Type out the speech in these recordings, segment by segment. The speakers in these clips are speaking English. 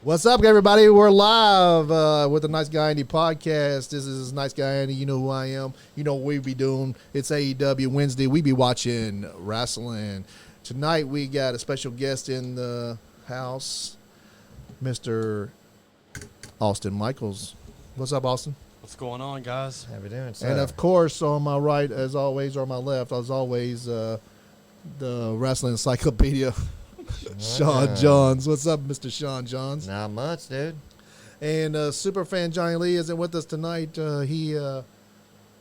What's up, everybody? We're live with the Nice Guy Andy podcast. This is Nice Guy Andy. You know who I am. You know what we be doing. It's AEW Wednesday. We be watching wrestling. Tonight we got a special guest in the house, Mr. Austin Micheals. What's up, Austin? What's going on, guys? How we doing, sir? And of course, on my right, as always, or my left, as always, the wrestling encyclopedia. Sean Johns. What's up, Mr. Sean Johns? Not much, dude. And Superfan Johnny Lee isn't with us tonight. He had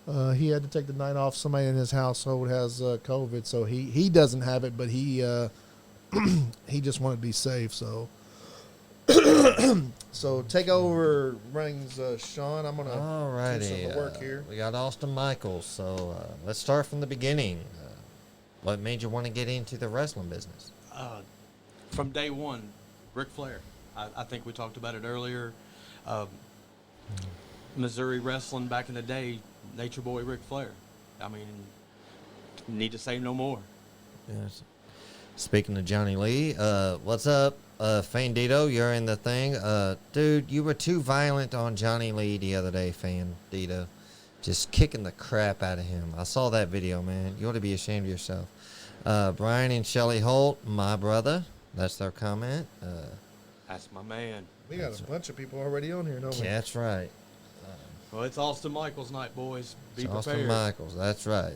to take the night off. Somebody in his household has COVID, so he doesn't have it, but he he just wanted to be safe. So so take over rings, Sean. I'm gonna do some of the work here. We got Austin Micheals. So let's start from the beginning. What made you want to get into the wrestling business? From day one, Ric Flair. I think we talked about it earlier. Missouri wrestling back in the day, Nature Boy Ric Flair. I mean, need to say no more. Yes. Speaking of Johnny Lee, what's up, Fandito? You're in the thing. Dude, you were too violent on Johnny Lee the other day, Fandito. Just kicking the crap out of him. I saw that video, man. You ought to be ashamed of yourself. Brian and Shelly Holt, my brother. That's their comment. That's my man. We got a bunch of people already on here, don't we? That's right. Well, it's Austin Micheals night, boys. Be It's prepared. Austin Micheals. That's right.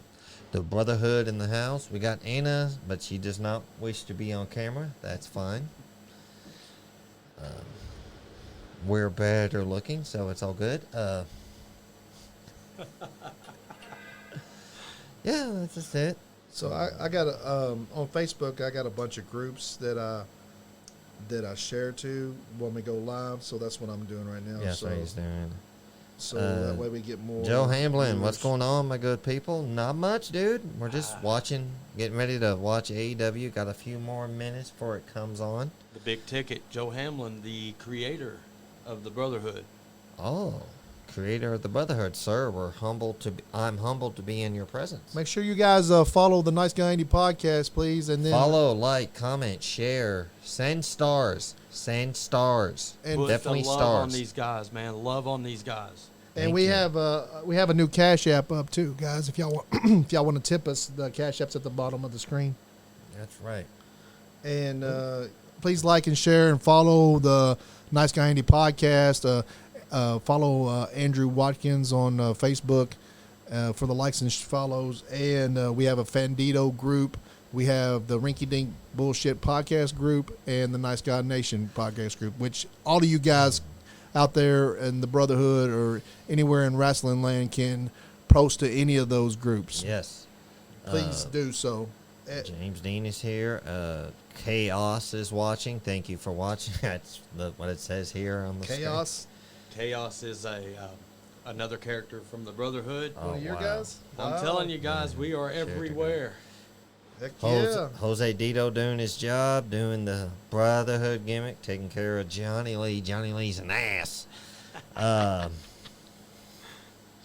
The Brotherhood in the house. We got Anna, but she does not wish to be on camera. That's fine. We're better looking, so it's all good. Yeah, that's just it. So I got on Facebook. I got a bunch of groups that I share to when we go live. So that's what I'm doing right now. Yes, so he's doing. so that way we get more. Joe Hamblin, what's viewers. going on, my good people? Not much, dude. We're just watching, getting ready to watch AEW. Got a few more minutes before it comes on. The big ticket, Joe Hamlin, the creator of the Brotherhood. Oh, creator of the Brotherhood, sir. I'm humbled to be in your presence. Make sure you guys follow the Nice Guy Andy podcast, please, and then Follow, like, comment, share, send stars, and Put definitely the love stars. on these guys, man. Love on these guys. And Thank we you. have a new Cash App up too, guys. If y'all want, if y'all want to tip us, the Cash App's at the bottom of the screen. That's right. And please like and share and follow the Nice Guy Andy podcast. Follow Andrew Watkins on Facebook for the likes and follows. And we have a Fandito group. We have the Rinky Dink Bullshit podcast group and the Nice Guy Nation podcast group, which all of you guys out there in the Brotherhood or anywhere in wrestling land can post to any of those groups. Yes. Please do so. James Dean is here. Chaos is watching. Thank you for watching. That's what it says here on the Chaos. Chaos is another character from the Brotherhood. screen. One of your wow. guys? I'm Wow. telling you guys, we are Share to go. everywhere. Heck Jose, yeah. Jose Dito doing his job, doing the Brotherhood gimmick, taking care of Johnny Lee. Johnny Lee's an ass.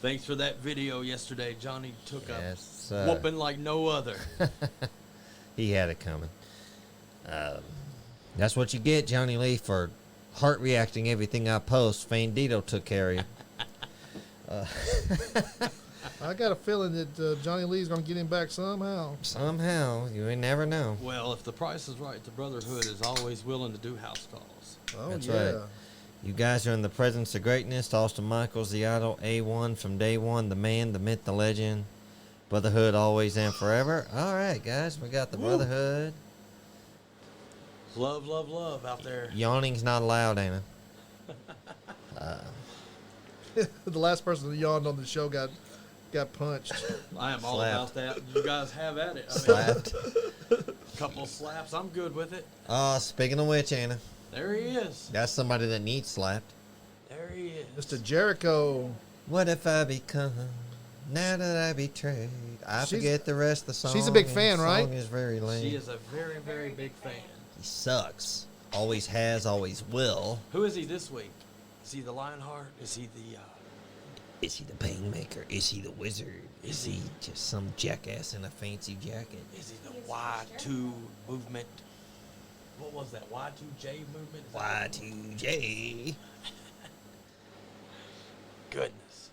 Thanks for that video yesterday. Johnny took Yes, a whooping like no other. he had it coming. That's what you get, Johnny Lee, for heart reacting everything I post. Fandito took care of you. I got a feeling that Johnny Lee's going to get him back somehow. Somehow, you may never know. Well, if the price is right, the Brotherhood is always willing to do house calls. Oh, That's yeah. right. You guys are in the presence of greatness. Austin Micheals, the idol, A1 from day one, the man, the myth, the legend. Brotherhood always and forever. All right, guys, we got the Brotherhood. Love, love, love out there. Yawning's not allowed, Anna. The last person that yawned on the show got punched. I am all Slapped. about that. You guys have at it. I mean, Slapped. a couple slaps, I'm good with it. Speaking of which, Anna, There he is. that's somebody that needs slapped. There he is. Mr. Jericho. What if I become, now that I betrayed? I She's- forget the rest of the song. she's a big and fan, the right? song is very lame. She is a very, very big fan. He sucks. Always has, always will. Who is he this week? Is he the Lionheart? Is he the... Is he the Painmaker? Is he the Wizard? Is he just some jackass in a fancy jacket? Is he the Y2 movement? what was that? Y2J movement? Is that Y2J. Goodness.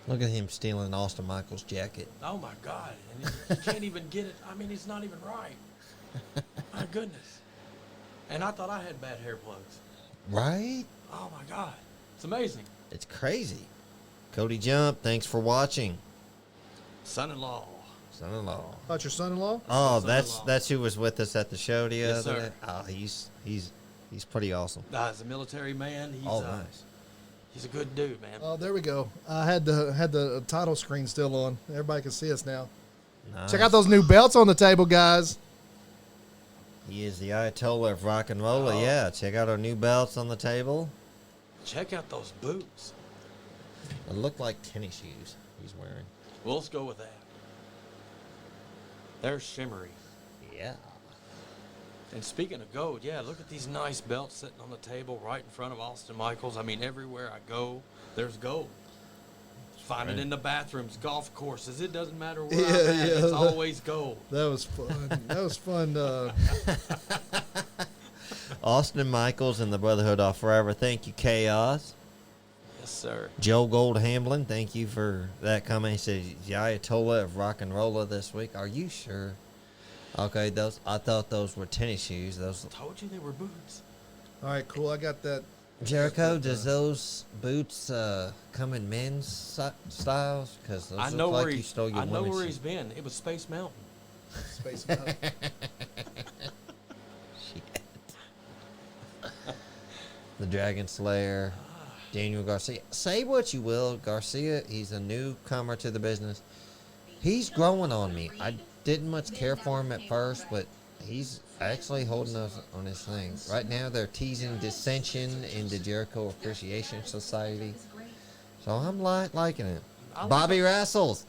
Look at him stealing Austin Michaels' jacket. Oh my God. And you can't even get it. I mean, it's not even right. My goodness. And I thought I had bad hair plugs. Right? Oh my God. It's amazing. It's crazy. Cody Jump, thanks for watching. Son-in-law. Son-in-law. About your son-in-law? Oh, Son-in-law. that's who was with us at the show the Yes, other sir. day. Oh, he's pretty awesome. He's a military man. He's, Nice. He's a good dude, man. Oh, there we go. I had the title screen still on. Everybody can see us now. Nice. Check out those new belts on the table, guys. He is the Ayatollah of rock and roll. Oh. Yeah, check out our new belts on the table. Check out those boots. It looked like tennis shoes he's wearing. Well, let's go with that. They're shimmery. Yeah. And speaking of gold, yeah, look at these nice belts sitting on the table right in front of Austin Michaels. I mean, everywhere I go, there's gold. Find it in the bathrooms, golf courses. It doesn't matter where I'm at. It's always gold. That was fun. That was fun. Austin Michaels and the Brotherhood are forever. Thank you, Chaos. Yes, sir. Joe Gold Hamblin, thank you for that comment. He says the Ayatollah of rock and roller this week. Are you sure? Okay, I thought those were tennis shoes. Those Told you they were boots. All right, cool. I got that. Jericho, does those boots come in men's styles? Because those I look know like where you stole your I know women's where shoes. he's been. It was Space Mountain. Space Mountain. Shit. The Dragon Slayer, Daniel Garcia. Say what you will, Garcia, he's a newcomer to the business. He's growing on me. I didn't much care for him at first, but he's actually holding us on his thing. Right now, they're teasing dissension in the Jericho Appreciation Society. So I'm liking it. Bobby Rassles,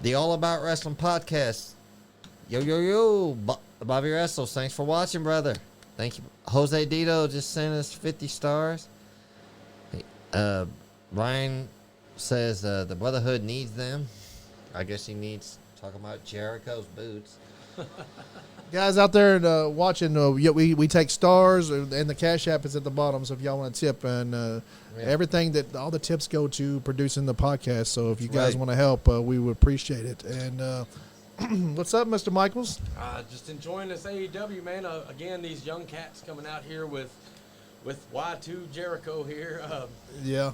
the All About Wrestling podcast. Yo. Bobby Rassles, thanks for watching, brother. Thank you. Jose Dito just sent us 50 stars. Ryan says the Brotherhood needs them. I guess he needs talking about Jericho's boots. Guys out there watching, we take stars, and the Cash App is at the bottom. So if y'all want to tip, and everything that all the tips go to producing the podcast. So if you guys want to help, we would appreciate it. And what's up, Mr. Michaels? Just enjoying this AEW, man. Again, these young cats coming out here with Y2 Jericho here. Yeah.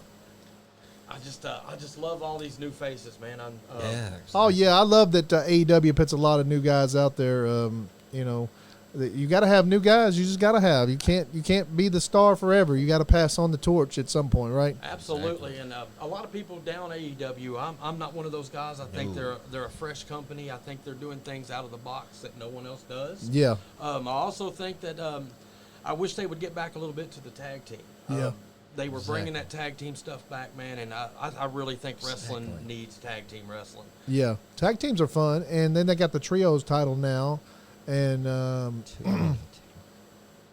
I just love all these new faces, man. Oh yeah, I love that AEW puts a lot of new guys out there. You got to have new guys. You just got to have. You can't be the star forever. You got to pass on the torch at some point, right? Absolutely. And a lot of people down AEW. I'm not one of those guys. I think they're a fresh company. I think they're doing things out of the box that no one else does. Yeah. I also think that I wish they would get back a little bit to the tag team. Yeah. They were bringing that tag team stuff back, man, and I really think wrestling needs tag team wrestling. Yeah, tag teams are fun, and then they got the trios title now, and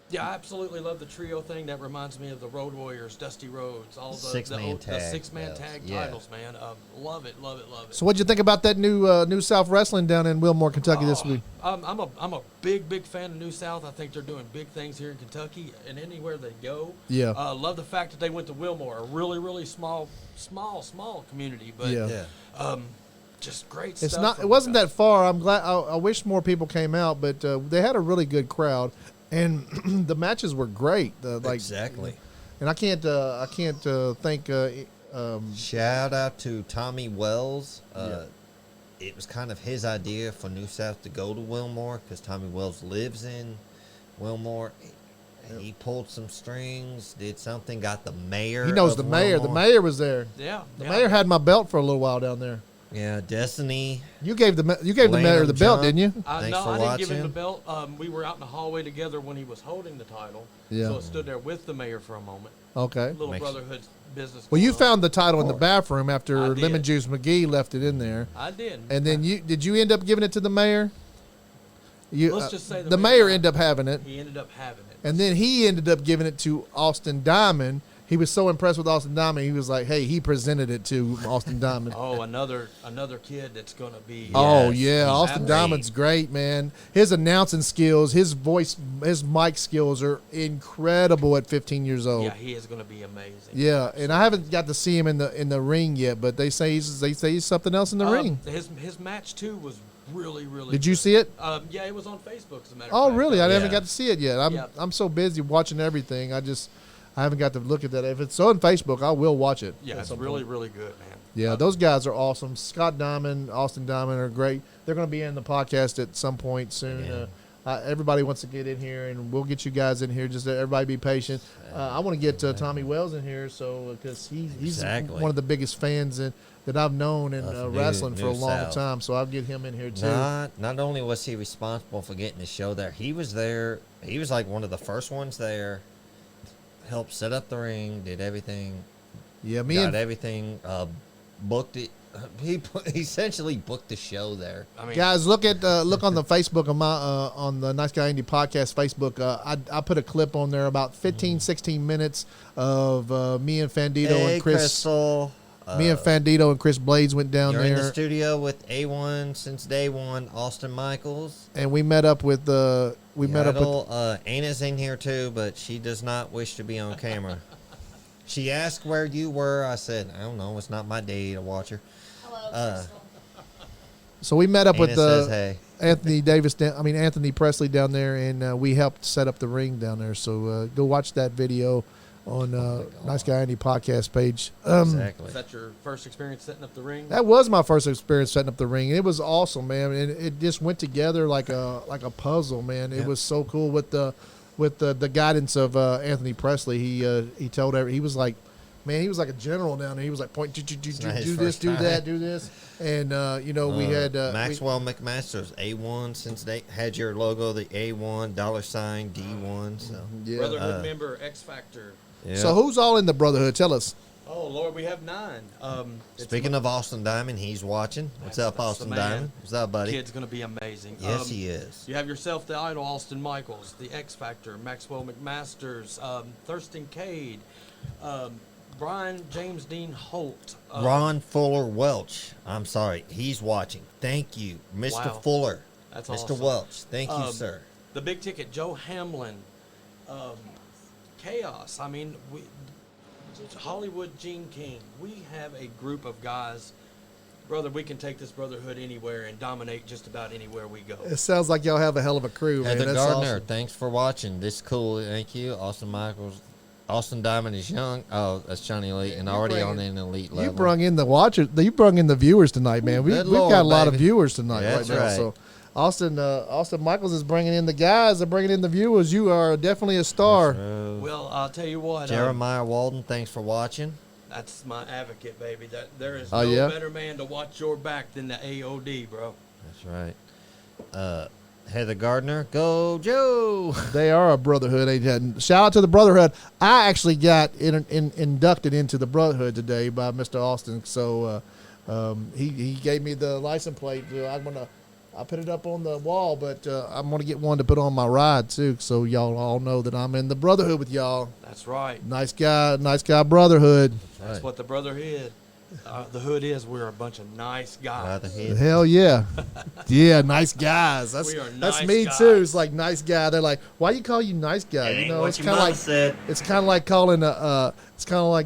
yeah, I absolutely love the trio thing. That reminds me of the Road Warriors, Dusty Rhodes, all the six-man tag titles, man. Love it. So, what'd you think about that new South Wrestling down in Wilmore, Kentucky this week? I'm a big fan of New South. I think they're doing big things here in Kentucky and anywhere they go. Yeah. Love the fact that they went to Wilmore, a really small community, but just great It's stuff. not. It wasn't that far. I'm glad. I wish more people came out, but they had a really good crowd, and the matches were great. Exactly. And I can't thank. Shout out to Tommy Wells. It was kind of his idea for New South to go to Wilmore because Tommy Wells lives in Wilmore. He pulled some strings, did something, got the mayor. He knows the mayor. The mayor was there. Yeah. The mayor had my belt for a little while down there. Yeah, Destiny. You gave the mayor the belt, didn't you? Thanks for I didn't give him the watching. belt. We were out in the hallway together when he was holding the title. Yeah. So I stood there with the mayor for a moment. Okay. Little Makes- brotherhood business. Well, you going on. found the title in the bathroom I after did. Lemon Juice McGee left it in there. I did. And then did you end up giving it to the mayor? Let's just say the mayor ended up having it, He ended up having it. and then he ended up giving it to Austin Diamond he was so impressed with Austin Diamond. He was like, "Hey, he presented it to Austin Diamond." Oh, another kid that's gonna be. Oh Yes, yeah, he's Austin great. Diamond's great, man. His announcing skills, his voice, his mic skills are incredible at 15 years old. Yeah, he is gonna be amazing. Yeah, and I haven't got to see him in the ring yet, but they say he's something else in the ring. His match too was really. Did you good. see it? Yeah, it was on Facebook as a matter of Oh fact. really? I Yeah. haven't got to see it yet. I'm so busy watching everything. I haven't got to look at that. If it's on Facebook, I will watch it. Yeah, at it's some really point. really good, man. Yeah, those guys are awesome. Scott Diamond, Austin Diamond are great. They're going to be in the podcast at some point soon. Yeah. Everybody wants to get in here, and we'll get you guys in here. Just everybody be patient. I want to get Tommy Wells in here, so because he's Exactly. one of the biggest fans that I've known in wrestling for a New long South. time. So I'll get him in here too. Not only was he responsible for getting the show there, he was there. He was like one of the first ones there. Helped set up the ring, did everything. Yeah, Got everything. Booked it. He essentially booked the show there. I mean, guys, look on the Facebook of my on the Nice Guy Andy podcast Facebook. I put a clip on there about 15, 16 minutes of me and Fandito Hey, and Chris. Crystal. Me and Fandito and Chris Blades went down You're in the there, studio with A1 since day one, Austin Michaels. and we met up with Anna's in here too, but she does not wish to be on camera. She asked where you were. I said, I don't know. It's not my day to watch her. Hello, Crystal. So we met up Anna with says, hey. Anthony Presley down there, and we helped set up the ring down there. So go watch that video on Nice Guy Andy podcast page. Exactly. is that your first experience setting up the ring? That was my first experience setting up the ring. It was awesome, man. And it just went together like a puzzle, man. It Yep. was so cool with the guidance of Anthony Presley. He told he was like, man, he was like a general down there. He was like, point, do not his this, first do time. that, do this, and we had Maxwell McMasters, A1 since they had your logo, the A1 $ D1. So yeah. Brotherhood member, X Factor. yeah. So who's all in the Brotherhood? Tell us. Oh Lord, we have 9. Speaking of Austin Diamond, he's watching. What's up, That's the Austin man. Diamond? What's up, buddy? Kid's gonna be amazing. Yes, he is. You have yourself the idol, Austin Michaels, the X Factor, Maxwell McMasters, Thurston Cade, Brian James Dean Holt, Ron Fuller Welch. I'm sorry, he's watching. Thank you, Mr. Wow. Fuller. That's Mr. awesome. Welch. Thank you, sir. The big ticket, Joe Hamlin, Chaos. I mean, Hollywood Gene King. We have a group of guys, brother. We can take this brotherhood anywhere and dominate just about anywhere we go. It sounds like y'all have a hell of a crew, man. Heather That's Gardner, awesome. thanks for watching. This is cool. Thank you. Austin Michaels. Austin Diamond is young. Oh, that's Johnny Elite, and already on an elite level. You brung in the watchers. You brung in the viewers tonight, man. We've Good got Lord, a lot of baby. viewers tonight Yeah, right that's now. right. So Austin Michaels is bringing in the guys. They're bringing in the viewers. You are definitely a star. Well, I'll tell you what. Jeremiah Walden, thanks for watching. That's my advocate, baby. That there is Oh, no yeah? better man to watch your back than the AOD, bro. That's right. Heather Gardner, go Joe. They are a brotherhood. Shout out to the brotherhood. I actually got inducted into the brotherhood today by Mr. Austin. So he gave me the license plate. I put it up on the wall, but I'm gonna get one to put on my ride too, so y'all all know that I'm in the brotherhood with y'all. That's right. Nice guy brotherhood. That's Right. what the brotherhood. The hood is. We're a bunch of nice guys. Brotherhood. Hell yeah, yeah, nice guys. That's We are that's nice me guys. too. It's like nice guy. They're like, why you call you nice guy? You know, it's kind of like it's kind of like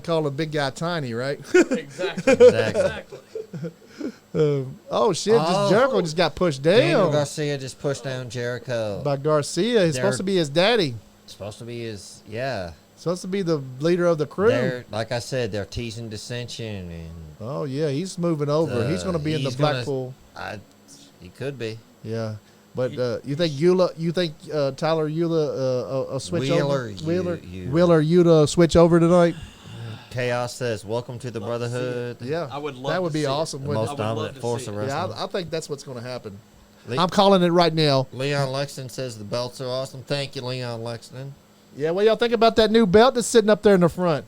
calling big guy tiny, right? Exactly. Exactly. Oh shit! Oh. Jericho just got pushed Daniel down Garcia just pushed down Jericho. by Garcia. He's supposed to be his daddy. Supposed to be his, yeah. Supposed to be the leader of the crew. They're, like I said, they're teasing dissension, and Oh yeah, he's moving over. He's going to be in the he's gonna- Blackpool. he could be. Yeah, but you think Tyler Eula switch Wheeler, over? Wheeler, you- Wheeler, Yuta switch over tonight? Chaos says, "Welcome to the Love to see it. Brotherhood." Yeah, I would love that would to be see it. awesome. The wouldn't most it? I would love dominant to force see of it. wrestling. Yeah, I think that's what's going to happen. Le- I'm calling it right now. Leon Lexington says the belts are awesome. Thank you, Leon Lexington. Yeah, what y'all think about that new belt that's sitting up there in the front?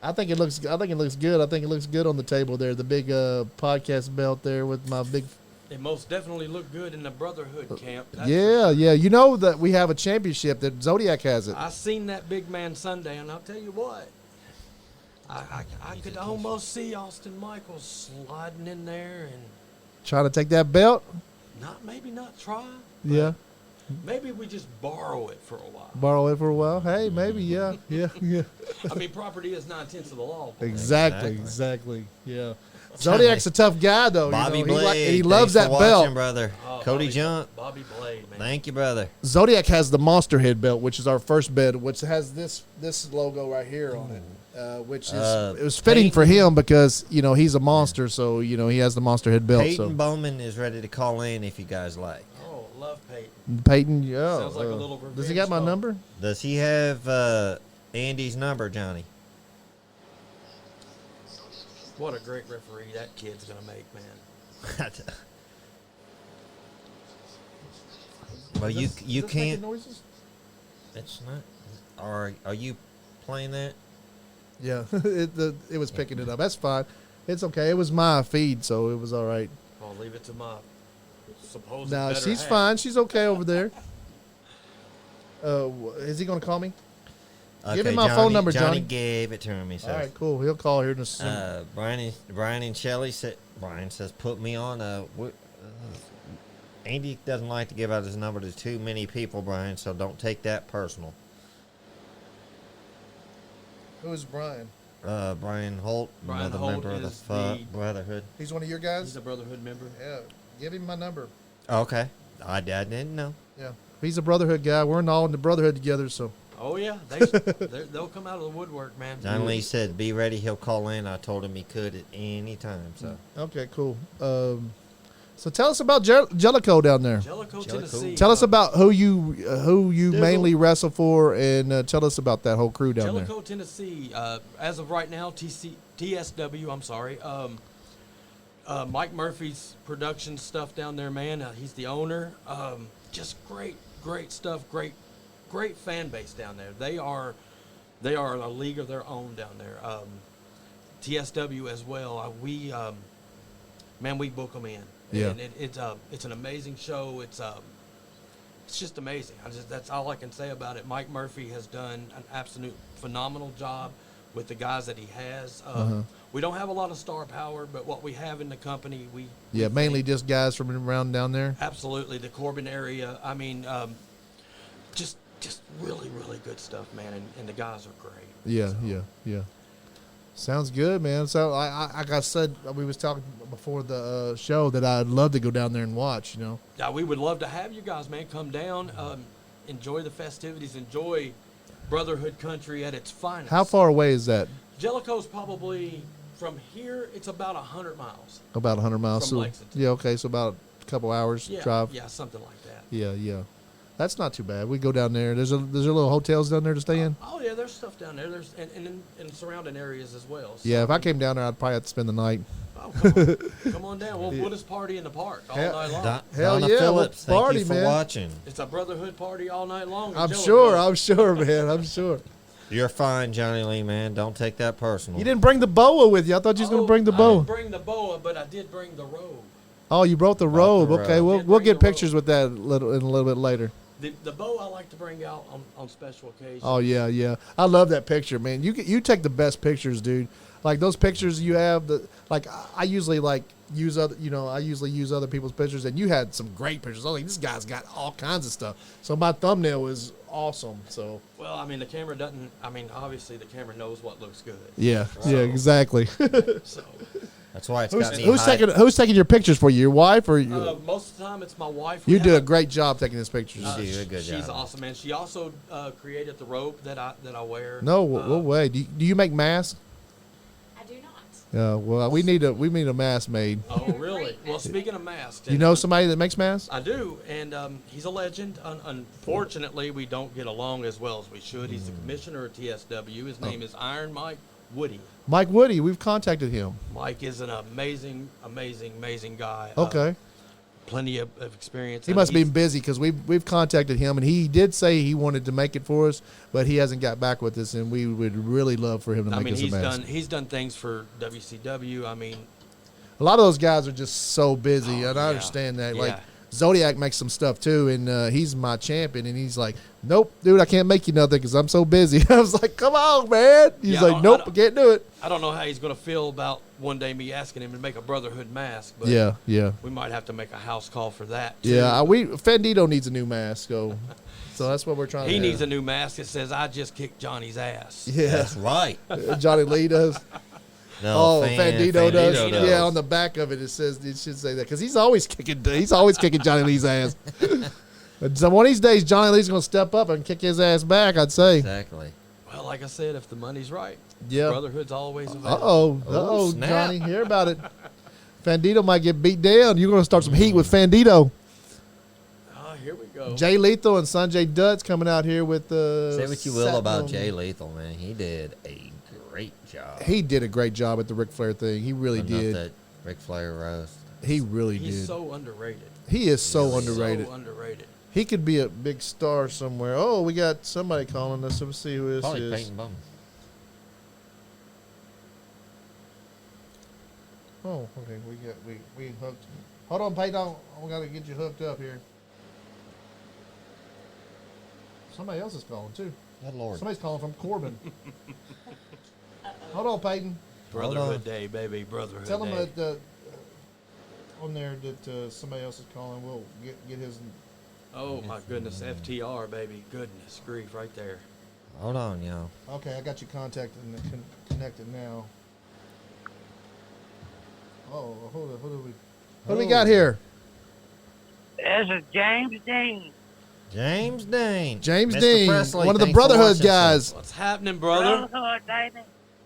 I think it looks good. I think it looks good on the table there. The big podcast belt there with my big. They most definitely look good in the brotherhood camp. That's for Yeah, sure. yeah. You know that we have a championship that Zodiac has it. I seen that big man Sunday, and I'll tell you what, I could almost see Austin Michaels sliding in there and Trying to take that belt. maybe not try. But Yeah. maybe we just borrow it for a while. Borrow it for a while. Hey, maybe. Yeah. Yeah. Yeah. I mean, property is 9/10 of the law. boy. Exactly. Yeah. Zodiac's a tough guy, though. Bobby you know, Blade. he loves thanks that for belt. watching, brother. Oh, Cody Bobby- Jump. Bobby Blade, man. Thank you, brother. Zodiac has the Monster Head belt, which is our first bed, which has this logo right here on it, which is it was fitting for him because he's a monster, so he has the Monster Head belt. Peyton So Bowman is ready to call in if you guys like. Oh, love Peyton. Peyton, yeah. Sounds like a little does he got my revenge number? Does he have Andy's number, Johnny? What a great referee that kid's gonna make, man. Well, you Is this making can't. noises? It's not. Are you playing that? Yeah, it was picking it up. That's fine. It's okay. It was my feed, so it was all right. I'll leave it to my supposed. No, better she's half. fine. She's okay over there. Is he going to call me? Give him my phone number, Johnny. Gave it to him. He says. All right, cool. He'll call here in a second. Brian and Shelley said. Brian says, "Put me on." Andy doesn't like to give out his number to too many people, Brian. So don't take that personal. Who is Brian? Brian Holt, Brian another Holt member of is the the- Brotherhood. He's one of your He's guys? a Brotherhood member. Yeah. Give him my number. Okay, I didn't know. Yeah. He's a Brotherhood guy. We're all in the Brotherhood together, so. Oh yeah, they'll come out of the woodwork, man. John Lee said, "Be ready. He'll call in." I told him he could at any time. So Okay, cool. So tell us about Jellicoe down there. Jellicoe, Jellicoe. Tennessee. Tell us about who you mainly wrestle for, and tell us about that whole crew down Jellicoe, Tennessee. As of right now, TSW. I'm sorry. Mike Murphy's production stuff down there, man. He's the owner. Just great stuff. Great fan base down there. They are a league of their own down there. TSW as well. We book them in. Yeah. And it's an amazing show. It's just amazing. That's all I can say about it. Mike Murphy has done an absolute phenomenal job with the guys that he has. We don't have a lot of star power, but what we have in the company, we mainly think- just guys from around down there. absolutely the Corbin area. I mean, just really good stuff, man. And the guys are great. Yeah, So, yeah. Sounds good, man. So like I said, we was talking before the show that I'd love to go down there and watch. Yeah, we would love to have you guys, man. Come down, enjoy the festivities, enjoy Brotherhood country at its finest. How far away is that? Jellicoe's probably from here. It's about 100 miles. About 100 miles. From So, Lexington. yeah, okay. So about a couple hours Yeah, drive. yeah, something like that. Yeah. That's not too bad. We go down there. There's little hotels down there to stay in. Oh yeah, there's stuff down there. There's and in surrounding areas as well. So, Yeah, if I came down there, I'd probably have to spend the night. oh, come on down. We'll just party in the park all Hell- night long. Hell Donna yeah, Phillips, we'll thank party, you for man. watching. It's a Brotherhood party all night long. in I'm Jellicoe. sure, man. I'm sure. You're fine, Johnny Lee, man. Don't take that personal. You didn't bring the boa with you. I thought you was gonna bring the I boa. didn't bring the boa, but I did bring the robe. Oh, you brought the robe. the Okay, robe. we'll Did we'll bring get the pictures with that in a little bit later. The bow I like to bring out on special occasions. Oh yeah. I love that picture, man. You take the best pictures, dude. Like those pictures you have. I usually use other people's pictures, and you had some great pictures. I was like, this guy's got all kinds of stuff. So my thumbnail is awesome. So Well, I mean, the camera doesn't. I mean, obviously the camera knows what looks good. yeah, So- exactly. So That's why it's got me who's taking your pictures for you? Your wife or you? most of the time it's my wife. We You do a have great job taking these pictures. You do a good She's job. awesome, man. She also created the robe that I wear. No way. Do you make masks? I do not. Yeah. Well, we need a mask made. Oh, really? Well, speaking of masks, You know somebody that makes masks? I do, and he's a legend. Unfortunately, we don't get along as well as we should. He's the commissioner of TSW. His name is Iron Mike Woody. Mike Woody. We've contacted him. Mike is an amazing guy. Okay. Plenty of experience. He must be busy because we've contacted him, and he did say he wanted to make it for us, but he hasn't got back with us, and we would really love for him to I make mean, us a mask. he's done things for WCW. I mean, A lot of those guys are just so busy, Oh, and I yeah. understand that. Yeah. Like Zodiac makes some stuff too, and he's my champion. And he's like, "Nope, dude, I can't make you nothing because I'm so busy." I was like, "Come on, man." He's like, "Nope, I can't do it." I don't know how he's going to feel about one day me asking him to make a Brotherhood mask. But yeah. we might have to make a house call for that, too. Yeah, Fandito needs a new mask, so that's what we're trying to do. He needs a new mask that says, "I just kicked Johnny's ass." Yeah. That's right. Johnny Lee does. No, Fandito does. does. Yeah, on the back of it should say that because he's always kicking Johnny Lee's ass. But so one of these days, Johnny Lee's going to step up and kick his ass back, I'd say. Exactly. Well, like I said, if the money's right, Yeah. Brotherhood's always available. Uh-oh, snap. Johnny, hear about it. Fandito might get beat down. You're going to start some heat with Fandito. Oh, here we go. Jay Lethal and Sanjay Dutt's coming out here with the. Say what you will about Jay Lethal, man. He did a great job. He did a great job at the Ric Flair thing. He really Putting up did. that Ric Flair roast. He really He's did. so underrated. He is so Really is. underrated. So underrated. He could be a big star somewhere. Oh, we got somebody calling us. Let's see who this Probably is. Peyton Bowman. Oh, okay. We hooked. Hold on, Peyton. We got to get you hooked up here. Somebody else is calling too. Good Lord. Somebody's calling from Corbin. Hold on, Peyton. Brotherhood Day, baby. Brotherhood Tell him Day. that on there that somebody else is calling. We'll get his. Oh, my goodness. FTR, baby. Goodness grief right there. Hold on, y'all. Okay, I got you contacted and connected now. Oh, who do we got here? This is James Dean. James Dean. James Mr. Dean, Presley, one of the thanks for Brotherhood watching, guys. What's happening, brother? Brotherhood, baby.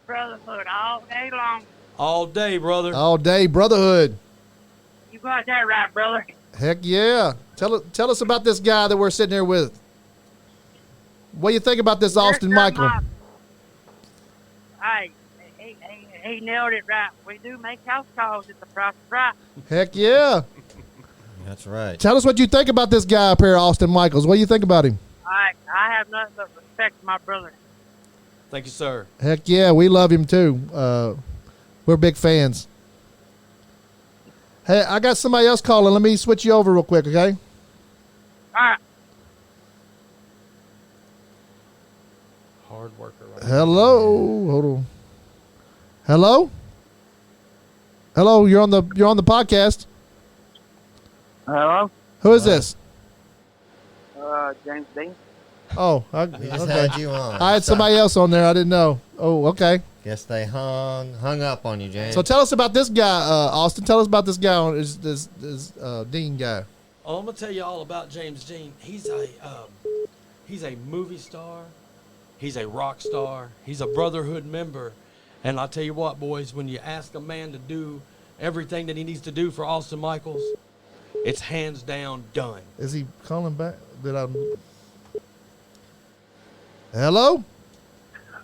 Brotherhood all day long. All day, brother. All day Brotherhood. You got that right, brother. Heck yeah! Tell us about this guy that we're sitting here with. What do you think about this Austin Michael? Hey, he nailed it right. We do make house calls at the price of right. Heck yeah! That's right. Tell us what you think about this guy up here, Austin Michaels. What do you think about him? I have nothing but respect for my brother. Thank you, sir. Heck yeah, we love him too. We're big fans. Hey, I got somebody else calling. Let me switch you over real quick, okay? All right. Hard worker right Hello. Hold on. Hello, you're on the podcast. Hello? Who is this? James Dean. Oh, We just had you on. I had somebody else on there. I didn't know. Oh, okay. Guess they hung up on you, James. So tell us about this guy, Austin. Tell us about this guy, this Dean guy. Oh, I'm gonna tell you all about James Dean. He's a movie star. He's a rock star. He's a Brotherhood member. And I'll tell you what, boys, when you ask a man to do everything that he needs to do for Austin Michaels, it's hands down done. Is he calling back? Hello?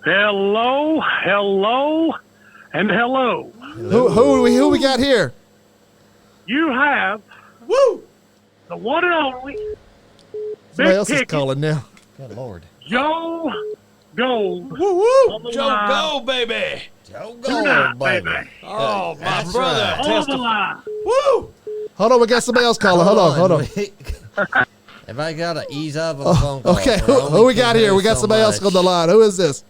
Hello, and hello. Who we got here? You have Woo! the one and only Somebody Big else is Ticket calling now. Good Lord. Joe Gold. Woo woo! On the Joe line. Go, baby! Joe Tonight, Gold, baby. baby. Oh, my That's brother. right. On the line. Woo! Hold on, we got somebody else calling. Hold on. Everybody got to ease up on the phone call. Okay, We're who only we got can here? do We got so somebody else much. on the line. Who is this?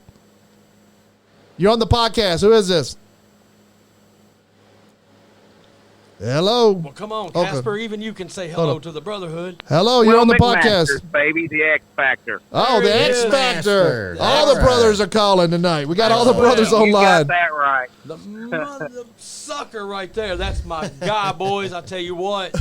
You're on the podcast. Who is this? Hello. Well, come on, Okay. Casper. Even you can say Hold hello on. to the Brotherhood. Hello, you're on the podcast. McMasters, baby, the X Factor. Oh, the There he X is. Factor. Master. All That's the brothers right. are calling tonight. We got all the Well, brothers You got online. that right. The mother sucker right there. That's my guy, boys. I tell you what.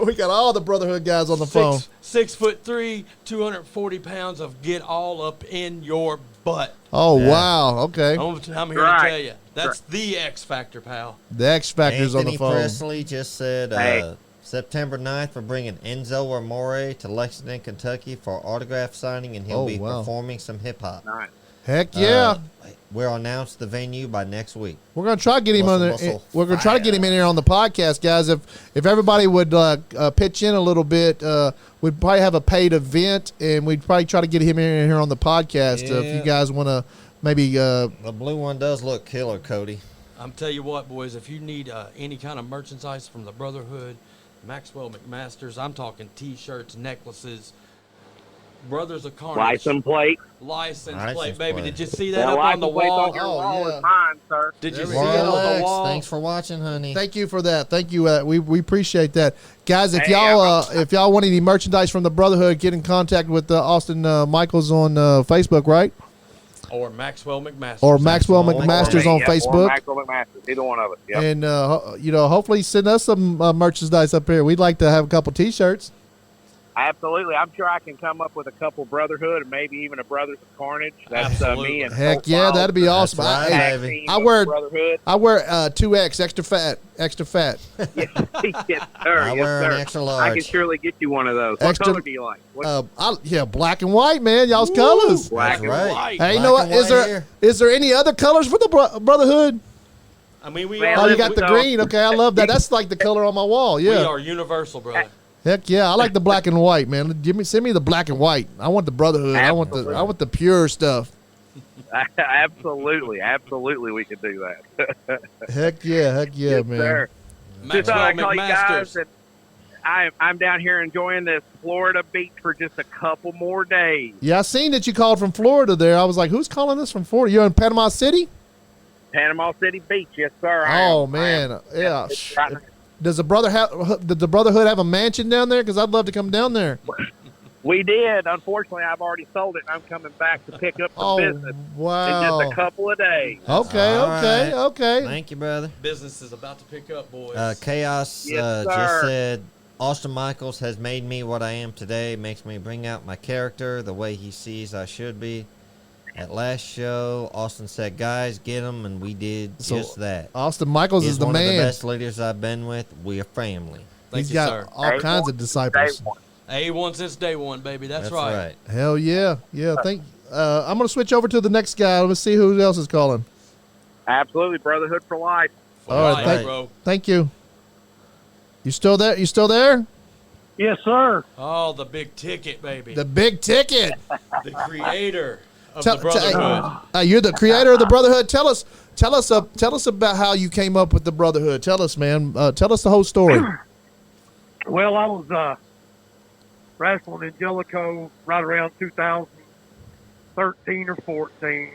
We got all the Brotherhood guys on the phone. 6'3", 240 pounds of get all up in your butt. Oh, Yeah. wow. Okay. I'm here Right. to tell you. That's the X Factor, pal. The X Factor's on Anthony the phone. Presley just said Hey. September 9th, we're bringing Enzo Amore to Lexington, Kentucky for autograph signing, and he'll Oh, be wow. performing some hip-hop. Nice. Heck yeah. We'll announce the venue by next week. We're gonna try to get him Muscle, on the. muscle, We're gonna try to get him in here on the podcast, guys. If everybody would pitch in a little bit, we'd probably have a paid event, and we'd probably try to get him in here on the podcast. If Yeah. you guys want to, maybe. The blue one does look killer, Cody. I'm tell you what, boys. If you need any kind of merchandise from the Brotherhood, Maxwell McMasters. I'm talking T-shirts, necklaces. Brothers of Carnage. License plate. License plate, baby. plate. Did you see The that up on the license plate wall? on your Oh, wall yeah. is mine, sir. Did you There see we it go. on the Alex, wall? thanks for watching, honey. Thank you for that. Thank you. We appreciate that, guys. If Hey, y'all want any merchandise from the Brotherhood, get in contact with Austin Micheals on Facebook, right? Or Maxwell McMasters. Or Maxwell McMasters on Or Facebook. Maxwell McMasters. Either one of us. Yep. And hopefully send us some merchandise up here. We'd like to have a couple T-shirts. Absolutely. I'm sure I can come up with a couple Brotherhood and maybe even a Brothers of Carnage. That's me and Heck Colt yeah, Wild. that'd be awesome. That's right, Hey, baby. I wear- Brotherhood. I wear 2X, extra fat. Yes, sir. I wear an extra large. I can surely get you one of those. What Extra- color do you like? What, black and white, man. Y'all's colors. black That's and right. white. Hey, you Black know what? and Is white there here. any other colors for the Brotherhood? I mean, we Man, Oh, are. you got the so- green. Okay, I love that. That's like the color on my wall. We Yeah. are universal, brother. Heck yeah, I like the black and white, man. Send me the black and white. I want the Brotherhood. I want the pure stuff. Absolutely, we can do that. Heck yeah, Yes, man. sir. Just thought Maxwell I'd call you guys, McMasters. and I'm down here enjoying this Florida beach for just a couple more days. Yeah, I seen that you called from Florida there. I was like, who's calling this from Florida? You're in Panama City? Panama City Beach, yes, sir. I Oh am. man, yeah. It's right- Did the Brotherhood have a mansion down there? Because I'd love to come down there. We did. Unfortunately, I've already sold it, and I'm coming back to pick up some Oh business in wow. just a couple of days. Okay, All okay, right. okay. Thank you, brother. Business is about to pick up, boys. Chaos Yes, just sir. said, Austin Micheals has made me what I am today. Makes me bring out my character the way he sees I should be. At last show, Austin said, guys, get him, and we did So, just that. Austin Micheals He's is the one of the man. best leaders I've been with. We are family. Thank He's you, got sir. all kinds of disciples. A1 since day one, baby. That's right. Hell yeah, yeah. I'm gonna switch over to the next guy. Let's see who else is calling. Absolutely, Brotherhood for life. For All right, life, thank- bro. Thank you. You still there? You still there? Yes, sir. Oh, the big ticket, baby. The big ticket. The creator of Tell- the Brotherhood. You're the creator of the Brotherhood. Tell us about how you came up with the Brotherhood. Tell us, man. Tell us the whole story. Well, I was wrestling in Jellicoe right around 2013 or 14.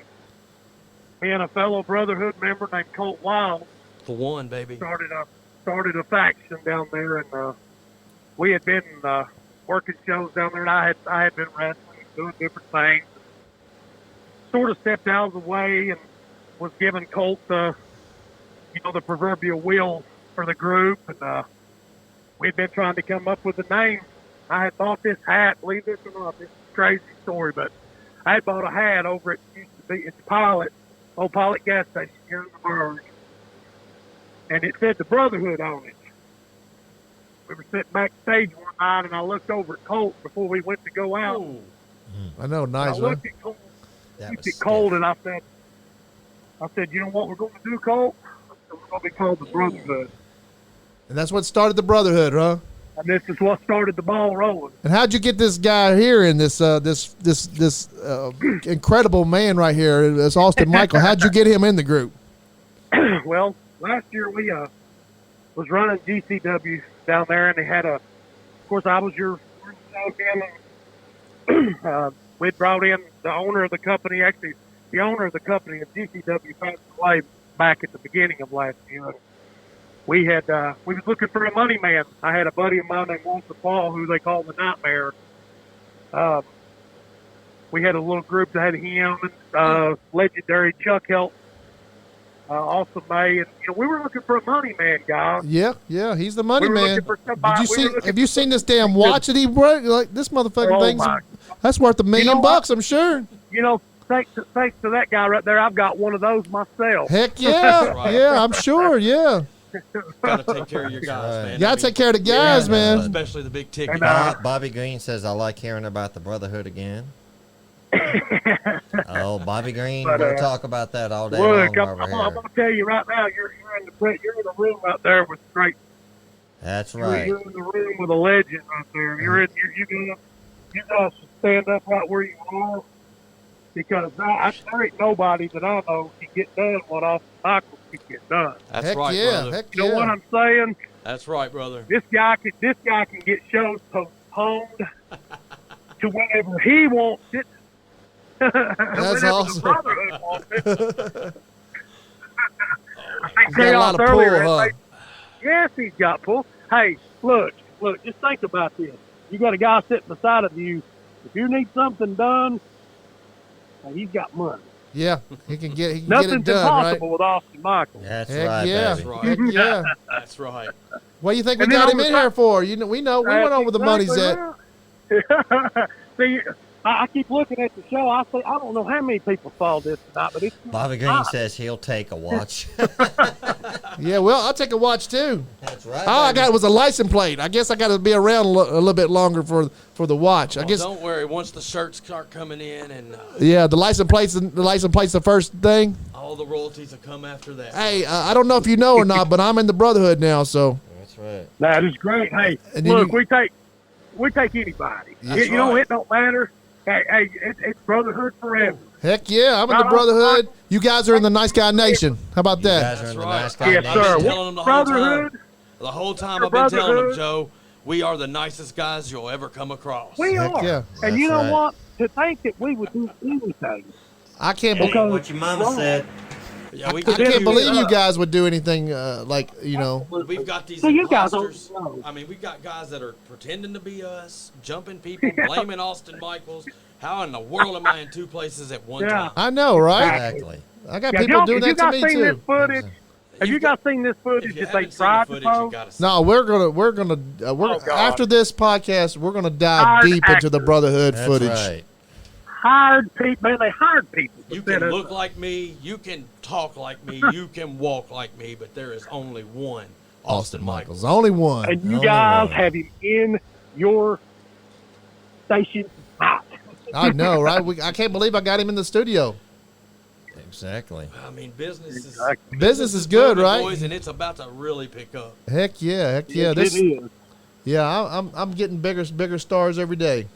Me and a fellow Brotherhood member named Colt Wild For one, baby. started a faction down there, and we had been working shows down there, and I had been wrestling and doing different things. Sort of stepped out of the way and was giving Colt the proverbial wheel for the group, and we'd been trying to come up with a name. I had bought this hat, believe this or not, this is a crazy story, but I had bought a hat over at it's old Pilot gas station here in the Burg, and it said the Brotherhood on it. We were sitting backstage one night, and I looked over at Colt before we went to go out. Ooh. I know, I nice, man. looked at Colt, That was Colt, and I said, you know what we're going to do, Colt? We're going to be called the Brotherhood. And that's what started the Brotherhood, huh? And this is what started the ball rolling. And how'd you get this guy here in this incredible man right here? This Austin Michael. How'd you get him in the group? Well, last year we was running GCW down there, and they had of course, I was your again. We brought in the owner of the company. Actually, the owner of the company of GCW passed away back at the beginning of last year. We was looking for a money man. I had a buddy of mine named Walter Paul, who they call the Nightmare. We had a little group that had him, legendary Chuck Help, Awesome May, and we were looking for a money man, guys. Yeah, he's the money We were man. looking for somebody- we were looking Have you seen this damn watch that he brought? Like this motherfucking Oh, thing's my. that's worth $1 million what? bucks, I'm sure. Thanks to that guy right there, I've got one of those myself. Heck yeah, Right. yeah, I'm sure. Yeah, Gotta take care of your guys, man. you gotta take care of the guys, man. Especially the big ticket. And, Bobby Green says, I like hearing about the Brotherhood again. Oh, Bobby Green, But, we'll talk about that all day Look, long I'm over going here. to tell you right now, you're in the room right there with great. That's right. You're in the room with a legend right there. You guys should stand up right where you are, because there ain't nobody that I know can get done what Austin Michaels can get done. That's Heck right, yeah, brother. heck You know what yeah. I'm saying? That's right, brother. This guy can get shows postponed to whenever he wants it. That's Whenever awesome. the Brotherhood wants it. I think He's got a lot chaos of pull, earlier. huh? Yes, he's got pull. Hey, look, just think about this. You got a guy sitting beside of you. If you need something done, he's got money. Yeah, he can get it Nothing's done, right? impossible with Austin Michaels. That's Heck right, yeah. baby. Right. Heck yeah. That's right. What do you think we And then got on him the in side- here for? We went on where the money's at. Right. See, I keep looking at the show. I don't know how many people saw this tonight, but it's Bobby Green says he'll take a watch. Yeah, well, I'll take a watch too. That's right. All I baby. got was a license plate. I guess I got to be around a little bit longer for the watch. I Well, guess. don't worry. Once the shirts start coming in and Yeah, the license plate's the first thing. all the royalties will come after that. Hey, I don't know if you know or not, but I'm in the Brotherhood now, so. That's right. that is great. Hey, And then look, you- we take anybody. That's You know, right. it don't matter. Hey, it's Brotherhood forever. Heck yeah, I'm in the Right on. Brotherhood. You guys are in the Nice Guy Nation. How about You that? guys are That's in the right. nice guy Yes, nation. sir. I've been telling them the whole time. Brotherhood. The whole time Our I've been telling them, brotherhood. Joe, we are the nicest guys you'll ever come across. We Heck are. yeah. And you know That's right. what? To think that we would do anything. I can't. Because Believe, What your mama said. Yeah, we I got can't these- believe you guys would do anything like you know. We've got these So you guys don't imposters. know. I mean, we've got guys that are pretending to be us, jumping people, blaming Austin Michaels. How in the world am I in two places at one Yeah. time? I know, right? Exactly. I got Yeah, people doing have you that to guys me seen this too. footage? Have you You've guys got- seen this If footage you that they haven't seen the tried to footage, you post? got to see. No, we're gonna Oh, God. after this podcast, we're gonna dive Hard deep into the actors. Brotherhood That's footage. right. Hired people, man, they hired people. to You set can us look up. like me, you can talk like me, you can walk like me, but there is only one Austin Michaels, the only one. And you Only guys one. have him in your station hot. I know, right? I can't believe I got him in the studio. Exactly. I mean, business is Exactly. Business is good, booming, right? boys, and it's about to really pick up. Heck yeah, heck yeah. Yes, This, it is. yeah, I'm getting bigger stars every day.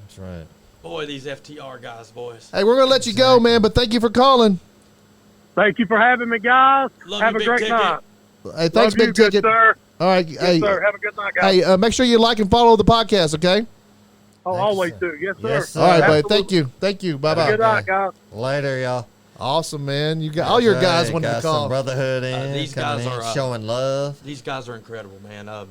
That's right. Boy, these FTR guys, boys. Hey, we're gonna let you go, man. But thank you for calling. Thank you for having me, guys. Love have you, a Big great Ticket. night. Hey, thanks, Love Big you, good Ticket. sir. All right, Yes, hey, sir. Have a good night, guys. hey, make sure you like and follow the podcast, okay? I'll Thanks, always sir. do. Yes, sir. Yes, sir. All right, buddy. Absolutely. Thank you. Bye Have a bye. good night, guys. Later, y'all. Awesome, man. You got all your That's guys right. wanted to Got some call. brotherhood in. These coming guys in, are, showing love. These guys are incredible, man.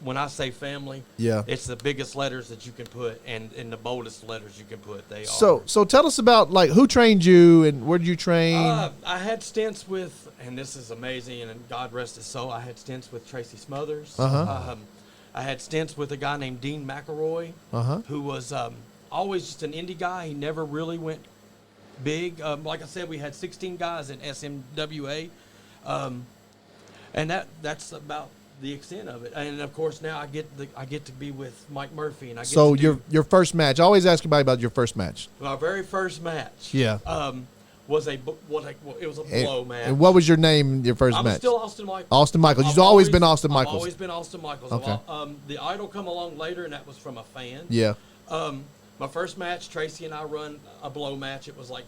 When I say family, Yeah. it's the biggest letters that you can put and the boldest letters you can put. They are. So tell us about like who trained you and where did you train? I had stints with, and this is amazing, and God rest his soul, I had stints with Tracy Smothers. Uh-huh. I had stints with a guy named Dean McElroy, Uh-huh. who was always just an indie guy. He never really went big. Like I said, we had 16 guys in SMWA, and that's about the extent of it. And of course, now I get to be with Mike Murphy, and I get So to do your first match. I always ask everybody about your first match. my very first match. Yeah. Was it was a blow match. And what was your name in your 1st I'm match? still Austin Michaels. Austin Michaels. I've You've always been Austin I've Michaels. always been Austin Michaels. Okay. The idol come along later, and that was from a fan. Yeah. My first match, Tracy and I run a blow match. It was like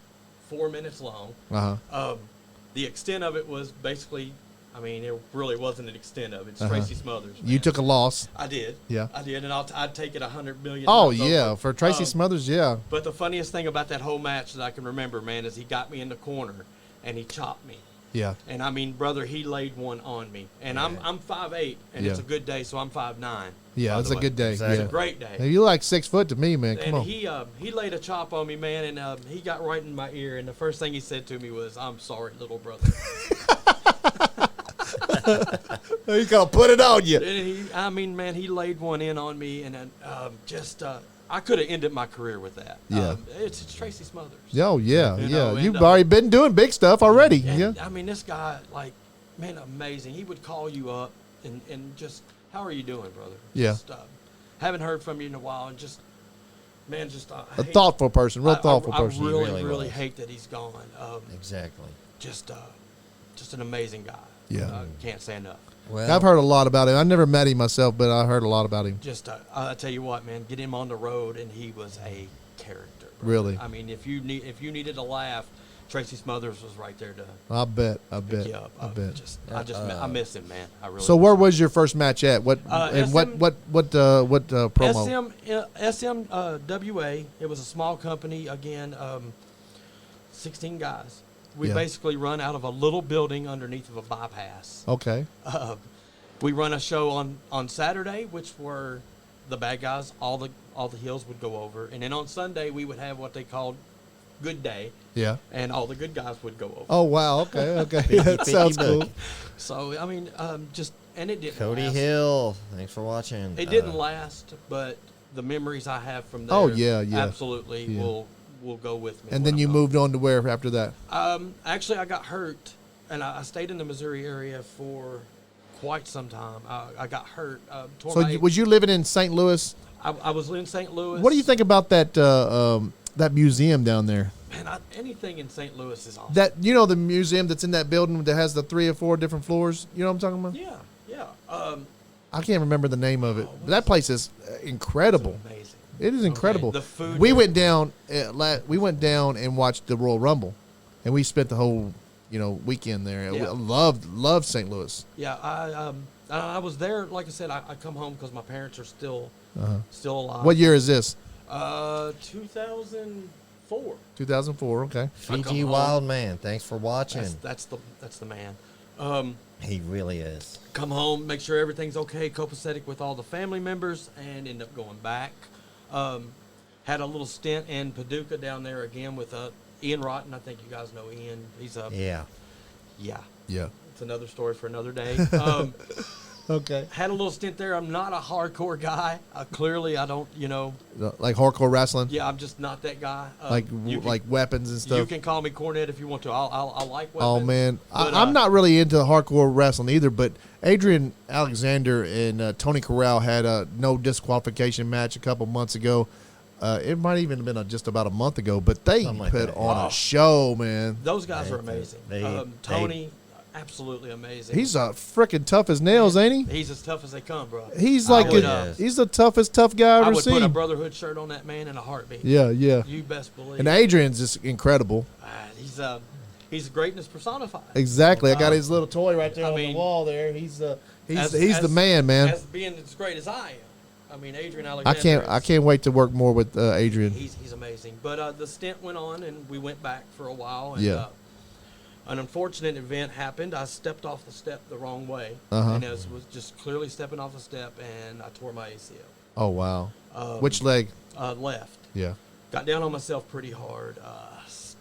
4 minutes long. Uh-huh. The extent of it was basically, I mean, it really wasn't an extent of it. It's Tracy Smothers. You man. took a loss. I did. Yeah. I did, and I'd take it 100 million. Oh times yeah, over. for Tracy Smothers, yeah. But the funniest thing about that whole match that I can remember, man, is he got me in the corner and he chopped me. Yeah. And I mean, brother, he laid one on me. And I'm 5'8", and it's Yeah. a good day, so I'm 5'9". Yeah, by it's the a way. good day. Exactly. Yeah. It's a great day. Hey, you like 6 foot to me, man. Come And on. he laid a chop on me, man, and he got right in my ear. And the first thing he said to me was, "I'm sorry, little brother." He's gonna put it on you. And he laid one in on me, and I could have ended my career with that. Yeah. It's Tracy Smothers. Oh yeah, You yeah. know, and, You've already been doing big stuff already. And, Yeah. I mean, this guy, like, man, amazing. He would call you up and just, how are you doing, brother? Yeah. Just, haven't heard from you in a while, and just, man, just A hate- thoughtful person, real thoughtful I person. really, really really was. hate that he's gone. Exactly. Just an amazing guy. Yeah. Can't say enough. Well, I've heard a lot about him. I never met him myself, but I heard a lot about him. Just, I tell you what, man, get him on the road, and he was a character. brother. Really? I mean, if you needed a laugh, Tracy Smothers was right there to I bet. pick you up. I bet. I miss him, man. I really. So where was your first match at? What and SM what promo? SMWA. It was a small company again. 16 guys. We basically run out of a little building underneath of a bypass. Okay. We run a show on Saturday, which were the bad guys. All the heels would go over, and then on Sunday we would have what they called Good Day. Yeah. And all the good guys would go over. Oh wow. Okay. Okay. That sounds cool. So I mean, and it didn't. Cody last. Hill, thanks for watching. It didn't last, but the memories I have from there. Oh, yeah. Absolutely will go with me. And then you moved on to where after that? Actually, I got hurt, and I stayed in the Missouri area for quite some time. I got hurt. So was you living in St. Louis? I was in St. Louis. What do you think about that that museum down there? Man, anything in St. Louis is awesome. That the museum that's in that building that has the 3 or 4 different floors. You know what I'm talking about? Yeah. I can't remember the name of it. But that place is incredible. Amazing. It is incredible. The food. We went down. We went down and watched the Royal Rumble, and we spent the whole weekend there. Yeah. Loved St. Louis. Yeah, I was there. Like I said, I come home because my parents are still alive. What year is this? 2004. 2004. Okay. Fiji Wild Man, thanks for watching. That's the man. He really is. Come home, make sure everything's okay, copacetic with all the family members, and end up going back. Had a little stint in Paducah down there again with Ian Rotten. I think you guys know Ian. He's Yeah. It's another story for another day. Okay. Had a little stint there. I'm not a hardcore guy. Clearly, I don't. Like hardcore wrestling. Yeah, I'm just not that guy. Like weapons and stuff. You can call me Cornette if you want to. I like weapons. Oh man, but, I'm not really into hardcore wrestling either. But Adrian Alexander and Tony Corral had a no disqualification match a couple months ago. It might even have been just about a month ago, but they put on a show, man. Those guys are amazing. Tony, absolutely amazing. He's freaking tough as nails, ain't he? He's as tough as they come, bro. He's like he's the toughest tough guy I've I ever would seen. put a Brotherhood shirt on that man in a heartbeat. Yeah. You best believe. And Adrian's just incredible. He's greatness personified. Exactly. I got his little toy right there on the wall there. He's the man. As being as great as I am. I mean, Adrian Alexander. I can't wait to work more with Adrian. He's amazing. But the stint went on, and we went back for a while. And, Yeah. An unfortunate event happened. I stepped off the step the wrong way, Uh-huh. and was just clearly stepping off the step, and I tore my ACL. Oh wow. Which leg? Left. Yeah. Got down on myself pretty hard.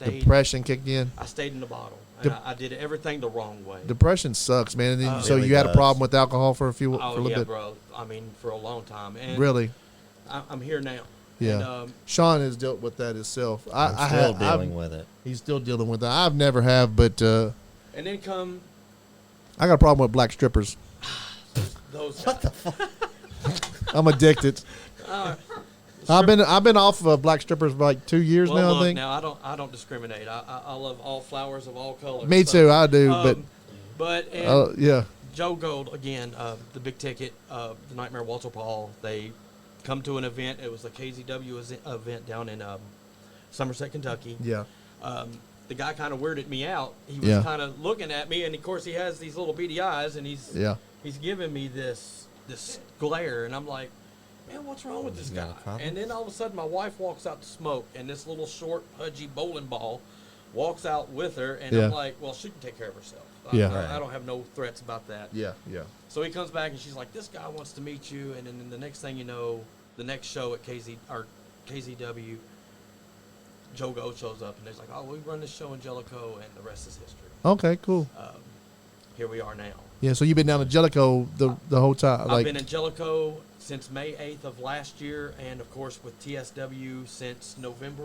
Depression kicked in. I stayed in the bottle. And I did everything the wrong way. Depression sucks, man. And then, so really you had a does. problem with alcohol for a little bit. Bro. I mean, for a long time. And Really? I'm here now. Yeah. And, Sean has dealt with that himself. I'm still dealing with it. He's still dealing with it. I've never have, but and then come I got a problem with black strippers. those guys. I'm addicted. I've been off of black strippers for like 2 years Well, now. look, I think. now I don't discriminate. I love all flowers of all colors. Me too. I do, but yeah. Joe Gold again, the big ticket, the Nightmare Walter Paul. They come to an event. It was a KZW event down in Somerset, Kentucky. Yeah. The guy kind of weirded me out. He was kind of looking at me, and of course he has these little beady eyes, and he's giving me this glare, and I'm like, man, what's wrong with this guy? And then all of a sudden, my wife walks out to smoke, and this little short, pudgy bowling ball walks out with her, and I'm like, well, she can take care of herself. I don't have no threats about that. Yeah. So he comes back, and she's like, this guy wants to meet you, and then the next thing you know, the next show at KZW, Joe Gold shows up, and they're like, oh, we run this show in Jellicoe, and the rest is history. Okay, cool. Here we are now. Yeah, so you've been down to Jellicoe the whole time. I've been in Jellicoe since May 8th of last year, and of course with TSW since November.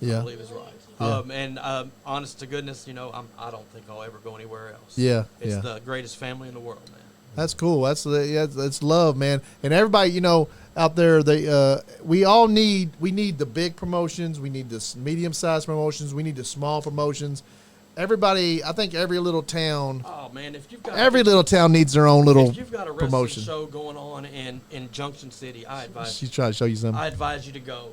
I believe is right. Yeah. And honest to goodness, I don't think I'll ever go anywhere else. Yeah, It's the greatest family in the world, man. That's cool. That's love, man. And everybody, out there, we need the big promotions. We need the medium-sized promotions. We need the small promotions. Everybody, I think every little town. Oh man, if you've got little town needs their own little if you've got a wrestling promotion. show going on in Junction City, I advise She's trying to show you something. I advise you to go.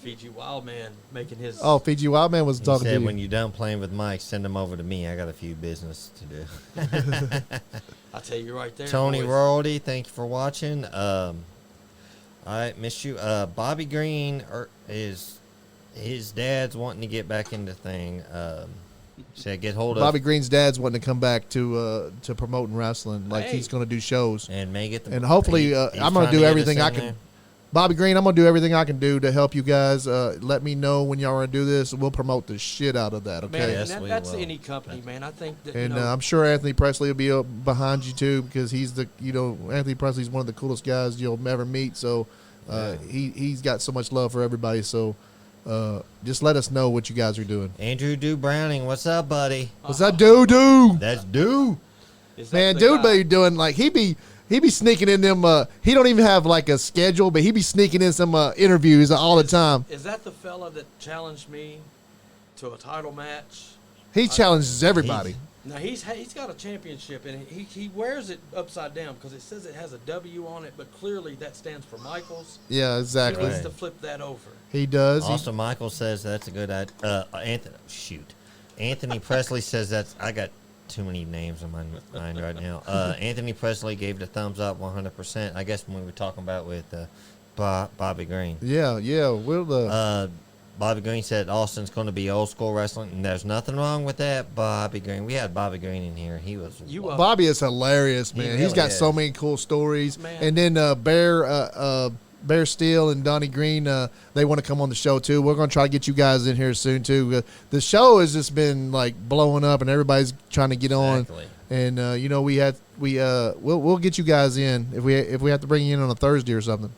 Fiji Wildman making his. Oh, Fiji Wildman was He talking to said, you. when you're done playing with Mike, send them over to me. I got a few business to do. I tell you right there. Tony boys. Royalty, thank you for watching. I missed you. Bobby Green is his dad's wanting to get back into thing. Said get hold of Bobby Green's dad's wanting to come back to promoting wrestling. Like Hey. he's going to do shows. and may get the And hopefully, he's I'm going trying to do get us everything in I can. there. Bobby Green, I'm going to do everything I can do to help you guys. Let me know when y'all want to do this. We'll promote the shit out of that, okay? Man, Yes, and we that's will. any company, man. I think that And you know, I'm sure Anthony Presley will be behind you too, because he's Anthony Presley's one of the coolest guys you'll ever meet. So he's got so much love for everybody. So just let us know what you guys are doing. Andrew Do Browning, what's up, buddy? What's that dude? That's Do. is that Man, the dude guy? be doing like he be sneaking in them. He don't even have like a schedule, but he be sneaking in some interviews all the time. Is that the fella that challenged me to a title match? He challenges everybody. Now he's got a championship and he wears it upside down because it says it has a W on it, but clearly that stands for Micheals. Yeah, He exactly. needs to flip that over. He does. Austin Michael says that's a good idea. Anthony Presley says that's. I got too many names in my mind right now. Anthony Presley gave the thumbs up 100%. I guess when we were talking about with Bobby Green. Yeah. We'll Bobby Green said Austin's going to be old school wrestling, and there's nothing wrong with that. Bobby Green. We had Bobby Green in here. He was. Bobby is hilarious, man. He He's got really so is. many cool stories. Man. And then Bear Steele and Donnie Green, they want to come on the show too. We're going to try to get you guys in here soon too. The show has just been like blowing up, and everybody's trying to get Exactly. on. And we'll get you guys in if we have to bring you in on a Thursday or something.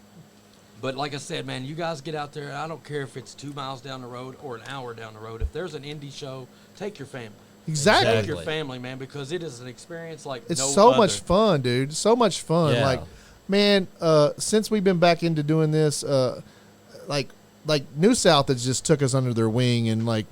But like I said, man, you guys get out there. I don't care if it's 2 miles down the road or an hour down the road. If there's an indie show, take your family. Exactly. Take your family, man, because it is an experience like It's no so other. much fun, dude. So much fun. Yeah. Like, man, since we've been back into doing this, like New South has just took us under their wing, and like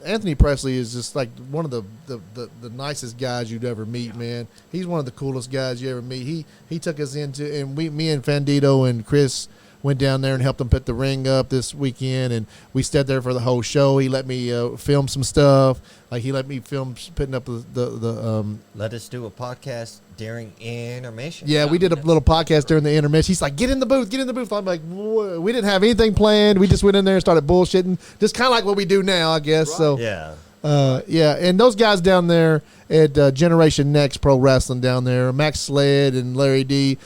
Anthony Presley is just like one of the nicest guys you'd ever meet, man. He's one of the coolest guys you ever meet. He took us into, and me and Fandito and Chris went down there and helped him put the ring up this weekend, and we stayed there for the whole show. He let me film some stuff. Like he let me film putting up the Let us do a podcast during intermission. Yeah, we did a little podcast during the intermission. He's like, get in the booth. I'm like, we didn't have anything planned. We just went in there and started bullshitting, just kind of like what we do now, I guess. So, Yeah. and those guys down there at Generation Next Pro Wrestling down there, Max Sled and Larry D.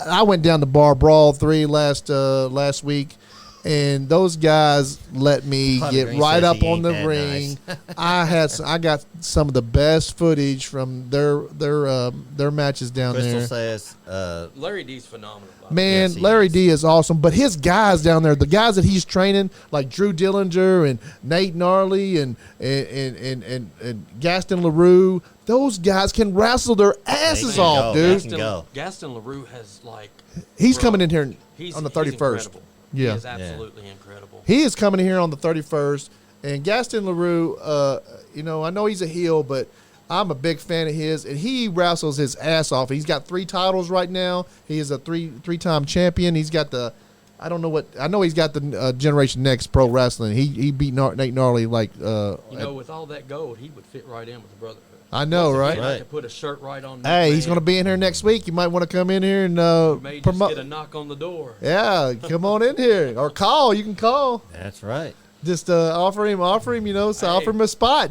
I went down to Bar Brawl 3 last week, and those guys let me Bobby get Green right says up he on ain't the that ring. nice. I got some of the best footage from their matches down Crystal there. says, Larry D's phenomenal. by the way. Man, Yes, he Larry is. D is awesome, but his guys down there, the guys that he's training, like Drew Dillinger and Nate Gnarly and Gaston LaRue, those guys can wrestle their asses can off, go. dude. They can go. Gaston LaRue has like. He's bro, coming in here he's on the he's 31st. incredible. Yeah. He is absolutely incredible. He is coming here on the 31st, and Gaston LaRue, I know he's a heel, but I'm a big fan of his, and he wrestles his ass off. He's got 3 titles right now. He is a three-time champion. He's got I know he's got the Generation Next Pro Wrestling. He beat Nate Gnarly like. With all that gold, he would fit right in with the Brotherhood. I know, Once right? again, I Right. could put a shirt right on. Hey, that he's man. going to be in here next week. You might want to come in here and You may just promote. get a knock on the door. Yeah, come on in here or call. You can call. that's right. Just offer him, offer Hey. him a spot.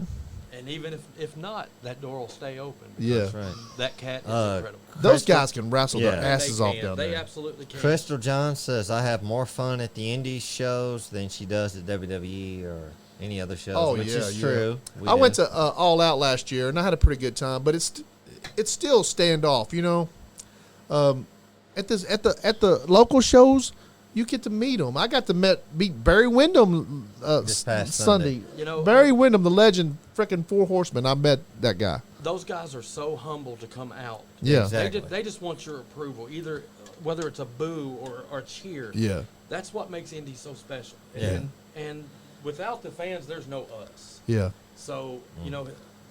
And even if not, that door will stay open. Yeah. That's right. That cat is incredible. Those Crystal- guys can wrestle Yeah. their And asses they off can. down They there. absolutely can. Crystal John says, I have more fun at the indie shows than she does at WWE or any other shows, which is true. We I do. went to All Out last year, and I had a pretty good time. But it's still standoff, At the local shows, you get to meet them. I got to meet Barry Windham This past Sunday. Sunday. Barry Windham, the legend, freaking 4 Horsemen. I met that guy. Those guys are so humble to come out. Yeah. Exactly. They just want your approval, either whether it's a boo or a cheer. Yeah. That's what makes indie so special. Yeah. And without the fans, there's no us. Yeah. So,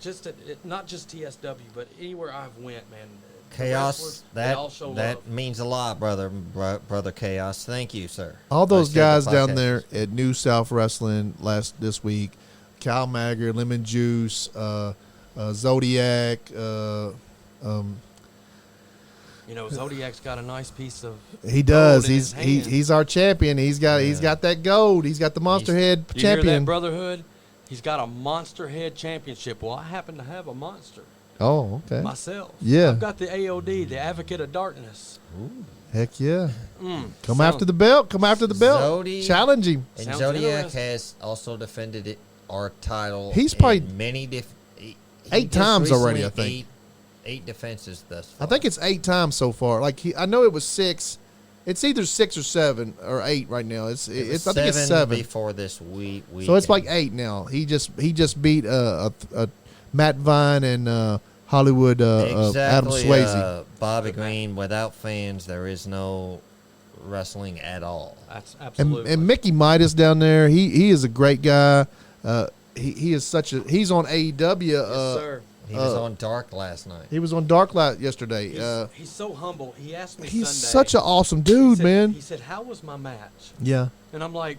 just not just TSW, but anywhere I've went, man, Chaos, they all show that love. means a lot, brother Chaos. Thank you, sir. All those Vice Chair of guys the down podcast. there at New South Wrestling this week, Cal Magger, Lemon Juice, Zodiac. Zodiac's got a nice piece of. He does. gold in his hand. He's our champion. He's got that gold. He's got the Monster Head You hear that, champion. Brotherhood? He's got a Monster Head Championship. Well, I happen to have a monster Oh, okay. myself. Yeah. I've got the AOD, the Advocate of Darkness. Heck yeah. Come Sound- after the belt. Come after the belt. Zodi- Challenge him. And Sounds Zodiac interesting. has also defended our title. He's in probably many 8 times already, I think. Eight defenses thus I far. think it's 8 times so far. I know it was 6. It's either 6 or 7 or 8 right now. I think it's 7. before this week. So it's like 8 now. He just beat Matt Vine and Hollywood Adam Swayze. Bobby Green. Without fans, there is no wrestling at all. That's absolutely. And Mickey Midas down there, he is a great guy. He is he's on AEW. yes, sir. He was on Dark last night. He was on Darklight yesterday. He's so humble. He asked me He's Sunday. such an awesome dude, he said, man. He said, "How was my match?" Yeah, And I'm like,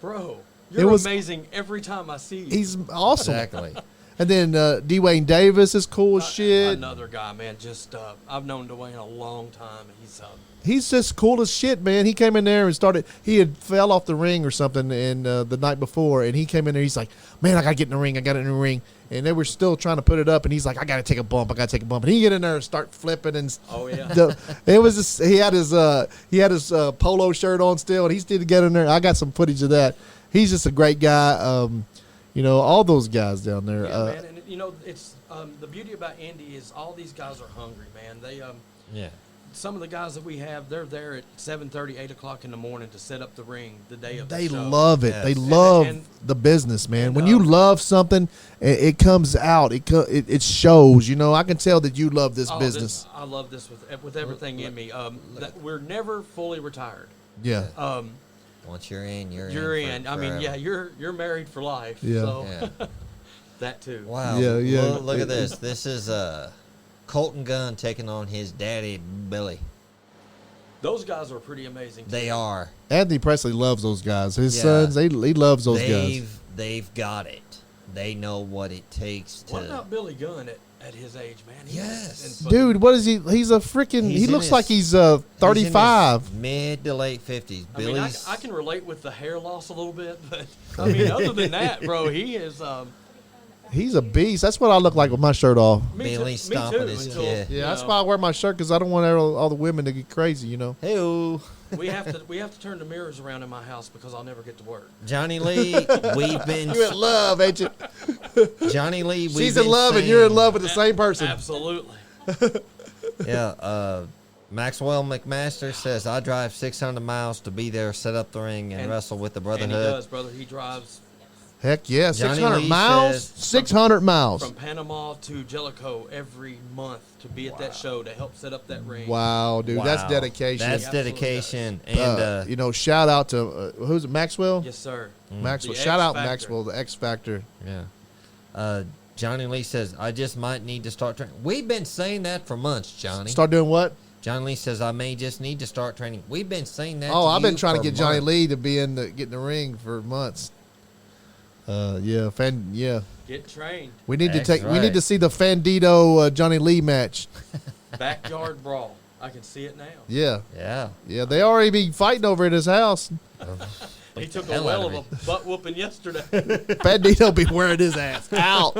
"Bro, It you're was- amazing every time I see you." he's awesome. Exactly. And then Dwayne Davis is cool as shit. Another guy, man. Just I've known Dwayne a long time. He's just cool as shit, man. He came in there and started. He had fell off the ring or something in the night before, and he came in there. He's like, "Man, I gotta get in the ring. I got it in the ring." And they were still trying to put it up, and he's like, "I gotta take a bump. I gotta take a bump." And he get in there and start flipping, and Oh yeah. it was just he had his polo shirt on still, and he still get in there. I got some footage of that. He's just a great guy. All those guys down there. Yeah, man, and it's the beauty about Indy is all these guys are hungry, man. They Yeah. some of the guys that we have, they're there at 7:30, 8 o'clock in the morning to set up the ring the day of They the show. love it. Yes. They love And- the business, man. and, When you love something, it comes out. It shows. I can tell that you love this Oh, business. I love this with everything in me. That we're never fully retired. Yeah. Once you're in, you're In. I mean, forever. yeah, you're married for life. Yeah. So Yeah. that too. Wow. Yeah, yeah. Look at this. This is Colton Gunn taking on his daddy Billy. Those guys are pretty amazing. They too. are. Anthony Presley loves those guys. His Yeah. sons, he loves those guys. They've got it. They know what it takes to. What about Billy Gunn at his age, man? Yes. Dude, what is he? He's a freaking. He's He in looks his- like he's He's in 35. his mid to late 50s. I mean, Billy's. I can relate with the hair loss a little bit, but I mean, other than that, bro, he is. He's a beast. That's what I look like with my shirt off. Billy me stomping too, his until, kid. Yeah, you that's know, why I wear my shirt, because I don't want all the women to get crazy. Hey-o. we have to turn the mirrors around in my house because I'll never get to work. Johnny Lee, we've been. You in love, ain't you? Johnny Lee, we've She's in been love, and saying- you're in love with the same person. Absolutely. Yeah, Maxwell McMaster says, I drive 600 miles to be there, set up the ring, and wrestle with the And he Brotherhood. does, brother. He drives Heck yeah, Johnny 600 Lee miles. says- 600 miles. from Panama to Jellicoe every month to be at that show to help set up that ring. Wow, dude, that's Wow. dedication. That's He absolutely dedication. And, shout out to who's it? Maxwell. Yes, sir. Maxwell. The Shout X out Factor. Maxwell, the X Factor. yeah. Johnny Lee says, I just might need to start training. We've been saying that for months, Johnny. Start doing what? Johnny Lee says, I may just need to start training. We've been saying that. Oh, to I've been you trying to for get Johnny months. Lee to be get in the ring for months. Yeah. Get trained. We need That's to we right. need to see the Fandito Johnny Lee match. Backyard brawl. I can see it now. Yeah. Yeah. Yeah, they already be fighting over at his house. He took a hell well out of of a butt whooping yesterday. Fandito be wearing his ass out.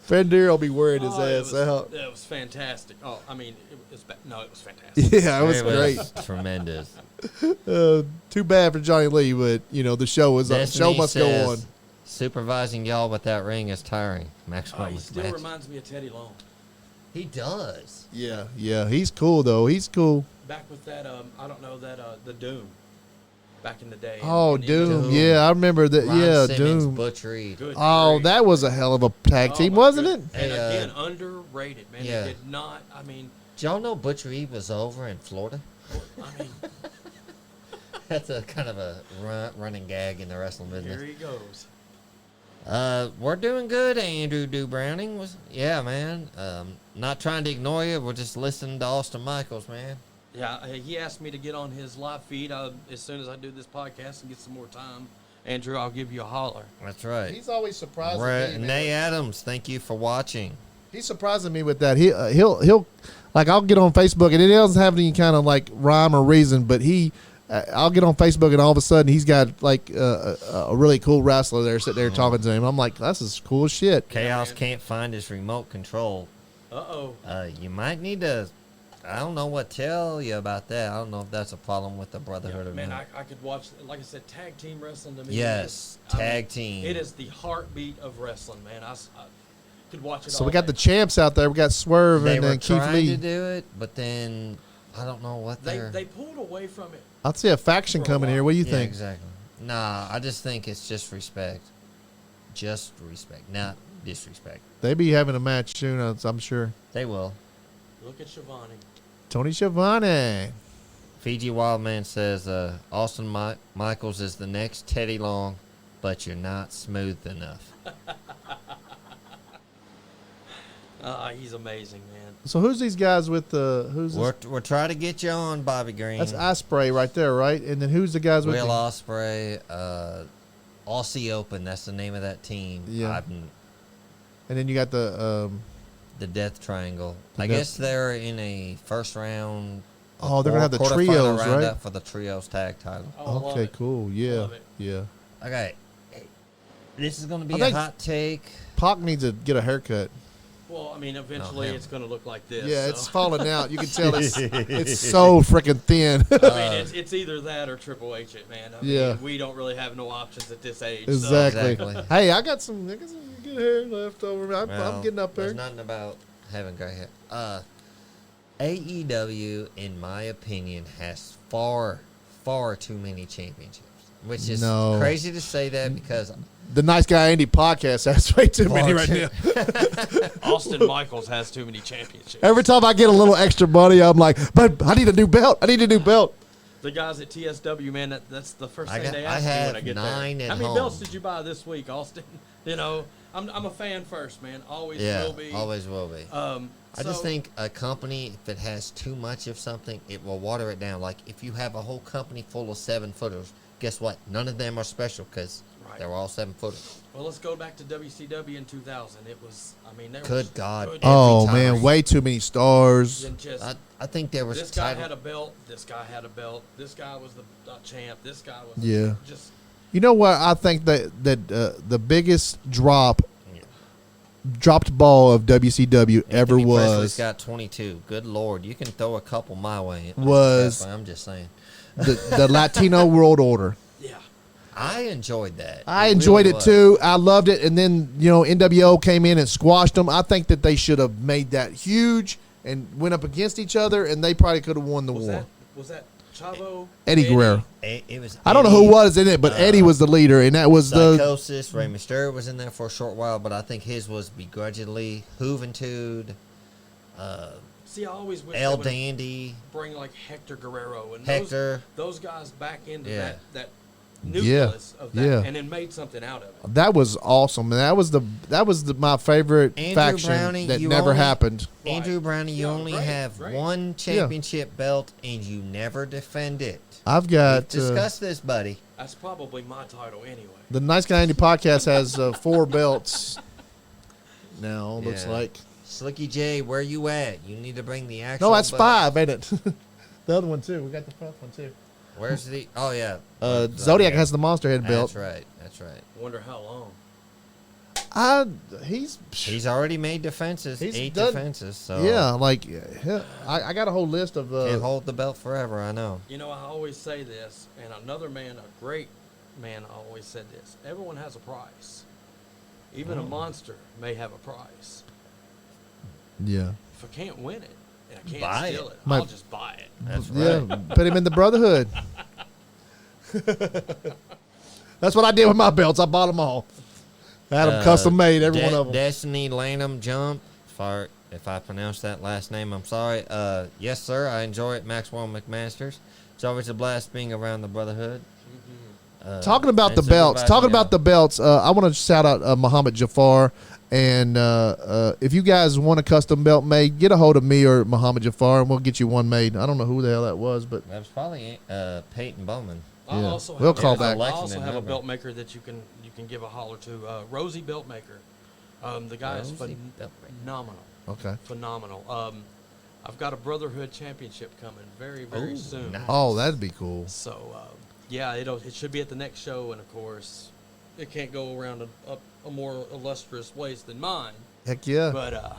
Fandito be wearing his ass out. It was fantastic. Oh, I mean, it was fantastic. Yeah, it was great. Tremendous. Too bad for Johnny Lee, but the show was Destiny show must go says, on. Supervising y'all with that ring is tiring. Maxwell He still McMaster. reminds me of Teddy Long. He does. Yeah, he's cool though. He's cool. Back with that, I don't know, the Doom. Back in the day. Oh, And he Doom. was- Yeah, I remember that. Ron Yeah, Simmons, Doom. Butch Reed. Good Oh, grief. that was a hell of a tag Oh, team, my wasn't goodness. it? And Hey, again, underrated, man. yeah. They did not, I mean, Did y'all know Butch Reed was over in Florida? I mean, That's a kind of a running gag in the wrestling here business. he goes. We're doing good, Andrew Do Browning. Yeah, man. Not trying to ignore you. We're just listening to Austin Micheals, man. Yeah, he asked me to get on his live feed as soon as I do this podcast and get some more time. Andrew, I'll give you a holler. That's right. He's always surprising me. Renee Adams, thank you for watching. He's surprising me with that. He'll like I'll get on Facebook and it doesn't have any kind of like rhyme or reason, but I'll get on Facebook and all of a sudden he's got like a really cool wrestler there sitting there talking to him. I'm like, this is cool as shit. Chaos can't find his remote control. Uh-oh. You might need to. I don't know what to tell you about that. I don't know if that's a problem with the Brotherhood or Man, not. I could watch, like I said, tag team wrestling to me. Yes, tag team. It is the heartbeat of wrestling, man. I could watch it So all we got day. the champs out there. We got Swerve They and were then Keith trying Lee. to do it, but then I don't know what they're. They pulled away from it. I'd see a faction For a coming while. here. What do you Yeah, think? exactly. Nah, I just think it's just respect. Just respect, not disrespect. They be having a match soon, I'm sure. They will. Look at Shivani. Tony Schiavone. Fiji Wildman says Austin Micheals is the next Teddy Long, but you're not smooth enough. He's amazing, man. So who's these guys with the who's this? We're trying to get you on, Bobby Green. That's Ospreay right there, right? And then who's the guys with Will the, Ospreay, Aussie Open. That's the name of that team. Yeah. And then you got the The Death Triangle. The I Death- guess they're in a first round. Oh, they're gonna have the quarterfinal trios, roundup right? For the trios tag title. Oh, I love okay, it. cool. Yeah. Love it. Yeah. Okay. This is going to be I a think- hot take. Pac needs to get a haircut. Well, I mean, eventually him. it's going to look like this. Yeah, so. it's falling out. You can tell it's so freaking thin. I mean, it's either that or Triple H it, man. I mean, Yeah. we don't really have no options at this age. Exactly. Exactly. Hey, I got some good hair left over. I'm Well, getting up there. There's nothing about having gray hair. AEW, in my opinion, has far too many championships. Which is No. crazy to say that because The Nice Guy Andy podcast has way too many right now. So Austin Micheals has too many championships. Every time I get a little extra money, I'm like, but I need a new belt. I need a new belt. The guys at TSW, man, that's the first thing they I ask me have when I get 9 there. at How many home. belts did you buy this week, Austin? You know, I'm a fan first, man. Always yeah, will be. always will be. I just So- think a company, if it has too much of something, it will water it down. Like if you have a whole company full of 7-footers, guess what? None of them are special because Right. they're all 7-footers. Well, let's go back to WCW in 2000. It was, I mean, there Good was God. good- Oh, time. man, way too many stars. Than just, I think there was this guy title. had a belt. This guy had a belt. This guy was the champ. This guy was Yeah. just You know what? I think that the biggest dropped ball of WCW ever Anthony Presley's was got 22. Good Lord. You can throw a couple my way. Was- I'm just saying. the Latino World Order. yeah. I enjoyed that. I It enjoyed really it was. too. I loved it. And then, NWO came in and squashed them. I think that they should have made that huge and went up against each other, and they probably could have won the war. Was that Chavo? Eddie Guerrero. It was I don't know who was in it, but Eddie was the leader, and that was the. Psychosis. Rey Mysterio was in there for a short while, but I think his was begrudgingly Juventud, See, I always wish El they would Dandy. bring like Hector Guerrero and Hector. those guys back into Yeah. that nucleus of that, yeah. and then made something out of it. That was awesome, and that was my favorite Andrew faction Browning, that you never only- happened. Andrew Browning, you Yeah, only great, have great. one championship belt, and you never defend it. I've We've got discussed this, buddy. That's probably my title anyway. the Nice Guy Andy podcast has 4 belts now. Looks Yeah. like Slicky J, where you at? You need to bring the actual. no, that's belt. 5, ain't it? The other one too. We got the front one too. Where's the? Oh yeah. Zodiac has the Monster Head belt. That's right. That's right. Wonder how long. He's He's already made defenses. He's 8 done- defenses. So yeah, like I got a whole list of can't hold the belt forever. I know. You know, I always say this, and another man, a great man, always said this: everyone has a price. Even a monster may have a price. yeah. If I can't win it and I can't Buy steal it. it, My- I'll just buy it. That's Yeah, right. put him in the Brotherhood. That's what I did with my belts. I bought them all. I had them custom made, every one of them. Destiny Lanham Jump. If I pronounced that last name, I'm sorry. Yes, sir. I enjoy it. Maxwell McMasters. It's always a blast being around the Brotherhood. Talking about and the belts. supervising Talking about y'all. the belts. I want to shout out Muhammad Jafar. And if you guys want a custom belt made, get a hold of me or Muhammad Jafar, and we'll get you one made. I don't know who the hell that was, but That was probably Peyton Bowman. I Yeah. also We'll have, call I back. also have a Number. belt maker that you can give a holler to. Rosie Belt Maker. The guy is Rosie Belt Maker. phenomenal. okay. Phenomenal. I've got a Brotherhood Championship coming very, very Ooh, soon. nice. Oh, that'd be cool. So, yeah, it should be at the next show, and of course, it can't go around a more illustrious ways than mine. Heck yeah. But,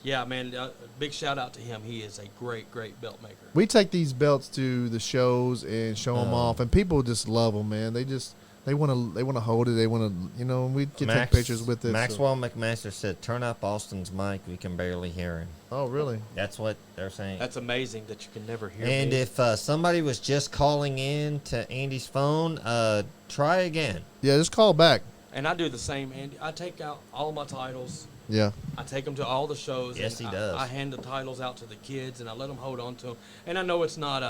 yeah, man, big shout out to him. He is a great, great belt maker. We take these belts to the shows and show them off, and people just love them, man. They want to hold it. They want to, we can take pictures with it. Maxwell McMaster said, "Turn up Austin's mic. We can barely hear him." Oh, really? That's what they're saying. That's amazing that you can never hear And me. if somebody was just calling in to Andy's phone, try again. Yeah, just call back. And I do the same, Andy. I take out all my titles. Yeah. I take them to all the shows. Yes, and he does. I hand the titles out to the kids, and I let them hold on to them. And I know it's not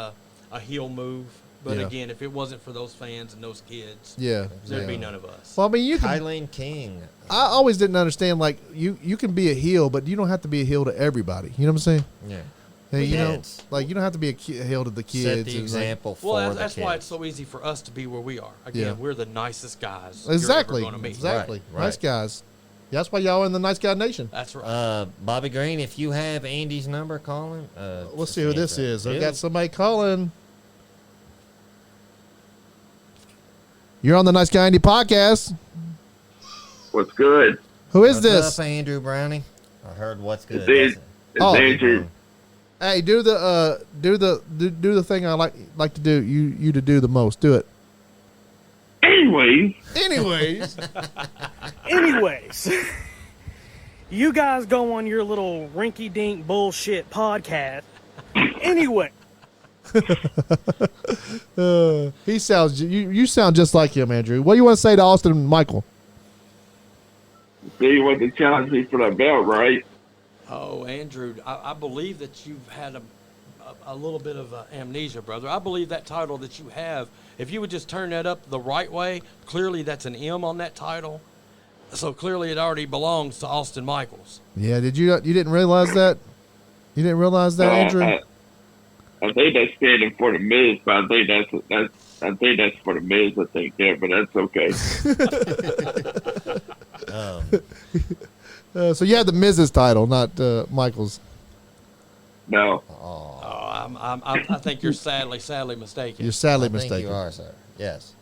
a heel move, but Yeah. again, if it wasn't for those fans and those kids, Yeah. there'd yeah. be none of us. Well, I mean, you can. Kylan King. I always didn't understand, like, you can be a heel, but you don't have to be a heel to everybody. You know what I'm saying? Yeah. Hey, you know, Kids. like, you don't have to be a heel to the kids. Set the and, like- example for Well, the that's kids. why it's so easy for us to be where we are. Again, Yeah. we're the nicest guys Exactly. you're ever going to meet. Exactly. Right, Nice right. guys. Yeah, that's why y'all in the Nice Guy Nation. That's right. Bobby Green, if you have Andy's number, call him. Let's see who this is. I Yeah. got somebody calling. You're on the Nice Guy Andy podcast. What's good? Who is What's this? up, Andrew Brownie? I heard what's good. It's That's Oh. Andrew. Hey, do the thing I like to do. You to do the most. Do it. Anyways, Anyways, Anyways, you guys go on your little rinky-dink bullshit podcast. Anyway, he sounds. You sound just like him, Andrew. What do you want to say to Austin and Michael? see what the challenge is for the belt, right? Oh, Andrew, I believe that you've had a little bit of amnesia, brother. I believe that title that you have, if you would just turn that up the right way, clearly that's an M on that title. So clearly it already belongs to Austin Michaels. Yeah. Did you didn't realize that? You didn't realize that, Andrew? I think that's standing for the Miz, but I think that's for the Miz. I think there, but that's okay. So you had the Mrs. title, not Michael's. No, Oh, I think you're sadly mistaken. You're sadly I think mistaken. you are, sir. Yes.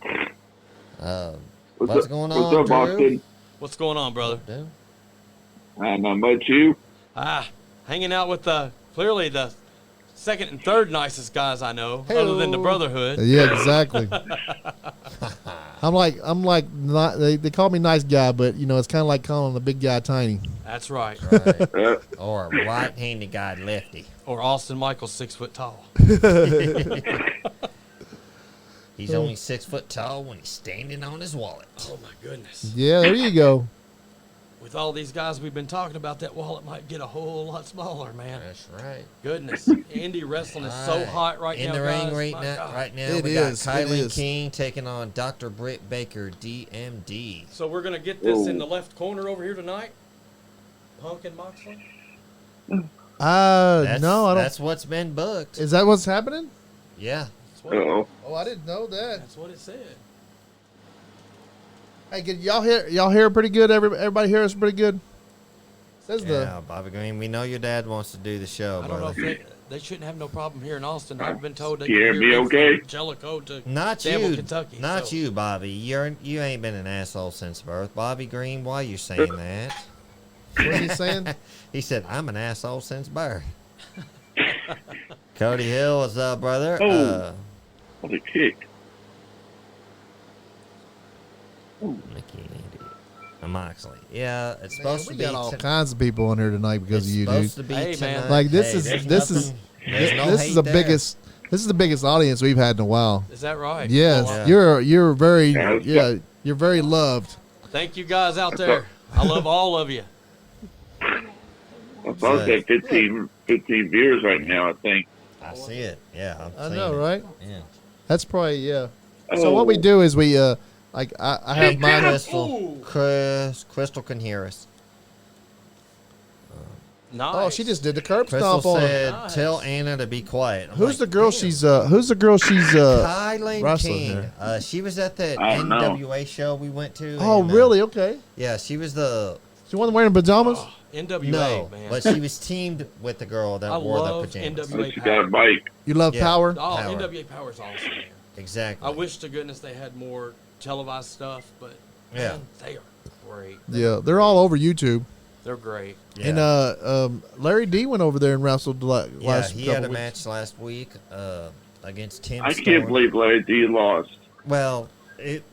what's What's up, going What's on, up, Drew? Austin? What's going on, brother? Dude? Not much. You? Hanging out with clearly the second and third nicest guys I know, other than the Brotherhood. Yeah, exactly. I'm like, not, they call me nice guy, but it's kind of like calling the big guy tiny. That's right. Right. Uh, Or a right-handed guy, lefty. Or Austin Michaels, 6 foot tall. He's only 6 foot tall when he's standing on his wallet. Oh my goodness. Yeah, there you go. With all these guys we've been talking about, that wallet might get a whole lot smaller, man. That's right. Goodness. Indie wrestling is so hot right in now, the guys. ring right My now. God. Right now, It we is, got it Kylan is. King taking on Dr. Britt Baker, DMD. So we're going to get this Whoa. in the left corner over here tonight? Punk and Moxley? No, I don't. That's what's been booked. Is that what's happening? Yeah. That's what, it, oh, Oh, I didn't know that. that's what it said. Hey, can y'all hear pretty good? Everybody hear us pretty good? Says Yeah, Bobby Green, we know your dad wants to do the show, I don't know brother. if they shouldn't have no problem here in Austin. I've been told they Yeah, can be hear me okay? from Jellicoe to Not Danville, you, Kentucky. not so. you, Bobby. You ain't been an asshole since birth. Bobby Green, why you saying that? What are you saying? He said, I'm an asshole since birth. Cody Hill, what's up, brother? Oh. what a kick. Mickey Andy. Moxley. Yeah, it's Man, supposed we to be got all kinds of people on here tonight because it's of you, supposed dude. to be Hey, man. tonight. Like this Hey, is there's this is nothing- there's no this hate is the there. biggest. This is the biggest audience we've had in a while. Is that right? Yes, Well, you're very Yeah. you're very loved. thank you guys out there. I love all of you. I'm supposed to have 15 viewers right now, I think. I see it. Yeah, I know, right? Yeah. That's probably So what we do is we like I have my Crystal can hear us. Nice. Oh, she just did the curb Crystal stomp on her. said, Nice. "Tell Anna to be quiet." I'm Who's like, the girl? "Damn." She's Kylan wrestling King. here. She was at that I don't know. NWA show we went to. Oh, and, really? Okay. Yeah, she was the She wasn't wearing pajamas. Oh, NWA, no, man. but she was teamed with the girl that I wore the love pajamas. NWA She got a Power. bike. You love Yeah. Power? Oh, Power. NWA Power's awesome, man. Exactly. I wish to goodness they had more televised stuff, but Yeah. man, they are great. Yeah, they're all over YouTube. They're great. Yeah. And Larry D went over there and wrestled last Yeah, he had couple a weeks. match last week against Tim I Storm. can't believe Larry D lost. Well, it.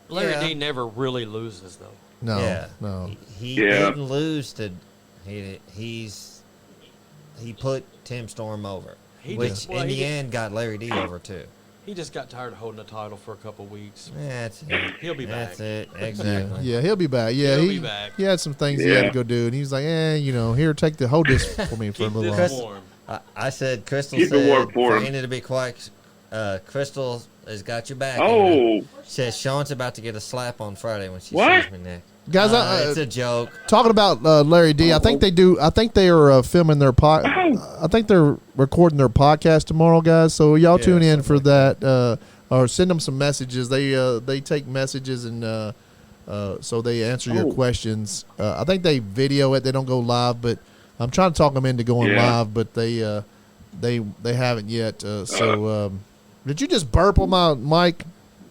Larry Yeah. D never really loses though. No, Yeah. no. He Yeah. didn't lose to. He put Tim Storm over, He which just- well, in he the just- end got Larry D over too. He just got tired of holding the title for a couple weeks. That's it. He'll be That's back. it. Exactly. Yeah, he'll be back. Yeah, He'll he be back. he had some things he had to Yeah. go do, and he was like, here, hold this for me for a Keep little this while. warm. I said, Crystal Keep it said warm for him. Andy to be quiet. Crystal has got your back. Oh, Andy. Says Sean's about to get a slap on Friday when she What? sees me next. Guys, It's a joke. talking about Larry D, I think they do. I think they are filming their I think they're recording their podcast tomorrow, guys. So y'all Yeah, tune in something for like that, or send them some messages. They take messages and so they answer your Oh. questions. I think they video it. They don't go live, but I'm trying to talk them into going Yeah. live, but they haven't yet. Did you just burp on my mic?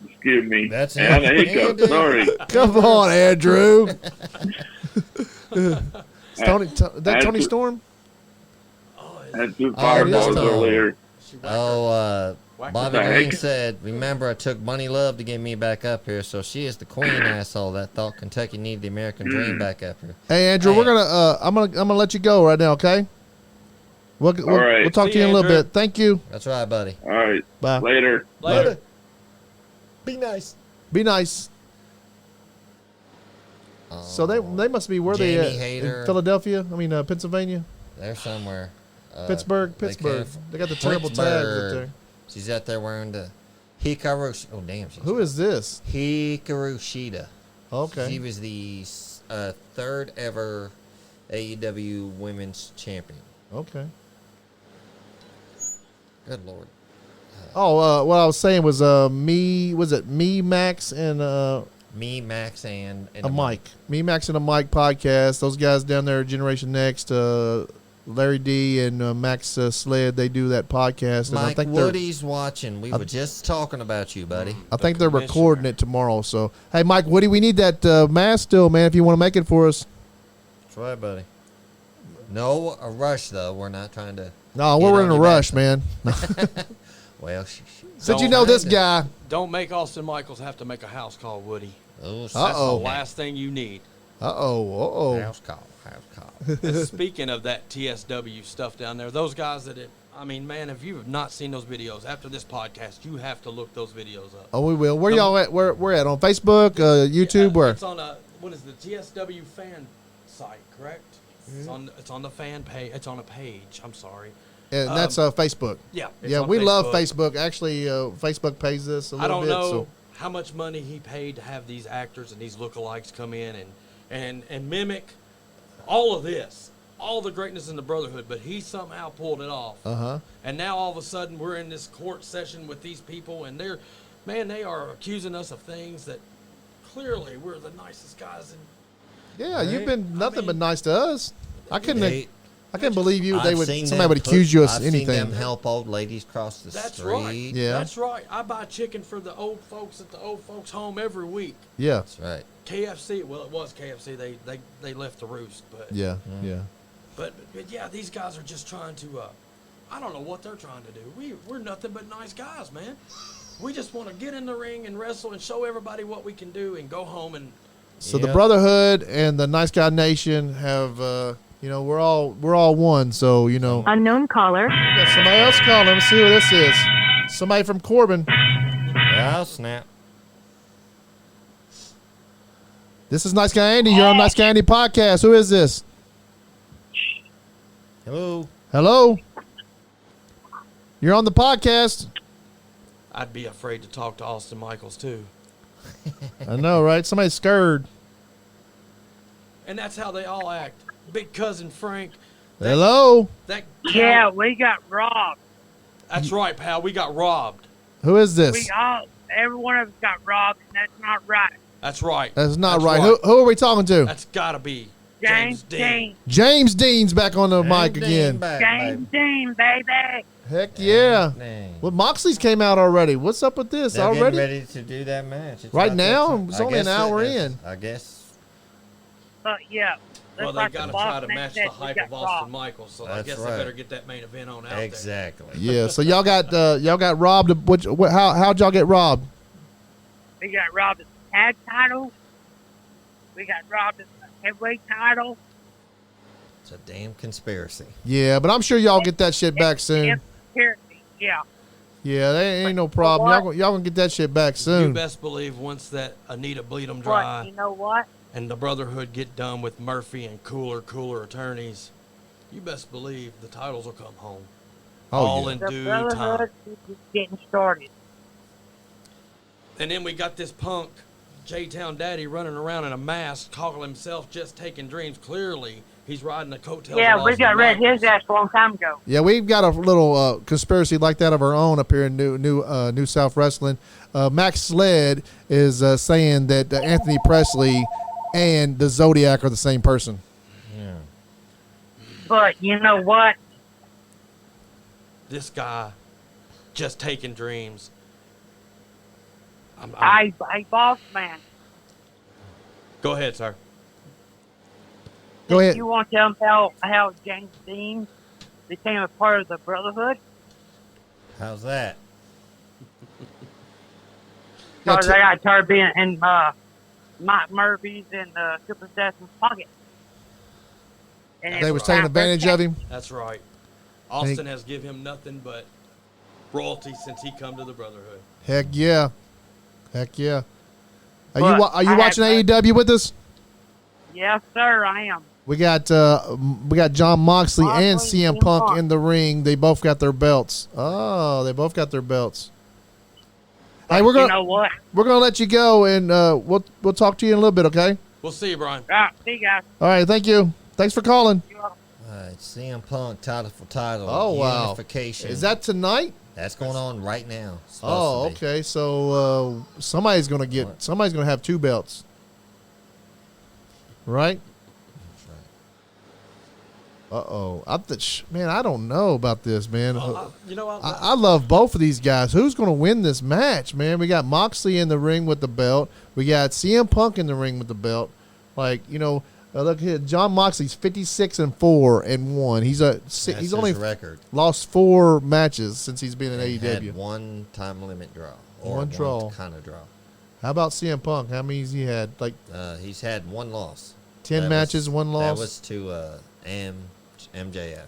excuse me. That's I had a it. hiccup. Andy. Sorry. Come on, Andrew. Is Tony, that I- Tony Storm? I had two Oh, fireballs it is earlier. She whacked her. Oh, Whack Bobby her. Green said, "Remember, I took Money Love to get me back up here, so she is the queen asshole that thought Kentucky needed the American dream back up here." Hey, Andrew, Hey. we're gonna I'm gonna let you go right now, okay? We'll right. we'll talk See to you in a you, little Andrew. bit. Thank you. That's right, buddy. All right. Bye. Later. Later. Be nice. Be nice. So they must be where Jamie they at? Hayter. In Philadelphia? I mean Pennsylvania, They're somewhere. Pittsburgh. they They got the terrible tags up Pittsburgh. there. She's out there wearing the Hikaru. Oh damn! She's Who is this? Hikaru Shida? Okay. She was the third ever AEW Women's Champion. Okay. Good lord. Oh, what I was saying was me, Max, and Me, Max, and a Mike. Me, Max, and a Mike podcast. Those guys down there, Generation Next, Larry D and Max Sled, they do that podcast. And I Mike think Woody's watching. We were just talking about you, buddy. I think they're commissioner. recording it tomorrow. So, hey, Mike Woody, we need that mask still, man. If you want to make it for us. That's right, buddy. No a rush though. We're not trying to. No, Get we're on in a your rush, back. man. Well, Since you Don't know this mind it. guy. Don't make Austin Michaels have to make a house call, Woody. oh, That's Uh-oh. the last thing you need. Uh-oh. House call. And speaking of that TSW stuff down there, those guys that I mean, man, if you have not seen those videos after this podcast, you have to look those videos up. Oh, we will. Where y'all at? We're at? On Facebook, YouTube, where? It's on what is the TSW fan site, correct? It's on the fan page. It's on a page. I'm sorry. And that's Facebook. Yeah. it's Yeah, on we love Facebook. Actually, Facebook pays this a I little don't bit. know So how much money he paid to have these actors and these lookalikes come in and mimic all of this, all the greatness in the Brotherhood, but he somehow pulled it off. And now all of a sudden we're in this court session with these people, and they are accusing us of things that clearly we're the nicest guys in. yeah, you've been nothing but nice to us. I couldn't believe you. I've seen Somebody would them accuse you of I've anything. seen them help old ladies cross the That's street. right. Yeah. That's right. I buy chicken for the old folks at the old folks home every week. Yeah, That's right. KFC, well, it was KFC. They left the roost, but yeah, yeah. But yeah, these guys are just trying to. I don't know what they're trying to do. We're nothing but nice guys, man. We just want to get in the ring and wrestle and show everybody what we can do and go home and. So the Yeah. Brotherhood and the Nice Guy Nation have, we're all one. So Unknown caller. got somebody else calling. Let's see who this is. Somebody from Corbin. Oh, snap. This is Nice Guy Andy. You're on Nice Guy Andy podcast. Who is this? Hello. Hello. You're on the podcast. I'd be afraid to talk to Austin Michaels too. I know, right? Somebody's scared. And that's how they all act. Big cousin Frank. Hello? Yeah, we got robbed. That's right, pal. We got robbed. Who is this? Every one of us got robbed, and that's not right. That's right. That's not right. Who are we talking to? That's gotta be James Dean. James Dean's back on the mic again. James Dean, baby. Heck yeah. Dang. Well, Moxley's came out already. What's up with this They're already? getting ready to do that match. It's Right about now? that time. It's I only an guess hour it is. in. I guess. But yeah. Well, they gotta try to match the hype of Austin Michaels. Michaels, so I That's guess right. they better get that main event on out Exactly. Yeah, so y'all got robbed. How'd y'all get robbed? We got robbed of the tag title. We got robbed of the heavyweight title. It's a damn conspiracy. Yeah, but I'm sure y'all get that shit back soon. Yeah. Yeah, there ain't no problem. Y'all gonna get that shit back there. soon. You best believe once that Anita bleed 'em But dry you know what? and the Brotherhood get done with Murphy and cooler attorneys, you best believe the titles will come home. All in The due time. Brotherhood is just getting started. And then we got this punk J-Town Daddy running around in a mask, calling himself Just Taking Dreams. Clearly, he's riding the coattails. Yeah, of we Austin got rid of Michaels. his ass a long time ago. Yeah, we've got a little conspiracy like that of our own up here in New South Wrestling. Max Sled is saying that Anthony Presley and the Zodiac are the same person. Yeah. But you know what? This guy, Just Taking Dreams. I boss man. Go ahead, sir. Go ahead. You want to tell them how James Dean became a part of the Brotherhood? How's that? Because they got tired being in Mike Murphy's and Super Assassin's pocket. And They was taking advantage of him. That's right. Austin has give him nothing but royalty since he come to the Brotherhood. Heck yeah. Heck yeah. Are But you I watching have- AEW with us? Yes, sir, I am. We got John Moxley and CM Punk in the ring. They both got their belts. Oh, they both got their belts. Hey, You know what? we're gonna let you go, and we'll talk to you in a little bit, okay? We'll see you, Brian. All right, see you guys. All right, thank you. Thanks for calling. All right, CM Punk title for title. Oh wow, Unification. is that tonight? That's going on right now. It's Oh, supposed to be. okay. So somebody's gonna have two belts, right? Uh-oh. Man, I don't know about this, man. I love both of these guys. Who's going to win this match, man? We got Moxley in the ring with the belt. We got CM Punk in the ring with the belt. Like, look here. John Moxley's 56-4-1. He's only his record. lost 4 matches since he's been in He AEW. had one time limit draw. Or One draw. kind of draw. How about CM Punk? How many has he had? Like He's had one loss. 10 matches, one loss? That was to MJF.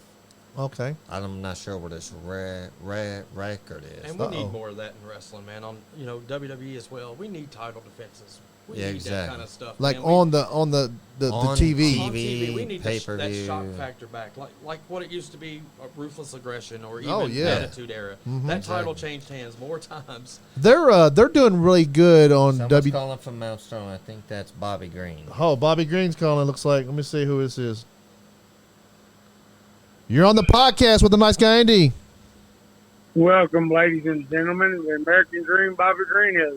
Okay. I'm not sure what his record is. And we need more of that in wrestling, man. On WWE as well. We need title defenses. We Yeah, need exactly. that kind of stuff. Like man. on the On TV. On TV, we need that pay-per-view. shock factor back, like what it used to be, Ruthless Aggression or even Oh, yeah. Attitude Era. That title changed hands more times. They're doing really good on Someone's calling from Mount Strong. I think that's Bobby Green. Oh, Bobby Green's calling. Looks like. Let me see who this is. You're on the podcast with the Nice Guy Andy. Welcome, ladies and gentlemen. The American Dream, Bobby Green, has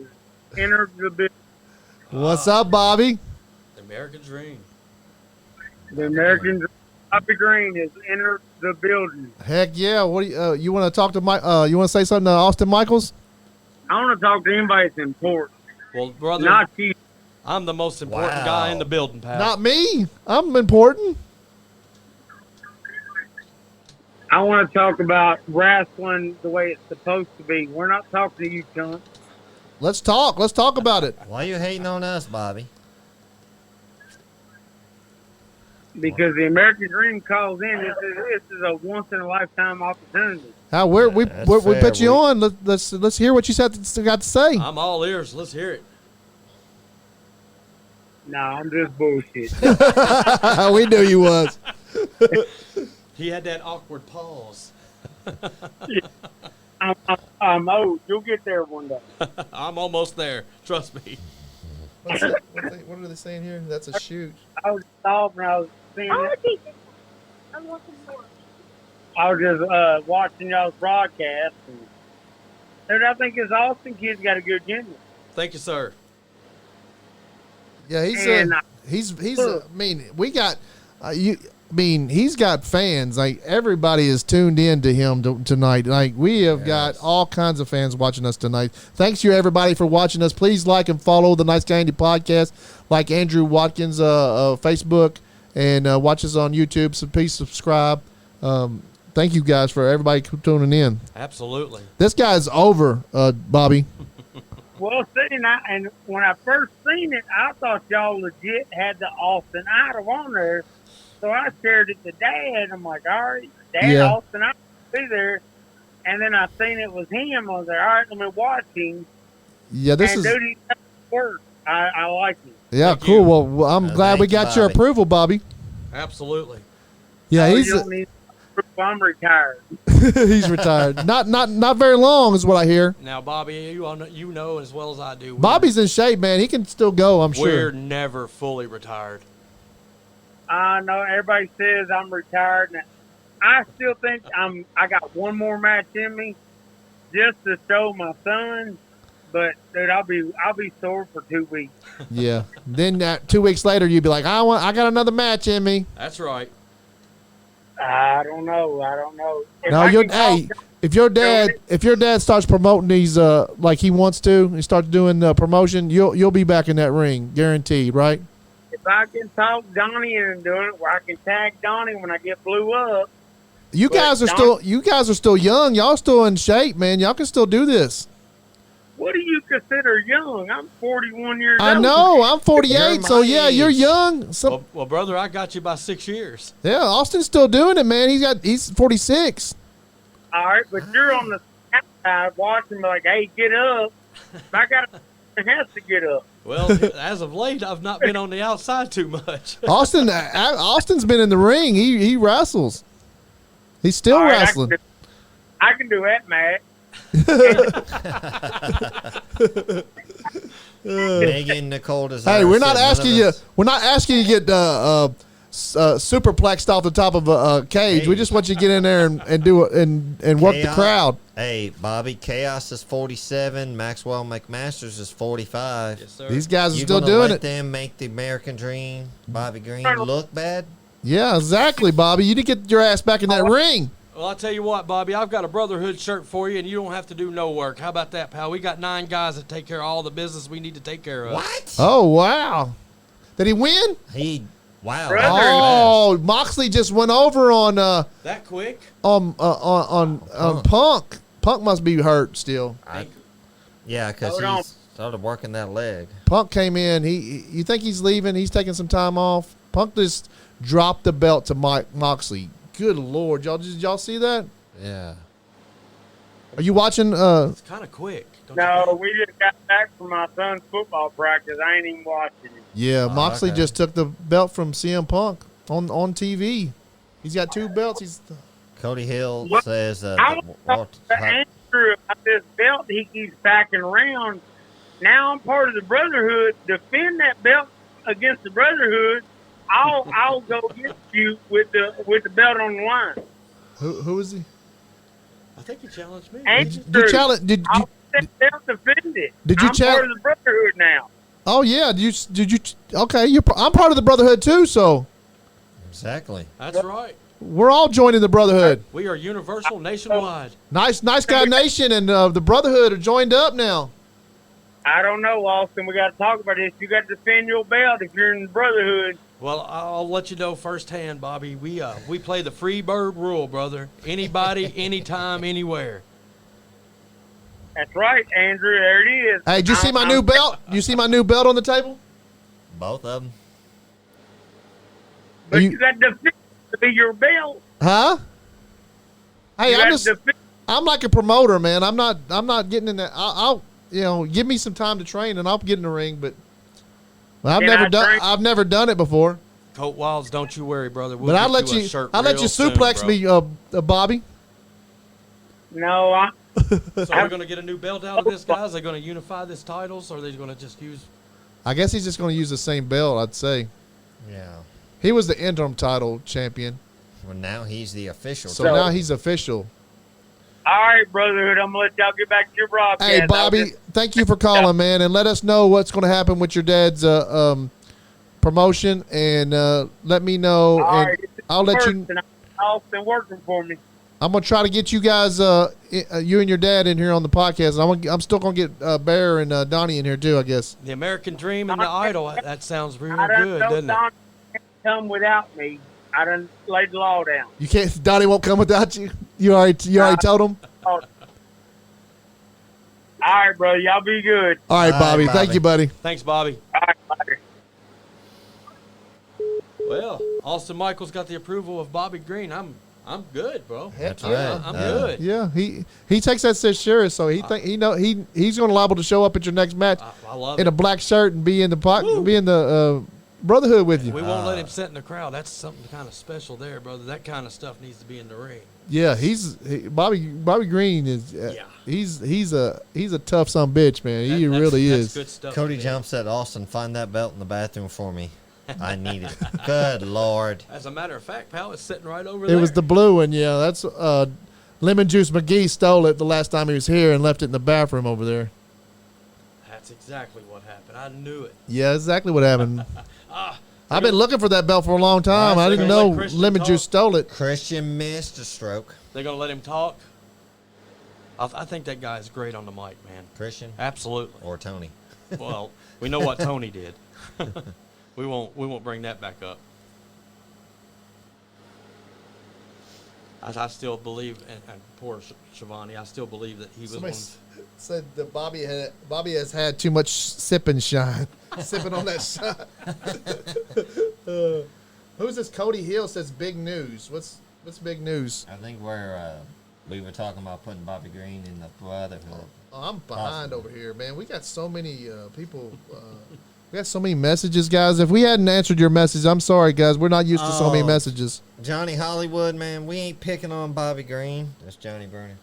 entered the building. What's up, Bobby? The American Dream. The American Dream, Bobby Green, has entered the building. Heck yeah! What do you want to talk to Mike? You want to say something to Austin Michaels? I want to talk to anybody that's important. Well, brother, Not you. I'm the most important Wow. guy in the building, pal. Not me. I'm important. I want to talk about wrestling the way it's supposed to be. We're not talking to you, cunt. Let's talk. Let's talk about it. Why are you hating on us, Bobby? Because the American Dream calls in. This is a once-in-a-lifetime opportunity. How we That's put fair. you on? Let's hear what you got to say. I'm all ears. Let's hear it. No, I'm just bullshit. We knew you was. He had that awkward pause. I'm I'm old. You'll get there one day. I'm almost there. Trust me. What are they saying here? That's a shoot. I was off and I was seeing it. I was just watching y'all's broadcast. And I think his Austin kid's got a good genius. Thank you, sir. Yeah, he's. I mean, we got you. I mean, he's got fans. Like everybody is tuned in to him tonight. Like we have got all kinds of fans watching us tonight. Thanks you everybody for watching us. Please like and follow the Nice Guy Andy podcast. Like Andrew Watkins Facebook and watch us on YouTube. So please subscribe. Thank you guys for everybody tuning in. Absolutely. This guy's over, Bobby. Well, see, and when I first seen it, I thought y'all legit had the Austin Idol on there. So I shared it to Dad. I'm like, all right, Dad, Austin Idol will be there. And then I seen it was him. I was like, all right, let me watch him. Yeah, this and is. Dude, he does work. I like him. Yeah, Thank cool. you. Well, I'm glad we got your approval, Bobby. Absolutely. Yeah, No, he's. you don't need proof. I'm retired. He's retired. Not very long is what I hear. Now, Bobby, you know as well as I do. Bobby's in shape, man. He can still go, I'm We're sure. never fully retired. I know everybody says I'm retired. And I still think I got one more match in me just to show my son. But dude, I'll be sore for 2 weeks. Yeah. Then 2 weeks later, you'd be like, I got another match in me. That's right. I don't know. If No, if your dad starts promoting these like he wants to, and starts doing promotion, you'll be back in that ring, guaranteed, right? If I can talk Donnie into doing it, where I can tag Donnie when I get blew up. You guys are still young. Y'all still in shape, man. Y'all can still do this. What do you consider young? I'm 41 years old. I know. I'm 48, You're so my yeah, age. you're young. So, Well, brother, I got you by 6 years. yeah, Austin's still doing it, man. He's 46. All right, but you're on the outside watching me like, hey, get up. I got to has to get up. Well, as of late, I've not been on the outside too much. Austin's been in the ring. He wrestles. He's still All right, wrestling. I can do that, Matt. Megan Nicole Desire. Hey, we're not said asking none you. of us- We're not asking you to get superplexed off the top of a cage. We just want you to get in there and do it and work the Chaos. crowd. Hey, Bobby, Chaos is 47. Maxwell McMasters is 45. Yes, sir. These guys are You still gonna doing let it. them make the American Dream, Bobby Green, look bad? Yeah, exactly, Bobby. You need to get your ass back in that ring. Well, I'll tell you what, Bobby, I've got a Brotherhood shirt for you, and you don't have to do no work. How about that, pal? We got 9 guys that take care of all the business we need to take care of. What? Oh wow! Did he win? Wow. Brother. Oh, Moxley just went over on That quick? Punk. Punk must be hurt still. Yeah, because Hold on. he started working that leg. Punk came in. You think he's leaving? He's taking some time off. Punk just dropped the belt to Moxley. Good Lord, y'all see that? Yeah. Are you watching? It's kind of quick. Don't you No, think? we just got back from my son's football practice. I ain't even watching it. Yeah, Moxley okay. just took the belt from CM Punk on TV. He's got 2 belts. Cody Hill What? says I that was talking to Andrew about this belt he keeps packing around. Now I'm part of the Brotherhood. Defend that belt against the Brotherhood. I'll go get you with the belt on the line. Who is he? I think you challenged me. Andrew, You challenge? Did I'll you? let that belt defend it. Did you I'm chal- part of the Brotherhood now. Oh yeah. Did you? Okay, I'm part of the Brotherhood too. So Exactly. That's right. we're all joining the Brotherhood. We are universal nationwide. Nice Guy Nation and the Brotherhood are joined up now. I don't know, Austin. We got to talk about this. You got to defend your belt if you're in the Brotherhood. Well, I'll let you know firsthand, Bobby. We play the free bird rule, brother. Anybody, anytime, anywhere. That's right, Andrew. There it is. Hey, did you see my new belt? You see my new belt on the table? Both of them. But you- you got to defend it to be your belt. Huh? Hey, You I'm got to defend. I'm like a promoter, man. I'm not getting in that. I'll give me some time to train and I'll get in the ring. But I've Can never I done. train? I've never done it before. Coat Wilds, don't you worry, brother. We'll But I'll get let you. you. A shirt I'll let real you soon, suplex bro. me, Bobby. No, So we're going to get a new belt out of this, guys? Are they going to unify this titles, or are they going to just use... I guess he's just going to use the same belt, I'd say. Yeah. He was the interim title champion. Well, now he's the official. So now he's official. all right, Brotherhood. I'm going to let y'all get back to your broadcast. Hey, Bobby, thank you for calling, man, and let us know what's going to happen with your dad's promotion, and let me know, All and right, I'll let you. Austin working for me. I'm gonna try to get you guys, you and your dad, in here on the podcast. I'm still gonna get Bear and Donnie in here too, I guess. The American Dream and the Idol. That sounds real I done good, told doesn't it? Don can't come without me. I done laid the law down. You can't. Donnie won't come without you. You already told him. All right, bro. Y'all be good. All right, All right, Bobby. Bobby. Thank you, buddy. Thanks, Bobby. All right, later. Well, Austin Michaels got the approval of Bobby Green. I'm good, bro. That's yeah, right. I'm good. Yeah, he takes that shit serious, so he's gonna liable to show up at your next match I love in it. a black shirt and be in the Brotherhood with you. We won't let him sit in the crowd. That's something kind of special there, brother. That kind of stuff needs to be in the ring. Yeah, Bobby Green is. He's a tough son of a bitch, man. He really that's is. Good stuff. Cody man. Jump said, Austin, find that belt in the bathroom for me. I need it. Good Lord. As a matter of fact, pal, it's sitting right over It there. was the blue one, yeah. That's Lemon Juice McGee stole it the last time he was here and left it in the bathroom over there. That's exactly what happened. I knew it. Yeah, exactly what happened. Ah, I've been looking for that belt for a long time. Right, I so didn't they're gonna know let Christian Lemon talk? Juice stole it. Christian missed a stroke. they're gonna let him talk. I think that guy is great on the mic, man. Christian Absolutely. or Tony? Well, we know what Tony did. We won't bring that back up. I still believe, and poor Shivani, I still believe that he was Somebody one. said that Bobby has had too much sip and shine. Sipping on that shine. Who's this? Cody Hill says big news. What's big news? I think we were talking about putting Bobby Green in the Brotherhood. Oh, I'm behind over here, man. We got so many people. We got so many messages, guys. If we hadn't answered your message, I'm sorry, guys. We're not used to so many messages. Johnny Hollywood, man, we ain't picking on Bobby Green. That's Johnny Burner.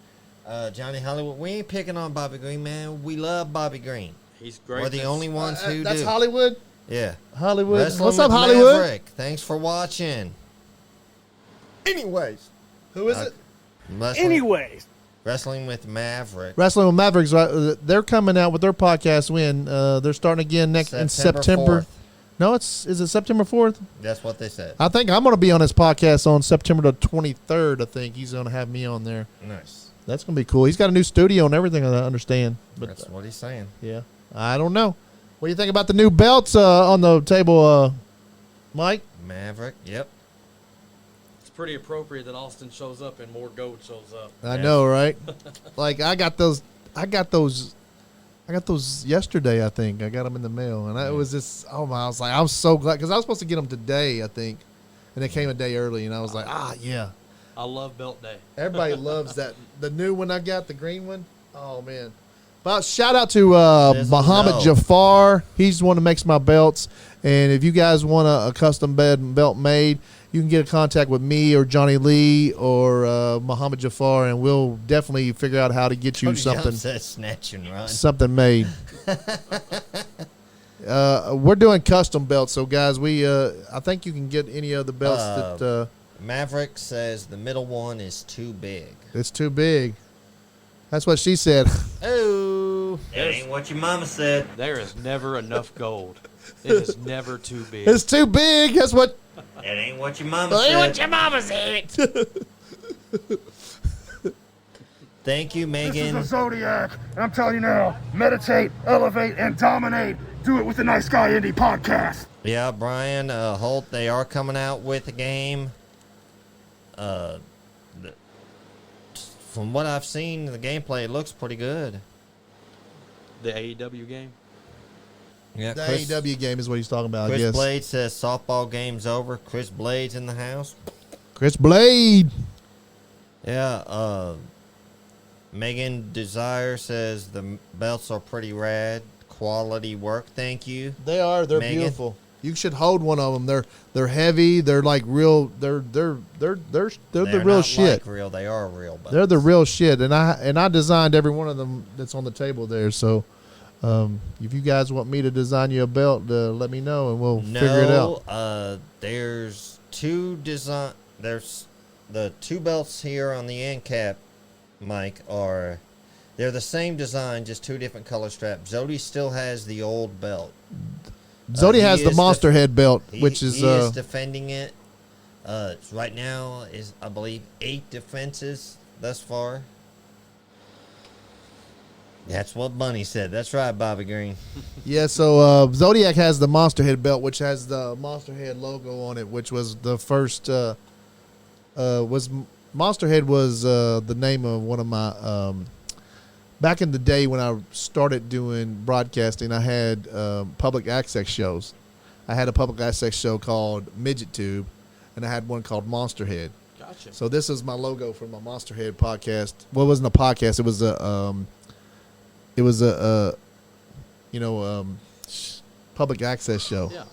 Johnny Hollywood, we ain't picking on Bobby Green, man. We love Bobby Green. He's great. We're the only ones who That's do. Hollywood. Yeah. Hollywood. Wrestling What's up, with Hollywood? Maverick. Thanks for watching. Anyways, who is it? Anyways, Wrestling with Maverick. Wrestling with Mavericks. They're coming out with their podcast when they're starting again in September. 4th. No, is it September 4th? That's what they said. I think I'm going to be on his podcast on September the 23rd. I think he's going to have me on there. Nice. That's going to be cool. He's got a new studio and everything, I understand. But That's what he's saying. yeah, I don't know. What do you think about the new belts on the table, Mike? Maverick. Yep. It's pretty appropriate that Austin shows up and more gold shows up. I know, right? Like I got those yesterday. I think I got them in the mail, and it was just I was like, I was so glad because I was supposed to get them today, I think, and they came a day early, and I was like, yeah. I love Belt Day. Everybody loves that. The new one I got, the green one. Oh man! But shout out to Muhammad Jafar. He's the one that makes my belts. And if you guys want a custom belt made, you can get in contact with me or Johnny Lee or Muhammad Jafar, and we'll definitely figure out how to get you Cody something. Jones says snatch and run. Something made. We're doing custom belts, so guys, I think you can get any of the belts that. Maverick says the middle one is too big. It's too big. That's what she said. Oh, that ain't what your mama said. There is never enough gold. It is never too big. It's too big. That's what. That ain't what your mama said. Thank you, Megan. This is the Zodiac, and I'm telling you now, meditate, elevate, and dominate. Do it with the Nice Guy Indie podcast. Yeah, Brian Holt, they are coming out with a game. From what I've seen, the gameplay looks pretty good. The AEW game? Yeah, The AEW game is what he's talking about, I Chris guess. Blade says softball game's over. Chris Blade's in the house. Chris Blade. Yeah, Megan Desire says the belts are pretty rad. Quality work, thank you. They are. They're Megan. beautiful. You should hold one of them. They're heavy. They're like real. They're the real not shit. Like real, they are real. But They're the real shit. And I designed every one of them that's on the table there. So if you guys want me to design you a belt, let me know and we'll figure it out. There's There's the two belts here on the end cap, Mike, they're the same design, just two different color straps. Zodi still has the old belt. Zodi has the Monster Head belt, which is... He is defending it. Right now is, I believe, 8 defenses thus far. That's what Bunny said. That's right, Bobby Green. Yeah, so Zodiac has the Monster Head belt, which has the Monster Head logo on it, which was the first... Monster Head was the name of one of my... back in the day when I started doing broadcasting, I had public access shows. I had a public access show called Midget Tube, and I had one called Monster Head. Gotcha. So this is my logo for my Monster Head podcast. Well, it wasn't a podcast. It was a public access show. Yeah.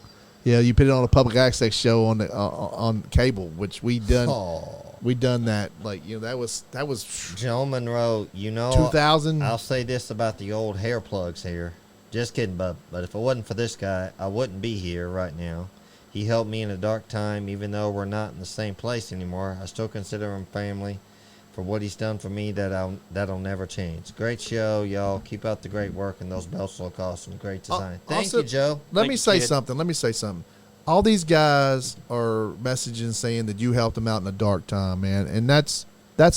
Yeah, you put it on a public access show on the on cable, which we done. Oh. We done that, that was Joe Monroe, 2000. I'll say this about the old hair plugs here. Just kidding, Bub. But if it wasn't for this guy, I wouldn't be here right now. He helped me in a dark time, even though we're not in the same place anymore. I still consider him family. For what he's done for me, that'll never change. Great show, y'all. Keep up the great work, and those belts look awesome. Great design. Thank you, Joe. Let me say something. All these guys are messaging saying that you helped them out in a dark time, man, and that's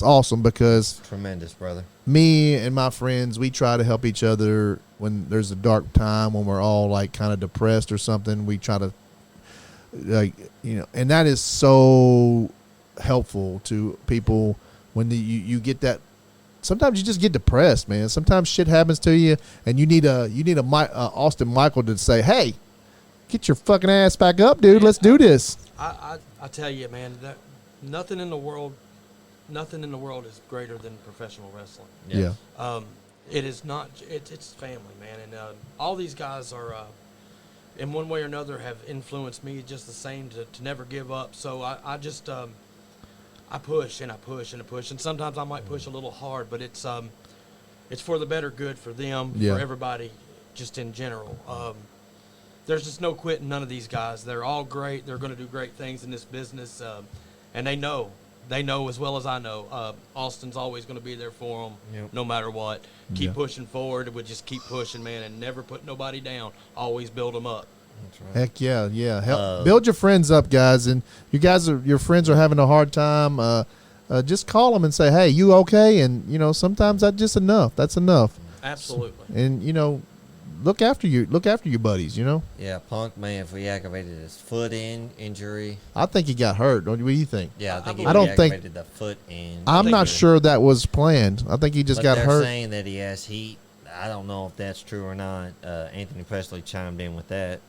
awesome because tremendous, brother. Me and my friends, we try to help each other when there's a dark time, when we're all like kind of depressed or something. We try to, and that is so helpful to people when you get that. Sometimes you just get depressed, man. Sometimes shit happens to you, and you need a Austin Michael to say, "Hey, get your fucking ass back up, dude. Let's do this." I tell you, man, that nothing in the world is greater than professional wrestling. Yeah. It is not. It's family, man, and all these guys are, in one way or another, have influenced me just the same to never give up. So I just I push and I push and I push, and sometimes I might push a little hard, but it's for the better good for them, for everybody, just in general. There's just no quitting none of these guys. They're all great. They're going to do great things in this business, and they know as well as I know. Austin's always going to be there for them, no matter what. Keep pushing forward. We just keep pushing, man, and never put nobody down. Always build them up. That's right. Heck yeah. Build your friends up, guys, and your friends are having a hard time. Just call them and say, "Hey, you okay?" And sometimes that's just enough. That's enough. Absolutely. And look after your buddies. Yeah, Punk may have reactivated his foot injury. I think he got hurt. What do you think? Yeah, I think he reactivated the foot in. I'm not sure that was planned. I think he just got hurt. They're saying that he has heat. I don't know if that's true or not. Anthony Presley chimed in with that.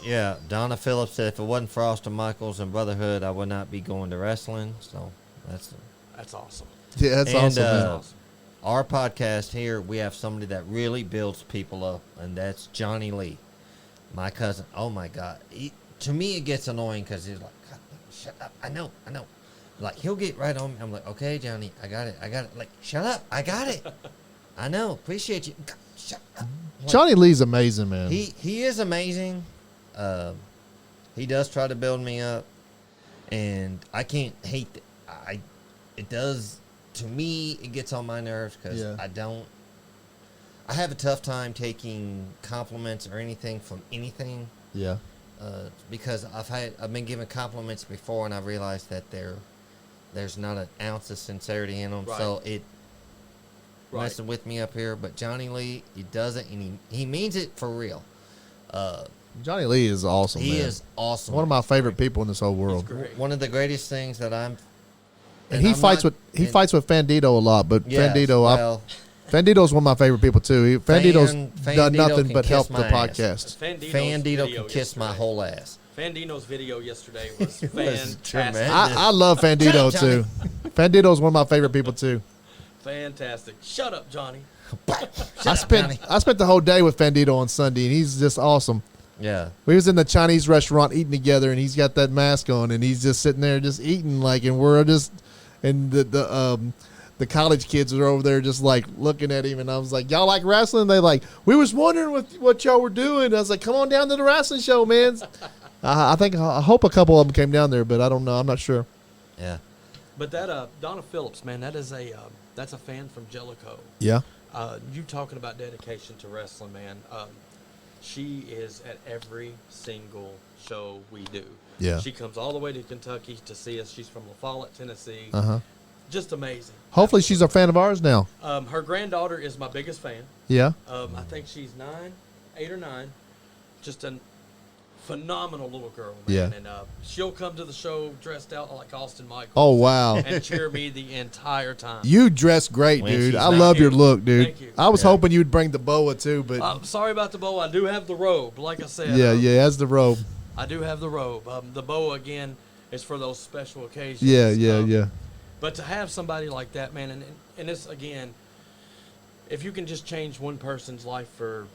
Yeah, Donna Phillips said if it wasn't for Austin Michaels and Brotherhood, I would not be going to wrestling. So that's awesome. Yeah, that's awesome. Our podcast here, we have somebody that really builds people up, and that's Johnny Lee, my cousin. Oh my God, to me it gets annoying because he's like, God, shut up. I know. Like he'll get right on me. I'm like, okay, Johnny, I got it. Like, shut up, I got it. I know, appreciate you. Shut up. Like, Johnny Lee's amazing, man. He is amazing. He does try to build me up, and I can't hate it. It does, to me, it gets on my nerves because I have a tough time taking compliments or anything from anything. Yeah. Because I've been given compliments before, and I realized that there's not an ounce of sincerity in them. Right. So it messing with me up here. But Johnny Lee, he does it, and he means it for real. Johnny Lee is awesome. He is awesome. One of my favorite people in this whole world. One of the greatest things that I'm. And he fights with Fandito a lot, but Fandito's one of my favorite people too. Fandito's done nothing but help the podcast. Fandito can kiss my whole ass. Fandino's video yesterday was fantastic. I love Fandito too. Fandito's one of my favorite people too. Fantastic. Shut up, Johnny. I spent the whole day with Fandito on Sunday, and he's just awesome. Yeah. We was in the Chinese restaurant eating together, and he's got that mask on, and he's just sitting there just eating and we're just, and the college kids are over there just like looking at him, and I was like, y'all like wrestling? They like, we was wondering what y'all were doing. I was like, come on down to the wrestling show, man. I hope a couple of them came down there, but I don't know. I'm not sure. Yeah. But that Donna Phillips, man, that's a fan from Jellicoe. Yeah. You talking about dedication to wrestling, man. She is at every single show we do. Yeah. She comes all the way to Kentucky to see us. She's from La Follette, Tennessee. Uh-huh. Just amazing. Hopefully she's a fan of ours now. Her granddaughter is my biggest fan. Yeah. I think she's 8 or 9. Just a phenomenal little girl, man. Yeah. And she'll come to the show dressed out like Austin Michaels. Oh, wow. And cheer me the entire time. You dress great, When dude. she's I not love here. your look, dude. Thank you. I was hoping you'd bring the boa too, but I'm sorry about the bow. I do have the robe, like I said. yeah, that's the robe. I do have the robe. The bow, again, is for those special occasions. Yeah. But to have somebody like that, man, and this, again, if you can just change one person's life for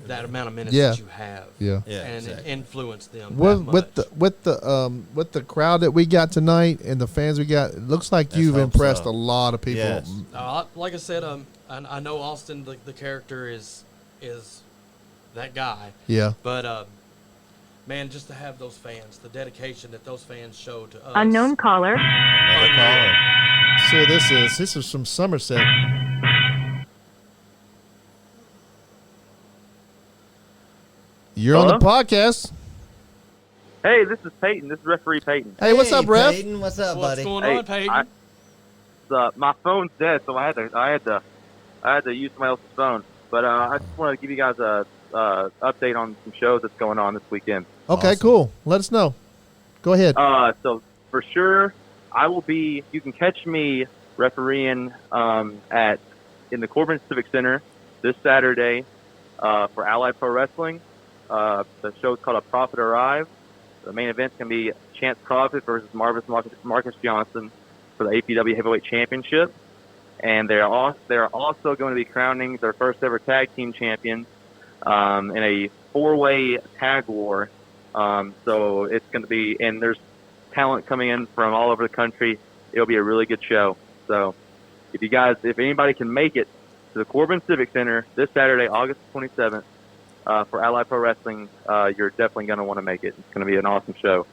that amount of minutes that you have, Yeah. and influence them With that much. with the crowd that we got tonight and the fans we got, it looks like you've hope impressed so. a lot of people. Yes. Like I said, I know Austin, the character, is that guy. Yeah. But man, just to have those fans, the dedication that those fans show to us. Unknown caller. Another caller. See what this is. This is from Somerset. You're on the podcast. Hey, this is Peyton. This is referee Peyton. Hey, what's up, Ref? Peyton, what's up, What's buddy? going Hey, on, Peyton? My phone's dead, so I had to use somebody else's phone. But I just wanted to give you guys a update on some shows that's going on this weekend. Okay, Awesome. cool. Let us know. Go ahead. So for sure, I will be. You can catch me refereeing in the Corbin Civic Center this Saturday for Allied Pro Wrestling. The show's called A Prophet Arrive. The main event's going to be Chance Prophet versus Marcus Johnson for the APW Heavyweight Championship. And they're also going to be crowning their first ever tag team champions in a 4-way tag war. So it's going to be, and there's talent coming in from all over the country. It'll be a really good show. So if anybody can make it to the Corbin Civic Center this Saturday, August 27th, for Allied Pro Wrestling, you're definitely going to want to make it. It's going to be an awesome show.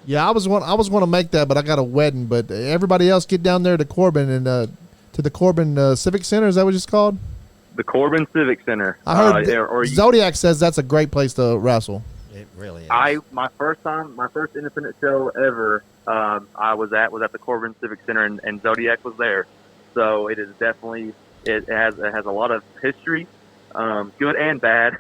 Yeah, I was going to make that, but I got a wedding. But everybody else get down there to Corbin and to the Corbin Civic Center. Is that what it's called? The Corbin Civic Center. I heard Zodiac says that's a great place to wrestle. It really is. My first independent show ever, I was at the Corbin Civic Center, and Zodiac was there. So it is definitely it has a lot of history, good and bad.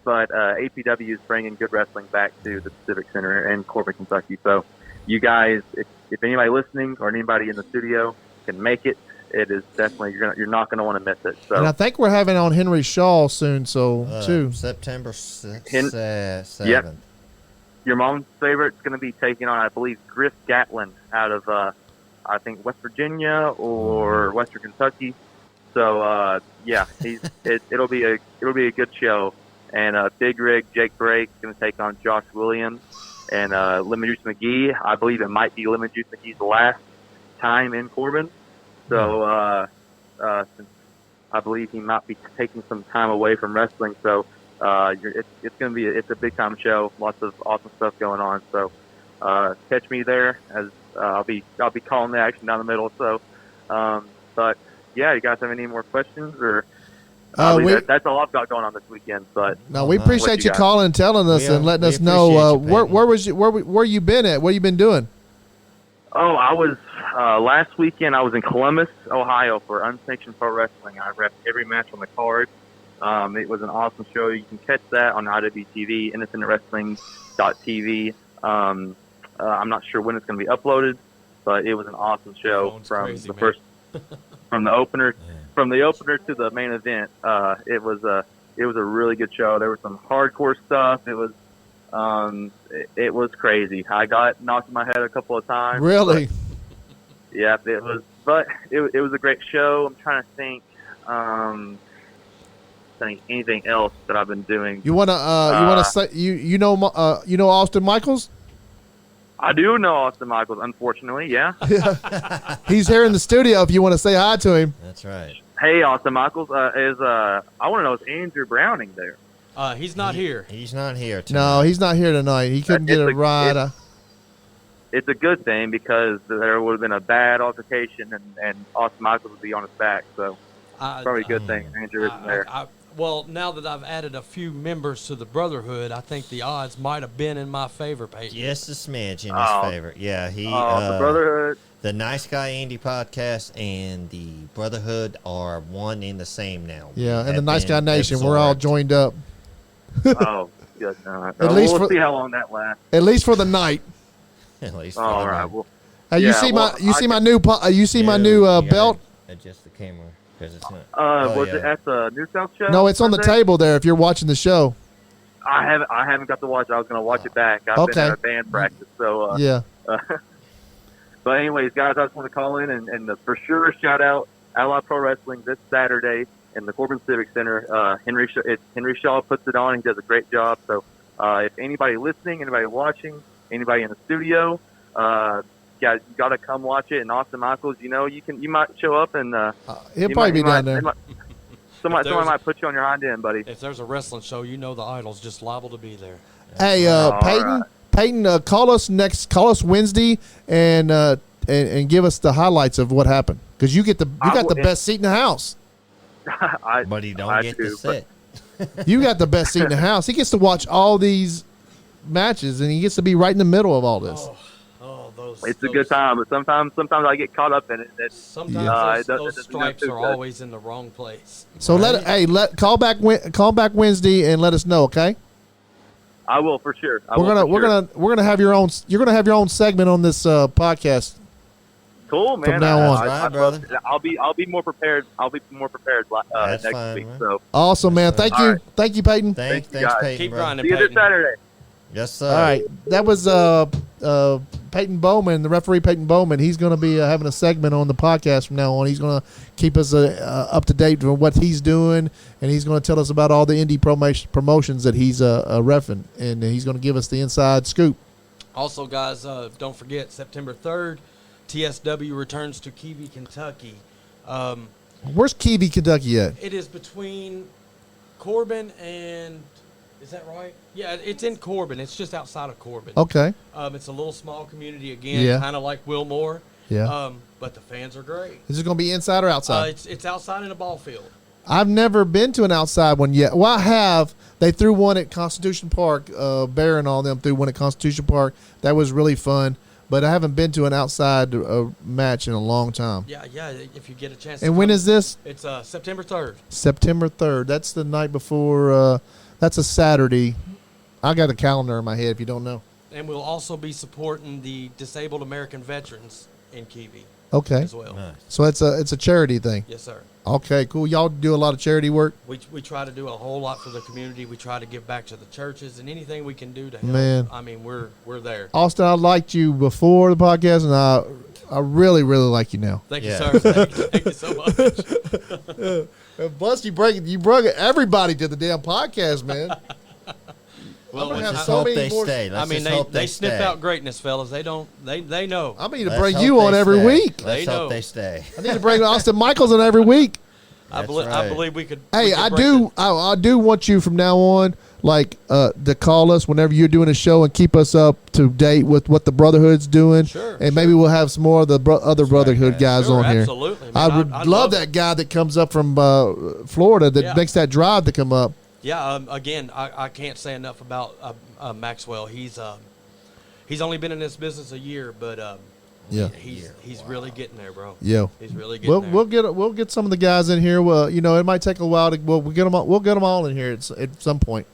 But APW is bringing good wrestling back to the Civic Center in Corbin, Kentucky. So you guys, if anybody listening or anybody in the studio can make it, it is definitely you're not going to want to miss it. So And I think we're having on Henry Shaw soon, so too. September 7th. Yep. Your mom's favorite is going to be taking on, I believe, Griff Gatlin out of I think West Virginia or Western Kentucky. So yeah, it'll be a good show. And Big Rig Jake Brake is going to take on Josh Williams and Lemon Juice McGee. I believe it might be Lemon Juice McGee's last time in Corbin. So since I believe he might be taking some time away from wrestling, so it's going to be a big time show. Lots of awesome stuff going on. So catch me there as I'll be calling the action down the middle. So, but yeah, you guys have any more questions or? That's all I've got going on this weekend. But no, we appreciate you guys? calling and telling us and letting us know where you been at, what you been doing. Oh, I was last weekend. I was in Columbus, Ohio, for Unsanctioned Pro Wrestling. I repped every match on the card. It was an awesome show. You can catch that on IWTV, InnocentWrestling.tv. I'm not sure when it's going to be uploaded, but it was an awesome show from the opener. From the opener to the main event, it was a really good show. There was some hardcore stuff. It was crazy. I got knocked in my head a couple of times. Really? Yeah, it but it was a great show. I'm trying to think. Anything else that I've been doing. You wanna say you know Austin Micheals? I do know Austin Micheals, unfortunately. Yeah. He's here in the studio. If you want to say hi to him. That's right. Hey, Austin Micheals. I want to know, is Andrew Browning there? He's not here. He's not here tonight. No, he's not here tonight. He couldn't get a ride. It's a good thing because there would have been a bad altercation, and Austin Micheals would be on his back. So probably a good thing Andrew isn't there. Well, now that I've added a few members to the Brotherhood, I think the odds might have been in my favor, Peyton. Just a smidge in his favor. Yeah, the Brotherhood. The Nice Guy Andy podcast and the Brotherhood are one in the same now. Yeah, and the Nice Guy Nation, we're all joined up. Oh, good. We'll see how long that lasts. At least for the night. At least. All right. Well, you see my new belt? Adjust the camera because it's not. Was it at the New South show? No, it's on the table there. If you're watching the show. I haven't got to watch it. I was going to watch it back. I've been at a band practice, so yeah. But anyways, guys, I just want to call in and for sure shout out Ally Pro Wrestling this Saturday in the Corbin Civic Center. Henry Shaw puts it on. He does a great job. So if anybody listening, anybody watching, anybody in the studio, you got to come watch it. And Austin Micheals, you might show up and he'll probably be down there. Somebody might put you on your hind end, buddy. If there's a wrestling show, the Idol's just liable to be there. Hey, Peyton. Right. Peyton, call us Wednesday and give us the highlights of what happened because you got the best seat in the house. But he don't get to sit. You got the best seat in the house. He gets to watch all these matches and he gets to be right in the middle of all this. It's a good time, but sometimes I get caught up in it. Sometimes those stripes are always in the wrong place. So call back Wednesday and let us know, okay? I will for sure. We're gonna have your own. You're gonna have your own segment on this podcast. Cool, man. From now on, brother. I'll be more prepared. Next week. Man. So awesome, man. Thank you, right. Thank you, Peyton. Thanks, guys. Peyton. Keep bro. grinding, see you this Peyton. Saturday. Yes, sir. All right, that was Peyton Bowman, the referee Peyton Bowman. He's going to be having a segment on the podcast from now on. He's going to keep us up to date with what he's doing, and he's going to tell us about all the indie promotions that he's reffing, and he's going to give us the inside scoop. Also, guys, don't forget September 3rd, TSW returns to Keavy, Kentucky. Where's Keavy, Kentucky at? It is between Corbin and. Is that right? Yeah, it's in Corbin. It's just outside of Corbin. Okay. It's a little small community again, kind of like Wilmore. Yeah. But the fans are great. Is it going to be inside or outside? It's outside in a ball field. I've never been to an outside one yet. Well, I have. They threw one at Constitution Park. Bear and all them threw one at Constitution Park. That was really fun. But I haven't been to an outside match in a long time. Yeah. If you get a chance. And when is this? It's September 3rd. September 3rd. That's the night before. That's a Saturday. I got a calendar in my head if you don't know. And we'll also be supporting the disabled American veterans in Keavy. Okay. As well. Nice. So it's a charity thing. Yes, sir. Okay, cool. Y'all do a lot of charity work? We try to do a whole lot for the community. We try to give back to the churches and anything we can do to help. Man. I mean, we're there. Austin, I liked you before the podcast, and I really, really like you now. Thank you, sir. Thank you so much. Plus, you brought everybody to the damn podcast, man. Well, let's just hope they stay. I mean, they sniff out greatness, fellas. They don't. They know. I need to bring you on every week. Let's hope they stay. I need to bring Austin Micheals on every week. I believe we could. Hey, I do want you from now on, to call us whenever you're doing a show and keep us up to date with what the Brotherhood's doing. Sure. And maybe we'll have some more of the other Brotherhood guys on here. Absolutely. Man. I would love that guy that comes up from Florida that makes that drive to come up. Yeah. Again, I can't say enough about Maxwell. He's only been in this business a year, but he's really getting there, bro. Yeah. He's really getting there. We'll get some of the guys in here. Well, it might take a while to we'll get them all in here at some point.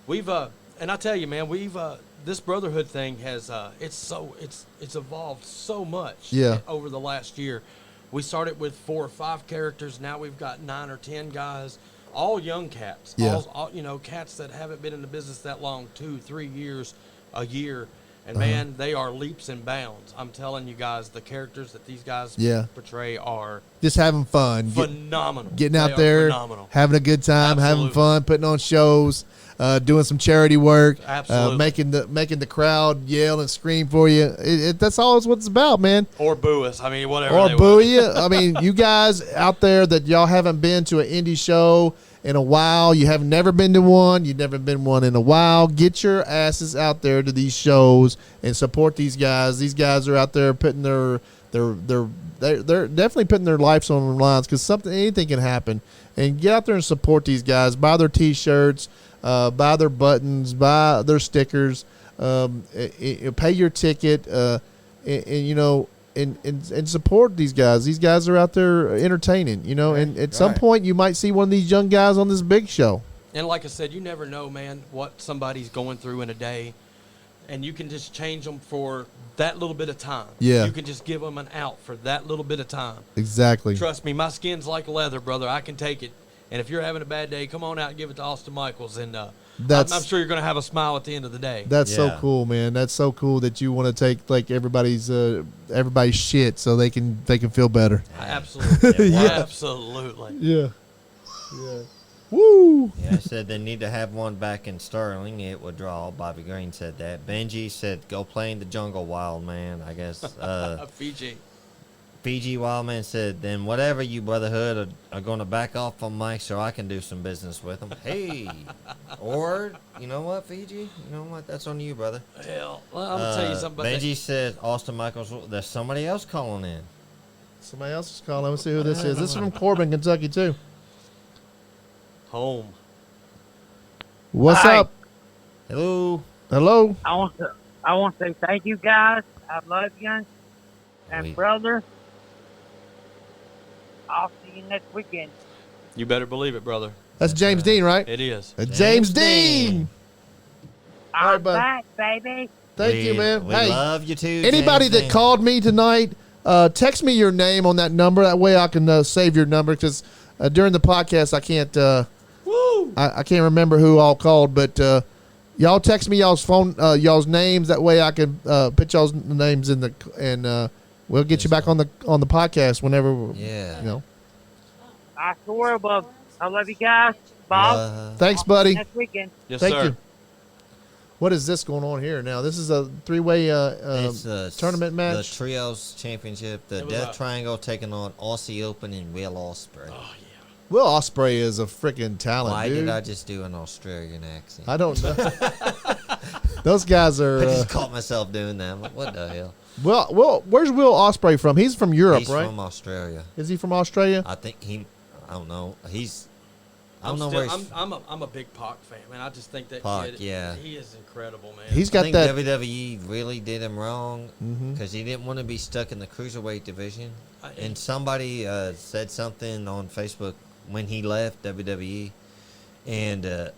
We've and I tell you, man, we've this Brotherhood thing has it's evolved so much over the last year. We started with 4 or 5 characters. Now we've got 9 or 10 guys, all young cats. Yeah. All cats that haven't been in the business that long, 2, 3 years, a year. And man, they are leaps and bounds. I'm telling you guys, the characters that these guys portray are just having fun, phenomenal. Getting out there, having a good time, having fun, putting on shows, doing some charity work, making the crowd yell and scream for you. That's always what it's about, man. Or boo us. I mean, whatever. Or boo you. I mean, you guys out there that y'all haven't been to an indie show in a while, you have never been to one, you've never been one in a while, get your asses out there to these shows and support these guys. These guys are out there putting they're definitely putting their lives on the lines, because anything can happen. And get out there and support these guys. Buy their T-shirts, buy their buttons, buy their stickers, pay your ticket, and support these guys. These guys are out there entertaining, and at some point you might see one of these young guys on this big show. And like I said, you never know, man, what somebody's going through in a day, and you can just change them for that little bit of time. Yeah. You can just give them an out for that little bit of time. Exactly. Trust me, my skin's like leather, brother. I can take it. And if you're having a bad day, come on out and give it to Austin Micheals, and I'm sure you're going to have a smile at the end of the day. That's so cool, man. That's so cool that you want to take like everybody's shit so they can feel better. Absolutely. Yeah. Absolutely. Yeah. Yeah. Woo! Yeah, I said they need to have one back in Sterling. It would draw. Bobby Green said that. Benji said go play in the jungle, wild man. I guess. Fiji Wildman said, then whatever you Brotherhood are going to back off on Mike so I can do some business with him. Hey. Or, you know what, Fiji? You know what? That's on you, brother. Hell, well, I'm going to tell you something. Benji said, Austin Micheals, there's somebody else calling in. Somebody else is calling. Let's see who this is. This is from Corbin, Kentucky, too. Home. What's up? Hello. Hello. I want to say thank you, guys. I love you. And brother, I'll see you next weekend. You better believe it, brother. That's James Dean, right? It is. James Dean. All right, back, baby. Thank you, man. We love you too. Anybody James that called me tonight, text me your name on that number. That way I can save your number, because during the podcast I can't. I can't remember who all called, but y'all text me y'all's phone, y'all's names. That way I can put y'all's names in the and we'll get you back on the podcast whenever. Yeah. I swear above. I love you guys. Bob. Thanks, buddy. Next weekend. Yes, Thank sir. you. What is this going on here now? This is a three-way tournament match. The Trios Championship. The Death Triangle taking on Aussie Open and Will Ospreay. Oh, yeah. Will Ospreay is a freaking talent, Why dude. did I just do an Australian accent? I don't know. Those guys are. I just caught myself doing that. I'm like, what the hell? Well, where's Will Ospreay from? He's from Europe, He's right? from Australia. Is he from Australia? I think I don't know. I'm a big Pac fan, man. I just think that Pac, kid, yeah. he is incredible, man. He's got I think that. WWE really did him wrong because he didn't want to be stuck in the cruiserweight division. And somebody said something on Facebook when he left WWE, and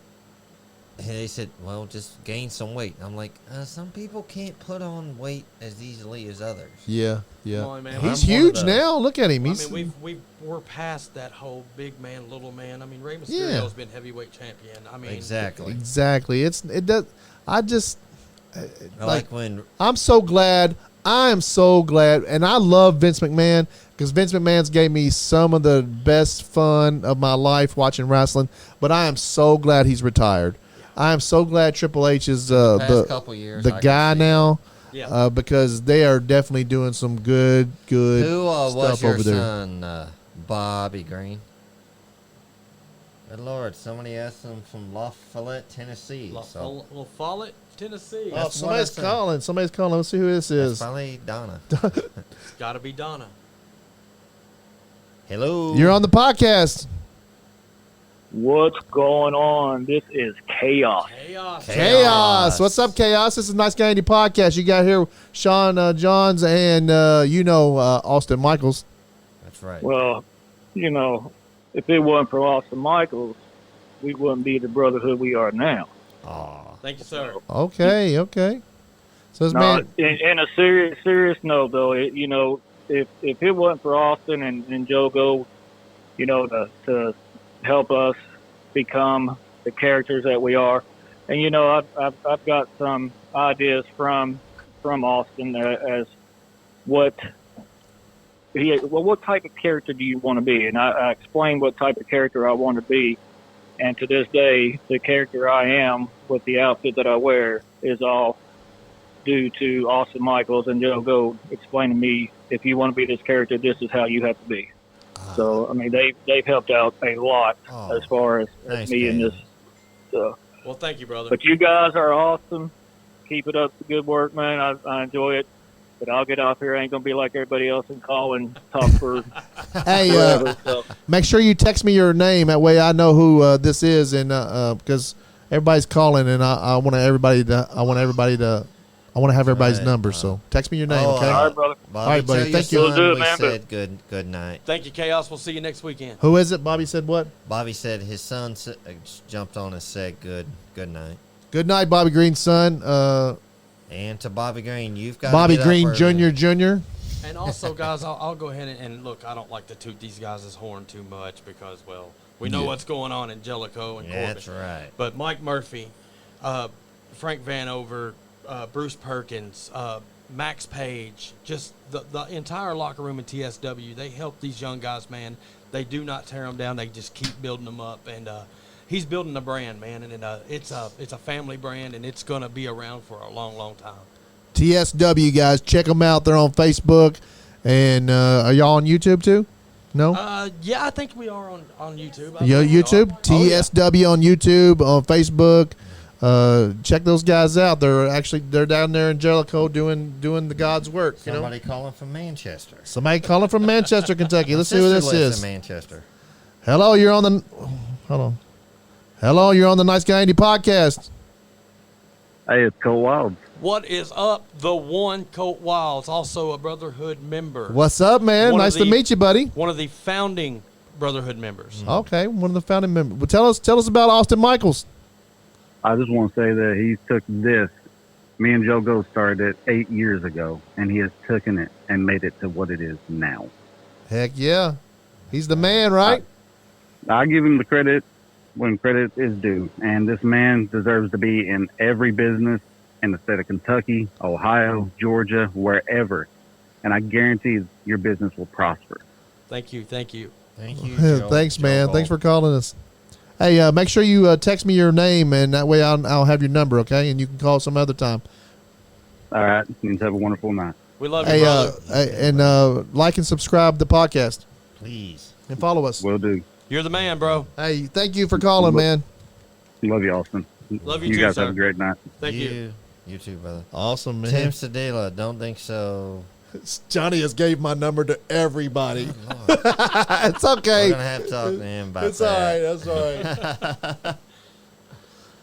they said, well, just gain some weight. I'm like, some people can't put on weight as easily as others. Yeah. On, man. He's huge now. Look at him. He's. I mean, we're past that whole big man, little man. I mean, Rey Mysterio's been heavyweight champion. I mean, Exactly. It does. I just like when I'm so glad. I am so glad, and I love Vince McMahon, because Vince McMahon's gave me some of the best fun of my life watching wrestling. But I am so glad he's retired. I am so glad Triple H is couple years, the guy now, because they are definitely doing some good Who stuff was your over there. son, Bobby Green? Good Lord, somebody asked him from La Follette, Tennessee. La Follette, Tennessee. Oh, somebody's calling. Let's see who this is. That's finally Donna. It's got to be Donna. Hello. You're on the podcast. What's going on? This is Chaos. Chaos. What's up, Chaos? This is Nice Guy Andy podcast. You got here Sean Johns and Austin Micheals. That's right. Well, if it wasn't for Austin Micheals, we wouldn't be the brotherhood we are now. Thank you, sir. Okay. So this man. In a serious note, though, if it wasn't for Austin and Jogo, to help us become the characters that we are, and I've got some ideas from from Austin as what type of character do you want to be? And I explained what type of character I want to be. And to this day, the character I am with the outfit that I wear is all due to Austin Micheals and Joe Gold explaining to me, if you want to be this character, this is how you have to be. So, I mean, they've helped out a lot as far as me in this. So. Well, thank you, brother. But you guys are awesome. Keep it up. The good work, man. I enjoy it. But I'll get off here. I ain't going to be like everybody else and call and talk for Hey, forever. So. make sure you text me your name. That way I know who this is, and because everybody's calling, and I want everybody to. I want to have everybody's number. So text me your name, okay? All right, brother. All right, buddy. Thank you. We'll do it, We man. said good night. Thank you, Chaos. We'll see you next weekend. Who is it? Bobby said what? Bobby said his son jumped on and said good night. Good night, Bobby Green's son. And to Bobby Green, you've got Bobby to get Green up early. Jr. And also, guys, I'll go ahead and look, I don't like to toot these guys' horn too much because, well, we know what's going on in Jellicoe and Corbin. That's right. But Mike Murphy, Frank Vanover, Bruce Perkins, Max Page, just the entire locker room in TSW, they help these young guys, man. They do not tear them down. They just keep building them up. And he's building a brand, man. And it's a family brand, and it's going to be around for a long, long time. TSW, guys. Check them out. They're on Facebook. And are y'all on YouTube, too? No? Yeah, I think we are on YouTube. YouTube? TSW on YouTube, on Facebook. Check those guys out. They're down there in Jellicoe doing the God's work. Somebody calling from Manchester. Somebody calling from Manchester, Kentucky. Let's see who this lives is. in Manchester. Hello, you're on the. Hold on. Hello, you're on the Nice Guy Andy podcast. Hey, it's Cole Wilds. What is up? The one Colt Wilds, also a Brotherhood member. What's up, man? Nice to meet you, buddy. One of the founding Brotherhood members. Okay, one of the founding members. Well, tell us about Austin Micheals. I just want to say that he took this. Me and Joe Go started it 8 years ago, and he has taken it and made it to what it is now. Heck yeah. He's the man, right? I give him the credit when credit is due, and this man deserves to be in every business in the state of Kentucky, Ohio, Georgia, wherever. And I guarantee your business will prosper. Thank you. Thank you. Thanks, man. Thanks for calling us. Hey, make sure you text me your name, and that way I'll have your number, okay? And you can call some other time. All right. You have a wonderful night. We love you, brother. And like and subscribe to the podcast. Please. And follow us. Will do. You're the man, bro. Hey, thank you for calling, man. Love you, Austin. Love you You too, guys sir. have a great night. Thank you. You too, brother. Awesome, man. Tim Sedela, don't think so. Johnny has gave my number to everybody. Oh, It's okay. We're going to have to talk to him about It's that. all right. That's all right.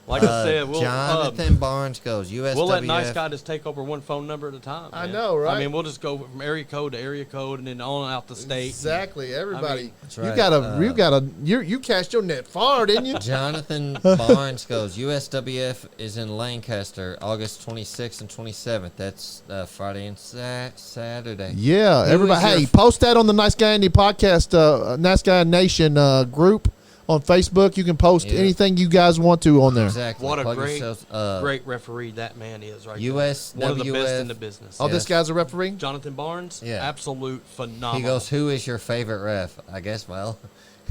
Like I said, we'll Jonathan Barnes goes, USWF. We'll let Nice Guy just take over one phone number at a time. I man. know, right? I mean, we'll just go from area code to area code and then on out the state. Exactly. Everybody. I mean, That's right. You cast your net far, didn't you? Jonathan Barnes goes, USWF is in Lancaster, August 26th and 27th. That's Friday and Saturday. Yeah, Who everybody. is your Hey, post that on the Nice Guy Andy podcast, Nice Guy Nation group on Facebook. You can post anything you guys want to on there. Exactly. What a Plug great, yourselves, great referee that man is right there. USWF. One of the best in the business. Oh, this guy's a referee? Jonathan Barnes? Yeah. Absolute phenomenal. He goes, who is your favorite ref? I guess, well,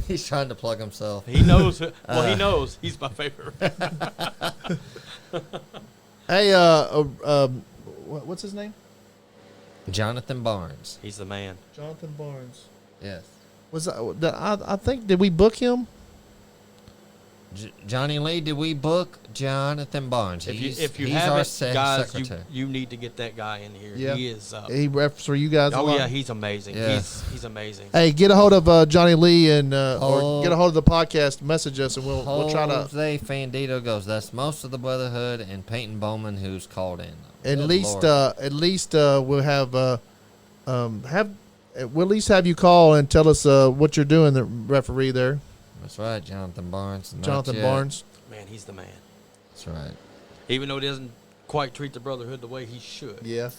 he's trying to plug himself. He knows. He knows. He's my favorite. Hey, what's his name? Jonathan Barnes. He's the man. Jonathan Barnes. Yes. I think, did we book him? Johnny Lee, did we book Jonathan Barnes? If you he's haven't, our guys, secretary. you need to get that guy in here. Yeah. He is. He refs for you guys a Oh lot. yeah, he's amazing. Yeah. He's amazing. Hey, get a hold of Johnny Lee and or get a hold of the podcast. Message us and we'll try to. Jose Fandito goes, that's most of the Brotherhood and Peyton Bowman who's called in. At Good least Lord. we'll have we'll at least have you call and tell us what you're doing. The referee there, That's right, Jonathan Barnes. Not Jonathan yet. Barnes. Man, he's the man. That's right. Even though it isn't quite treat the brotherhood the way he should. Yeah.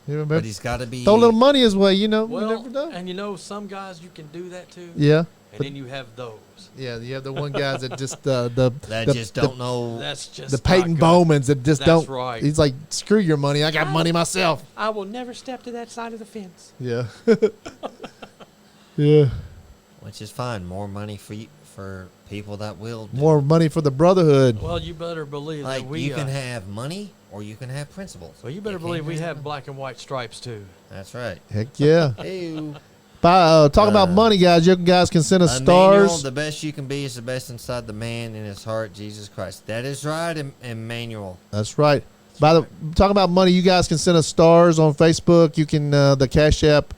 But he's got to be. Throw a little money his way, you know. Well, you never know. and some guys you can do that too. Yeah. And then you have those. Yeah, you have the one guys that just don't know. That's just the Peyton Bowmans that just That's don't. right. He's like, screw your money. I got money myself. I will never step to that side of the fence. Yeah. Yeah. Which is fine. More money for people that will. More money for the brotherhood. Well, you better believe Like that we you can have money or you can have principles. Well, you better believe we have black and white stripes too. That's right. Heck yeah. Hey. Talking about money, guys. You guys can send us Emmanuel, stars. the best you can be is the best inside the man in his heart, Jesus Christ. That is right, Emmanuel. That's right. Talking about money, you guys can send us stars on Facebook. You can the Cash App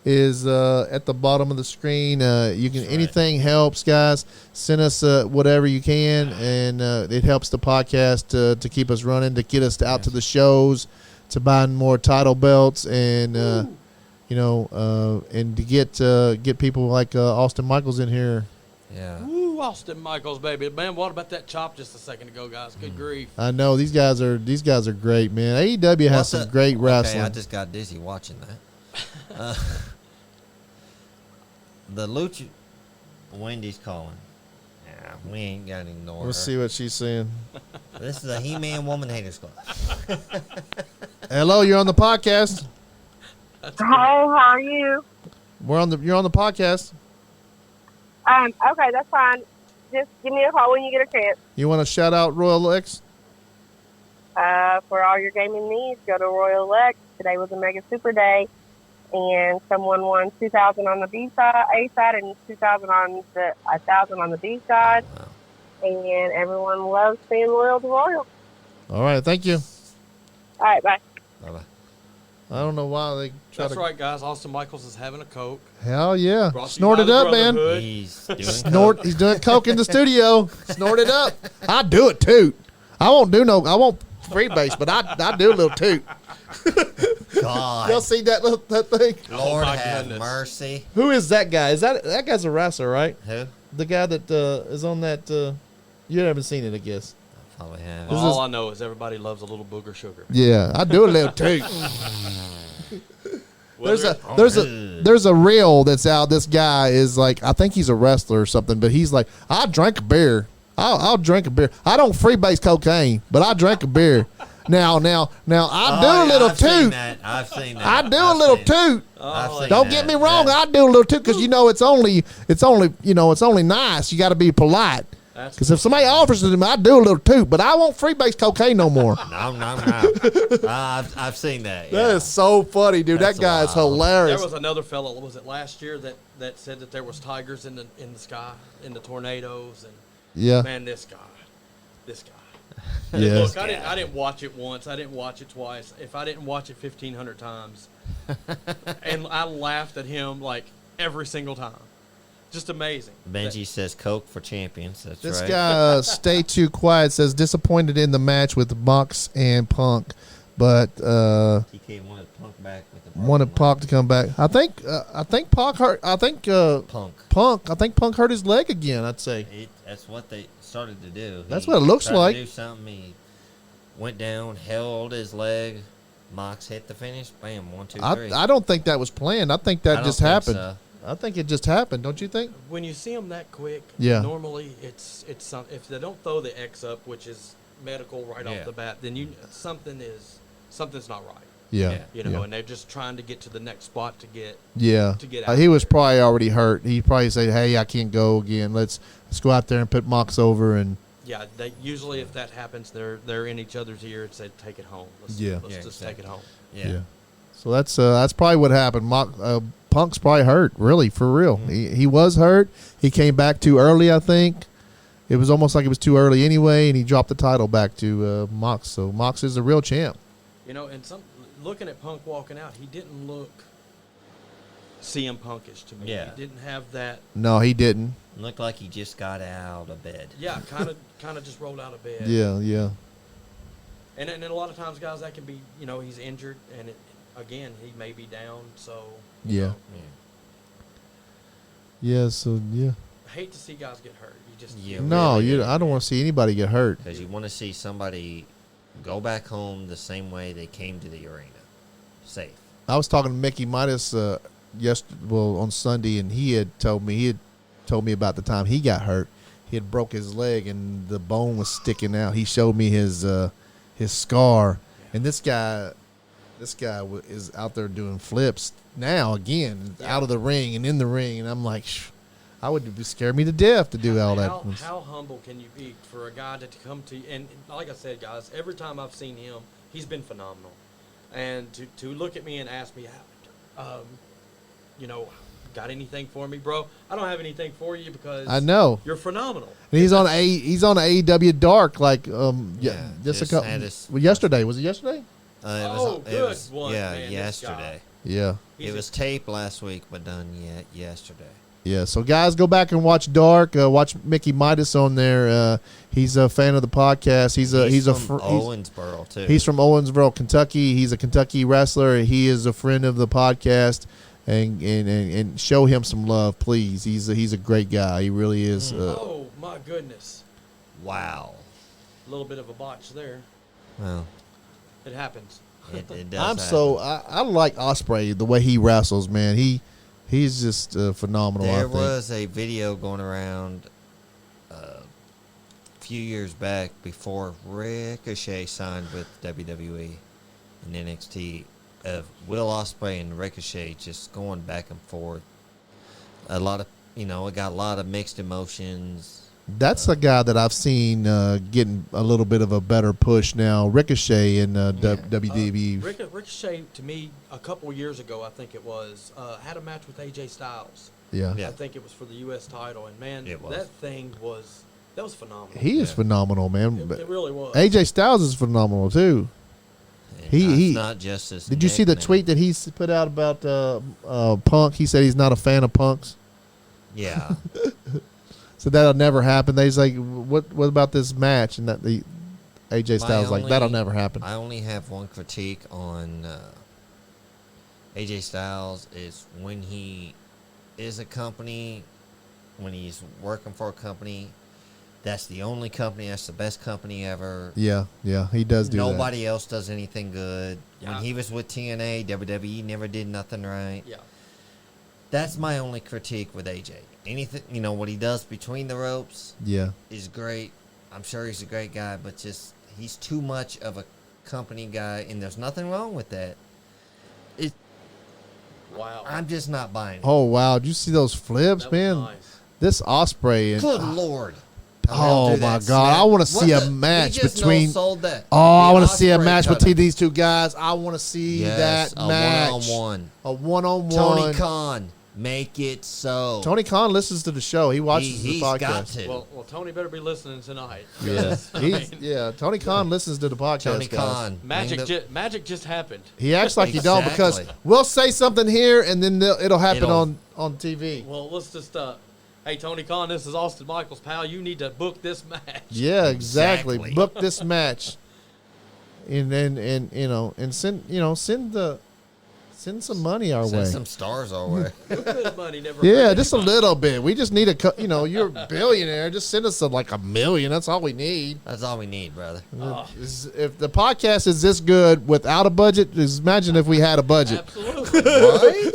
is at the bottom of the screen. You can anything helps, guys. Send us whatever you can, and it helps the podcast to keep us running, to get us out to the shows, to buy more title belts, and and to get people like Austin Micheals in here. Yeah. Woo, Austin Micheals, baby. Man, what about that chop just a second ago, guys? Good grief. I know these guys are great, man. AEW has some great wrestling. Okay, I just got dizzy watching that. The Lucha, Wendy's calling. Yeah, we ain't got to ignore her. Let's see what she's saying. This is a He-Man Woman Haters Club. Hello, you're on the podcast. How are you? You're on the podcast. Okay, that's fine. Just give me a call when you get a chance. You want to shout out Royal X? For all your gaming needs, go to Royal X. Today was a mega super day, and someone won 2,000 on the B side, A side, and 2,000 on the 1,000 on the B side. Wow. And everyone loves being loyal to Royal. All right, thank you. All right, bye. Bye-bye. I don't know why they try That's to. right, guys. Austin Micheals is having a Coke. Hell yeah. Brought to you Snort by it the up, man. Brotherhood. He's doing He's doing Coke in the studio. Snort it up. I do it too. I won't freebase, but I do a little toot. God. Y'all see that thing? Lord Oh, my have goodness. mercy. Who is that guy? Is that guy's a wrestler, right? Who? The guy that is on that. You haven't seen it, I guess. Probably have. All I know is everybody loves a little booger sugar. Yeah, I do a little toot. There's a reel that's out. This guy is like, I think he's a wrestler or something, but he's like, I drank a beer. I'll drink a beer. I don't freebase cocaine, but I drank a beer. Now, I do a little toot. I've seen that. I do a little toot. Don't get me wrong. I do a little toot because it's only nice. You got to be polite. Because if somebody offers it to me, I do a little toot, but I won't freebase cocaine no more. No. I've seen that. Yeah. That is so funny, dude. That guy is hilarious. There was another fellow. Was it last year that said that there was tigers in the sky, in the tornadoes, and yeah, man, this guy. Yeah. Look, I didn't watch it once. I didn't watch it twice. If I didn't watch it 1,500 times, and I laughed at him like every single time. Just amazing. Benji says Coke for champions. That's this right. guy, Stay Too Quiet, says disappointed in the match with Mox and Punk, but TK wanted Punk back with the wanted Punk to come back. I think Punk hurt. I think Punk. I think Punk hurt his leg again. I'd say that's what they started to do. That's what it looks like. To do something. He went down, held his leg. Mox hit the finish. Bam! 1, 2, 3. I don't think that was planned. I think that just happened. So. I think it just happened. Don't you think? When you see them that quick, yeah. Normally it's some, if they don't throw the X up, which is medical right off the bat, then something's not right. Yeah. And they're just trying to get to the next spot to get. Yeah. To get out. He was probably already hurt. He probably said, "Hey, I can't go again. Let's go out there and put Mox over." And yeah, they usually if that happens, they're in each other's ear and say, "Take it home. Let's just take it home." Yeah. So that's probably what happened. Punk's probably hurt, really, for real. Mm-hmm. He was hurt. He came back too early, I think. It was almost like it was too early anyway, and he dropped the title back to Mox. So Mox is the real champ. And looking at Punk walking out, he didn't look CM Punkish to me. Yeah. He didn't have that. No, he didn't. Looked like he just got out of bed. Yeah, kind of just rolled out of bed. Yeah. And a lot of times, guys, that can be, he's injured, and again, he may be down, so. Yeah. Yeah, so, yeah. I hate to see guys get hurt. You just. I don't want to see anybody get hurt. Because you want to see somebody go back home the same way they came to the arena, safe. I was talking to Mickey Midas on Sunday, and he had told me about the time he got hurt. He had broke his leg, and the bone was sticking out. He showed me his scar, and this guy is out there doing flips now again, out of the ring and in the ring, and I'm like, I would scare me to death to do all that. How humble can you be for a guy to come to you? And like I said, guys, every time I've seen him, he's been phenomenal. And to look at me and ask me, got anything for me, bro? I don't have anything for you because I know you're phenomenal. And he's on AEW Dark yesterday. Was it yesterday? Yesterday. Yeah. It was taped last week, but done yesterday. Yeah, so guys, go back and watch Dark. Watch Mickey Midas on there. He's a fan of the podcast. He's from Owensboro too. He's from Owensboro, Kentucky. He's a Kentucky wrestler. He is a friend of the podcast, and show him some love, please. He's a great guy. He really is. Oh my goodness! Wow. A little bit of a botch there. Well, it happens. It does. I like Ospreay the way he wrestles, man. He's just phenomenal. There was a video going around a few years back before Ricochet signed with WWE and NXT of Will Ospreay and Ricochet just going back and forth. A lot of, it got a lot of mixed emotions. That's a guy that I've seen getting a little bit of a better push now. Ricochet in WWE. Ricochet, to me, a couple years ago, I think it was, had a match with AJ Styles. Yeah. I think it was for the U.S. title, and man, that thing was phenomenal. He is phenomenal, man. It really was. AJ Styles is phenomenal too. He's not just his. Did you see the tweet that he put out about Punk? He said he's not a fan of Punk's. Yeah. So that'll never happen. They's like, what about this match? And that the AJ Styles like that'll never happen. I only have one critique on AJ Styles is when he is a company, when he's working for a company, that's the only company, that's the best company ever. Yeah, he does do Nobody else does anything good. Yeah. When he was with TNA, WWE never did nothing right. Yeah. That's my only critique with AJ. Anything, what he does between the ropes is great. I'm sure he's a great guy, but just he's too much of a company guy, and there's nothing wrong with that. Wow. I'm just not buying it. Oh, wow. Did you see those flips, man? Nice. This Ospreay. Good Lord. Oh, my God. I want to see a match between. I want to see a match between these two guys. I want to see that match. One-on-one. A one-on-one. Tony Khan. Make it so. Tony Khan listens to the show. He watches the podcast. Got to. Well, Tony better be listening tonight. Yeah, Tony Khan listens to the podcast. Tony Khan. Magic just happened. He acts like you don't because we'll say something here and then it'll happen on TV. Well, let's just hey, Tony Khan, this is Austin Michaels, pal. You need to book this match. Yeah, exactly. Book this match, and send some money our way. Send some stars our way. Money, just a little bit. We just need you're a billionaire. Just send us like $1 million. That's all we need. That's all we need, brother. If the podcast is this good without a budget, just imagine if we had a budget. Absolutely. Right?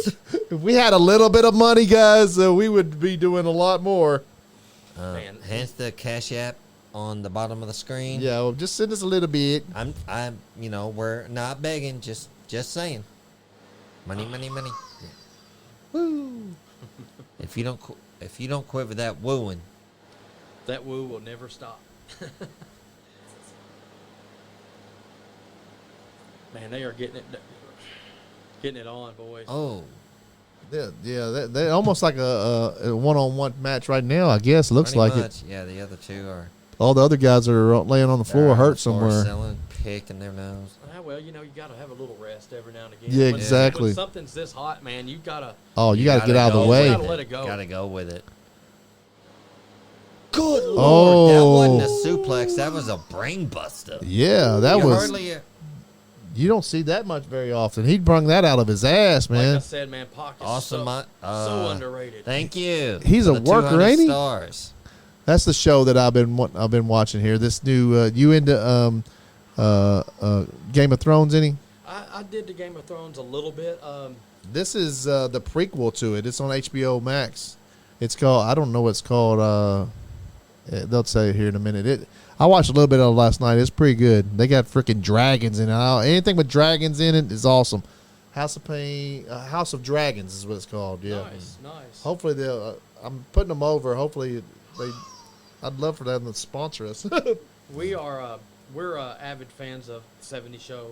If we had a little bit of money, guys, we would be doing a lot more. Hence the Cash App on the bottom of the screen. Yeah, well, just send us a little bit. We're not begging, just saying. Money. Yeah. Woo. If you don't quit with that wooing, that woo will never stop. Man, they are getting it on, boys. Oh. Yeah, they're almost like a one-on-one match right now, I guess. Looks Pretty like much. it. Yeah, the other two are. All the other guys are laying on the floor, hurt somewhere. Selling, picking their nose. Well, you got to have a little rest every now and again. Yeah, exactly. When something's this hot, man, you got to. Oh, you got to get out of the way. You got to let it go. Got to go with it. Good Lord. That wasn't a suplex. That was a brain buster. Yeah, that was. You don't see that much very often. He brung that out of his ass, man. Like I said, man, Pac is awesome. So underrated. Thank you. He's a worker, ain't he? Stars. That's the show that I've been watching here. This new you into Game of Thrones any? I did the Game of Thrones a little bit. This is the prequel to it. It's on HBO Max. It's called, I don't know what it's called. They'll say it here in a minute. I watched a little bit of it last night. It's pretty good. They got freaking dragons in it. Anything with dragons in it is awesome. House of Pain, House of Dragons is what it's called. Yeah. Nice. Hopefully they'll. I'm putting them over. Hopefully they. I'd love for them to sponsor us. We're avid fans of '70s show,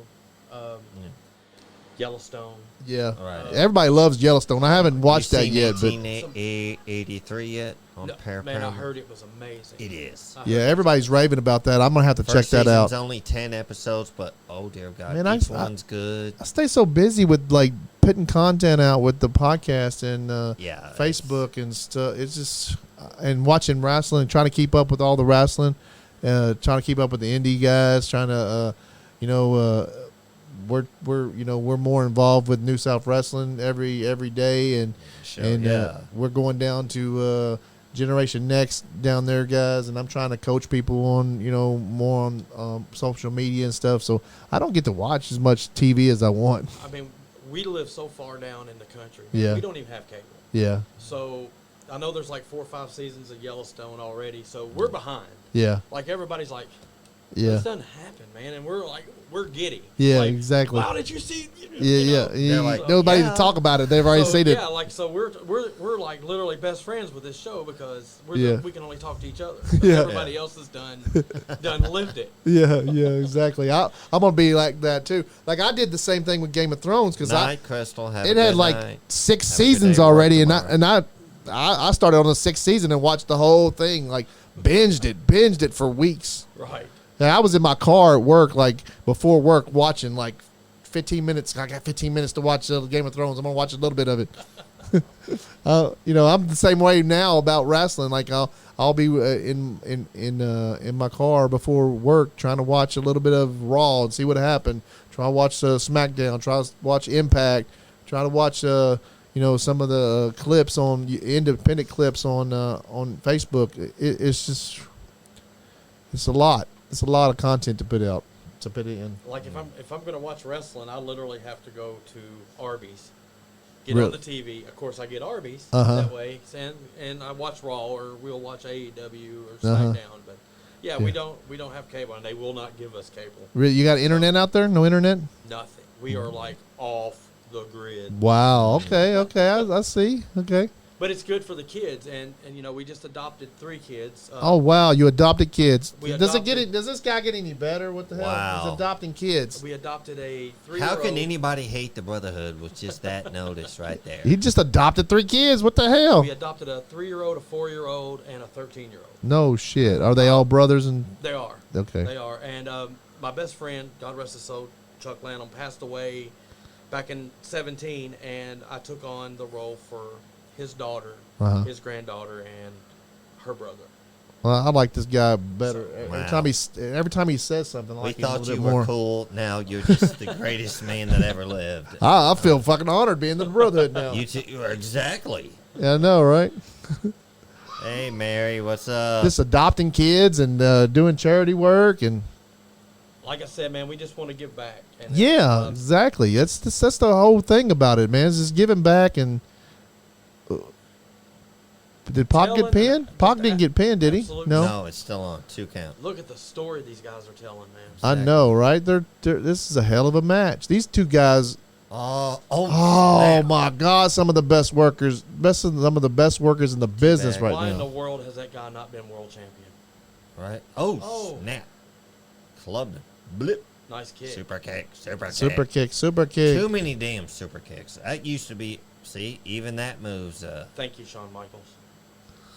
Yellowstone. Yeah. Right. Everybody loves Yellowstone. I haven't watched that yet, but 1983 yet on Paramount. Man, I heard it was amazing. It is. yeah, everybody's raving about that. I'm gonna have to check that out. It's only 10 episodes, but oh dear God, Man, each one's good. I stay so busy with like putting content out with the podcast and Facebook and stuff. It's just and watching wrestling, trying to keep up with all the wrestling, trying to keep up with the indie guys, trying to we're more involved with New South Wrestling every day, and we're going down to Generation Next down there, guys, and I'm trying to coach people on more on social media and stuff. So I don't get to watch as much TV as I want. I mean, we live so far down in the country. Yeah. We don't even have cable. Yeah. So I know there's like 4 or 5 seasons of Yellowstone already, so we're behind. Yeah. Like everybody's like, yeah, this doesn't happen, man, and we're giddy. Yeah, like, exactly. Wow, did you see? Yeah. Like, nobody to talk about it. They've already seen it. Yeah, like so we're like literally best friends with this show because we can only talk to each other. Yeah. Everybody else has done lived it. Yeah, exactly. I'm gonna be like that too. Like I did the same thing with Game of Thrones because Crystal, it had like 6 seasons already, and I started on the 6th season and watched the whole thing, like binged it for weeks. Right. And I was in my car at work, like before work, watching like 15 minutes. I got 15 minutes to watch Game of Thrones. I'm gonna watch a little bit of it. I'm the same way now about wrestling. Like I'll be in my car before work, trying to watch a little bit of Raw and see what happened. Try to watch SmackDown. Try to watch Impact. Try to watch some of the clips on independent clips on Facebook. It's a lot. It's a lot of content to put out, to put it in. Like if I'm gonna watch wrestling, I literally have to go to Arby's, get Really? on the TV. Of course, I get Arby's Uh-huh. that way, and I watch Raw or we'll watch AEW or Uh-huh. SmackDown. But yeah, we don't have cable, and they will not give us cable. Really, you got internet out there? No internet? Nothing. We are like off the grid. Wow. Okay. I see. Okay. But it's good for the kids, and we just adopted 3 kids. Oh wow, you adopted kids. We Does adopted- this guy get any better? What the hell? Wow. He's adopting kids. We adopted a 3-year-old. How can anybody hate the Brotherhood with just that notice right there? He just adopted 3 kids. What the hell? We adopted a 3-year-old, a 4-year-old, and a 13-year-old. No shit. Are they all brothers? And They are. Okay. They are. And my best friend, God rest his soul, Chuck Lanham, passed away back in 2017, and I took on the role for his daughter, his granddaughter, and her brother. Well, I like this guy better. Wow. Every time he says something, I like We him a thought little you bit were more. cool. Now you're just the greatest man that ever lived. I feel fucking honored being in the Brotherhood now. You are exactly. Yeah, I know, right? Hey, Mary, what's up? Just adopting kids and doing charity work and Like I said, man, we just want to give back. And yeah, exactly. That's the whole thing about it, man. It's just giving back. And did Pac get pinned? Pac didn't get pinned, did he? Absolutely. No, it's still on 2 count. Look at the story these guys are telling, man. I know, right? This is a hell of a match. These 2 guys. Oh my God! Some of the best workers, some of the best workers in the business right Why in the now. world has that guy not been world champion? Right? Oh, snap. Clubbed him. Blip. Nice kick. Super kick. Super kick. Super kick. Too many damn super kicks. That used to be, see, even that moves. Thank you, Shawn Michaels.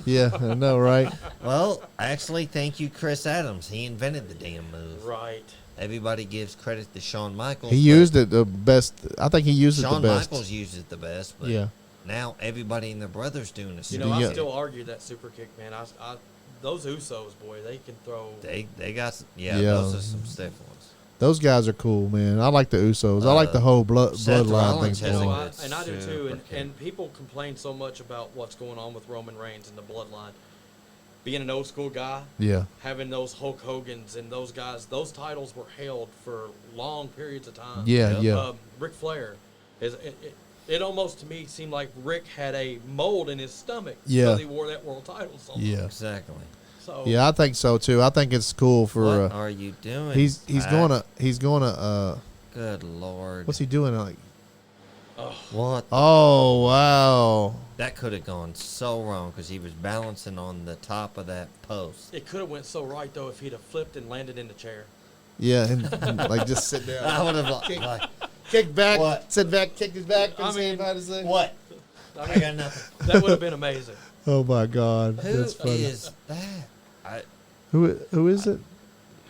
Yeah, I know, right? Well, actually, thank you, Chris Adams. He invented the damn move. Right. Everybody gives credit to Shawn Michaels. He used it the best. I think he used it Shawn the best. Michaels used it the best. But Yeah. now everybody and their brother's doing it. I still argue that super kick, man. Those Usos, boy, they can throw. They got those are some stiff ones. Those guys are cool, man. I like the Usos. I like the whole bloodline thing. And I do too. And people complain so much about what's going on with Roman Reigns and the bloodline. being an old school guy, Yeah. having those Hulk Hogan's and those guys, those titles were held for long periods of time. Yeah, yeah. Ric Flair, it almost to me seemed like Rick had a mold in his stomach because he wore that world title so much. Yeah. Exactly. So Yeah, I think so too. I think it's cool for. What are you doing? He's Zach? going to. Good Lord. What's he doing? Like. What? Oh wow. That could have gone so wrong because he was balancing on the top of that post. it could have went so right though if he'd have flipped and landed in the chair. Yeah, and like just sit down. I would have Kick back. What? Sit back. Kick his back. I mean, what? I got nothing. That would have been amazing. Oh my God, Who that's funny. is that? Who is it?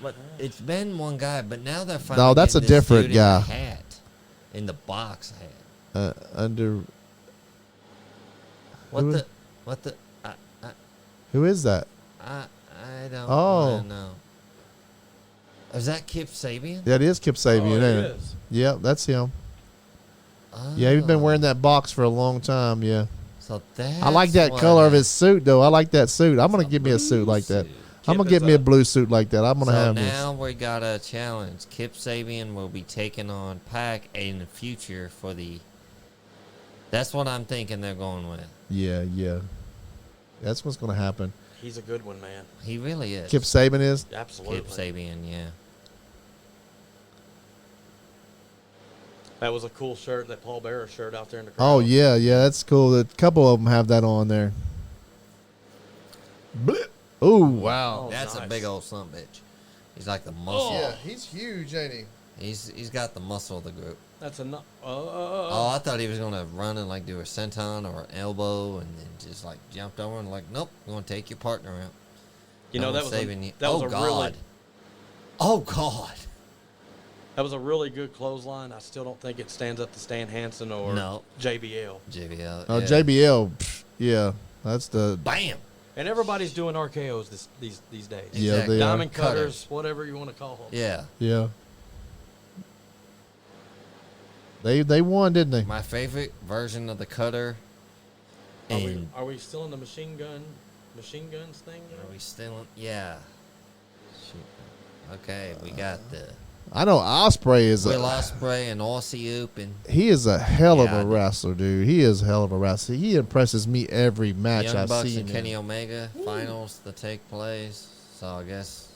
But it's been one guy, but now they're finally. No, that's a getting this different dude guy. In the hat, in the box hat. Under. What who the? is- What the? Who is that? I don't. Oh. know. Is that Kip Sabian? That is Kip Sabian, it ain't it? is. Yeah, that's him. Oh. Yeah, he's been wearing that box for a long time. Yeah. So that's I like that why- color of his suit, though. I like that suit. I'm gonna give me a suit like that. I'm gonna get me a blue suit like that. I'm gonna So have now we got a challenge. Kip Sabian will be taking on Pac in the future for the. That's what I'm thinking they're going with. this. Yeah, yeah. That's what's gonna happen. He's a good one, man. He really is. Kip Sabian is. Absolutely. Kip Sabian, yeah. That was a cool shirt, that Paul Bearer shirt out there in the crowd. Oh yeah, yeah. That's cool. A couple of them have that on there. Oh wow. That's nice. a big old son of a bitch. He's like the muscle. Yeah, he's huge, ain't he? He's got the muscle of the group. That's a Oh, I thought he was gonna run and like do a senton or an elbow and then just like jumped over and like, nope, we're gonna take your partner out. You know, No that one's was saving you. that was Oh, a God. really Oh God. that was a really good clothesline. I still don't think it stands up to Stan Hansen or No. JBL. JBL. Oh, yeah. JBL. Yeah, that's the. Bam. And everybody's doing RKO's these days. Yeah, Exactly. they are. Diamond cutters, whatever you want to call them. Yeah. Yeah. They won, didn't they? My favorite version of the cutter. And Are we still in the machine guns thing? are we still in? Yeah. Shoot. Okay, we got the I know Osprey is Will a. Ospreay and Aussie Oop and He is a hell of Yeah, I a do. wrestler, dude. He is a hell of a wrestler. He impresses me every match Young I Bucks see him and in. Kenny Omega finals that take place. So I guess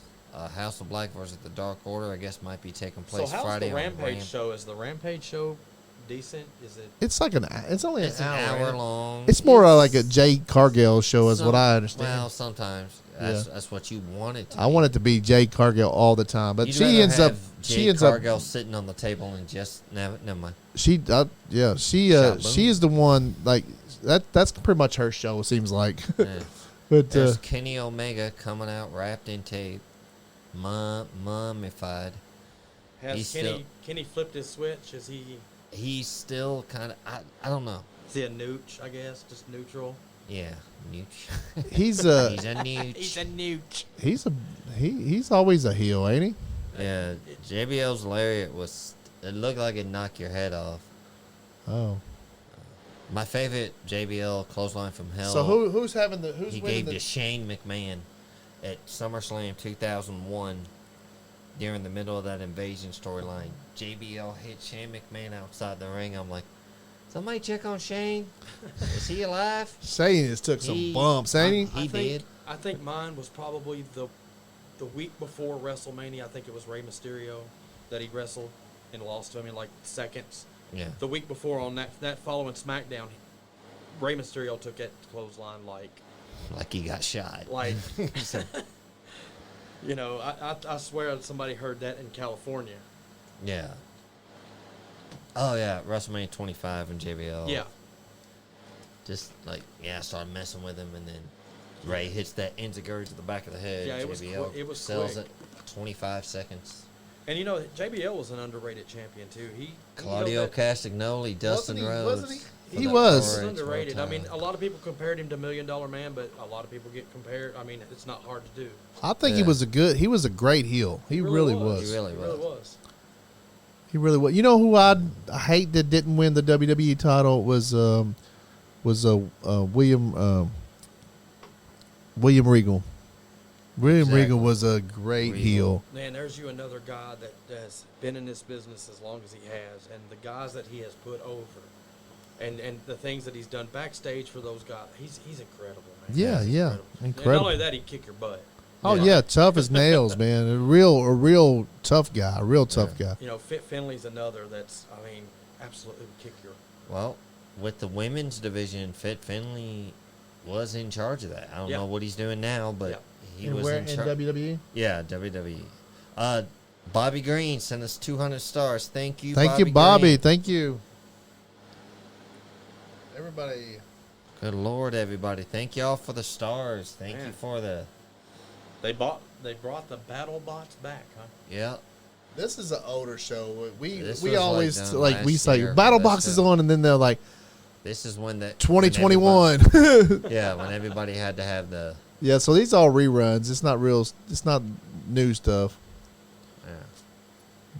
House of Black versus the Dark Order, I guess, might be taking So place how's Friday the on Rampage show? Is the Rampage show decent? Is it? It's like it's only It's an an hour. hour long. It's more like a Jay Cargill show, is what I understand. Well, sometimes that's what you want it to. I want it to be Jay Cargill all the time, but You'd she rather ends up. have She Jade ends up. Cargill sitting on the table and just never mind. She yeah. She Shaboom. is the one like that. That's pretty much her show. It seems like. Yeah. But There's Kenny Omega coming out wrapped in tape, mummified. Has Kenny flipped his switch? Is he? He's still kind of. I don't know. Is he a nooch? I guess just neutral. Yeah, nooch. he's He's a nooch. He's a nooch. he's always a heel, ain't he? Yeah, JBL's lariat was. It looked like it knocked your head off. Oh. My favorite JBL clothesline from hell. So who's having the who's he winning gave the to Shane McMahon at SummerSlam 2001 during the middle of that invasion storyline. JBL hit Shane McMahon outside the ring. I'm like, somebody check on Shane. Is he alive? Shane has took some bumps, ain't he? He did. I think mine was probably the week before WrestleMania. I think it was Rey Mysterio that he wrestled and lost to him in like seconds. Yeah. The week before on that following SmackDown, Rey Mysterio took that clothesline like he got shot. Like, you know, I swear somebody heard that in California. Yeah. Oh yeah, WrestleMania 25 and JBL. Yeah. Just like I started messing with him, and then Ray hits that enziguri to the back of the head. Yeah, it JBL was sells quick. it 25 seconds. And you know, JBL was an underrated champion too. Claudio Castagnoli, Dustin Rhodes. Wasn't he? for He that was. Orange Underrated. I World mean, title. a lot of people compared him to $1 Million Man, but a lot of people get compared. I mean, it's not hard to do. I think he was a great heel. He really was. He really He was. really was. He really was. You know who I hate that didn't win the WWE title was William William Regal. William Exactly. Regal was a great Regal. heel. Man, there's you another guy that has been in this business as long as he has, and the guys that he has put over, and the things that he's done backstage for those guys, he's incredible, man. Yeah, He's yeah, And incredible. not only that, he'd kick your butt. Oh yeah, tough as nails, man. A real tough guy. A real tough guy. You know, Fit Finley's another that's, I mean, absolutely would kick your. Well, with the women's division, Fit Finley was in charge of that. I don't Yeah. know what he's doing now, but Yeah. he And was where, in in charge. WWE? Yeah, WWE. Bobby Green sent us 200 stars. Thank you, Thank Bobby you, Bobby. Green. Thank you. Everybody. Good Lord, everybody. Thank y'all for the stars. Thank Man. you for the... They brought the battle bots back, huh? Yeah. This is an older show. This We was, always done like we last say year, Battle but Box is still. on, and then they're like This is when that... 2021. Yeah, when everybody had to have the... Yeah, so these all reruns. It's not real. It's not new stuff. Yeah.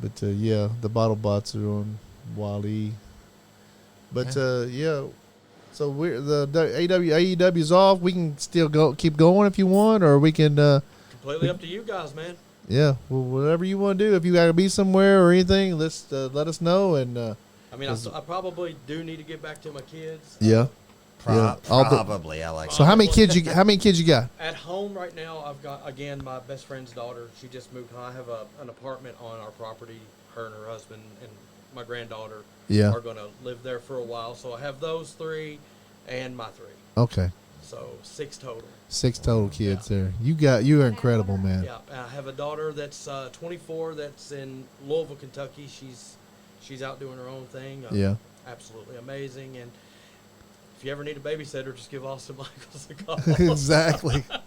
But yeah, the Battle Bots are on Wally. But yeah, so we're the AEW is off. We can still keep going if you want, or we can. Completely up to you guys, man. Yeah, well, whatever you want to do. If you got to be somewhere or anything, let us know. And I mean, I probably do need to get back to my kids. yeah, yeah. Probably, I like. So how many kids you? How many kids you got? At home right now, I've got, again, my best friend's daughter. She just moved home. I have an apartment on our property. Her and her husband and my granddaughter Yeah. are going to live there for a while. So I have those 3 and my 3. Okay, So 6 total. 6 total kids there. You're incredible, man. Yeah, and I have a daughter that's 24 that's in Louisville, Kentucky. She's out doing her own thing. Yeah. Absolutely amazing. And if you ever need a babysitter, just give Austin Michaels a call.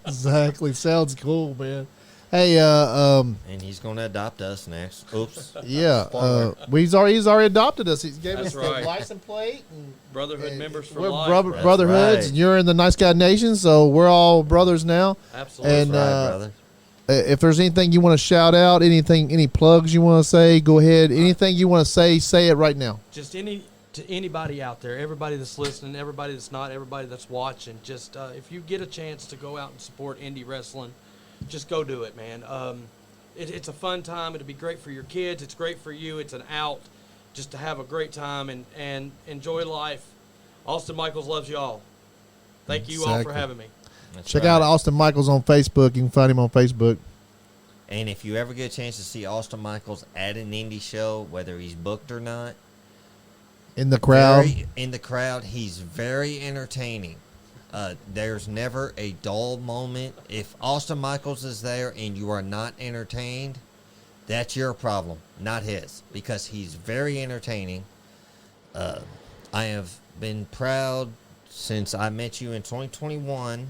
Exactly. Sounds cool, man. Hey, And he's going to adopt us next. Oops. yeah, Spoiler. he's already adopted us. He's gave That's us right. the license plate. And Brotherhood members for we're life. brotherhoods, right. and you're in the Nice Guy Nation, so we're all brothers now. Absolutely. And Right, brother. if there's anything you want to shout out, any plugs you want to say, go ahead. Anything you want to say it right now. Just to anybody out there, everybody that's listening, everybody that's not, everybody that's watching, just if you get a chance to go out and support indie wrestling, just go do it, man. It's a fun time. It'll be great for your kids. It's great for you. It's an out just to have a great time and enjoy life. Austin Michaels loves you all. Thank you all for Exactly. having me. That's Check right. out Austin Michaels on Facebook. You can find him on Facebook. And if you ever get a chance to see Austin Michaels at an indie show, whether he's booked or not, In the crowd. in the crowd, he's very entertaining. There's never a dull moment. If Austin Michaels is there and you are not entertained, that's your problem, not his, because he's very entertaining. I have been proud since I met you in 2021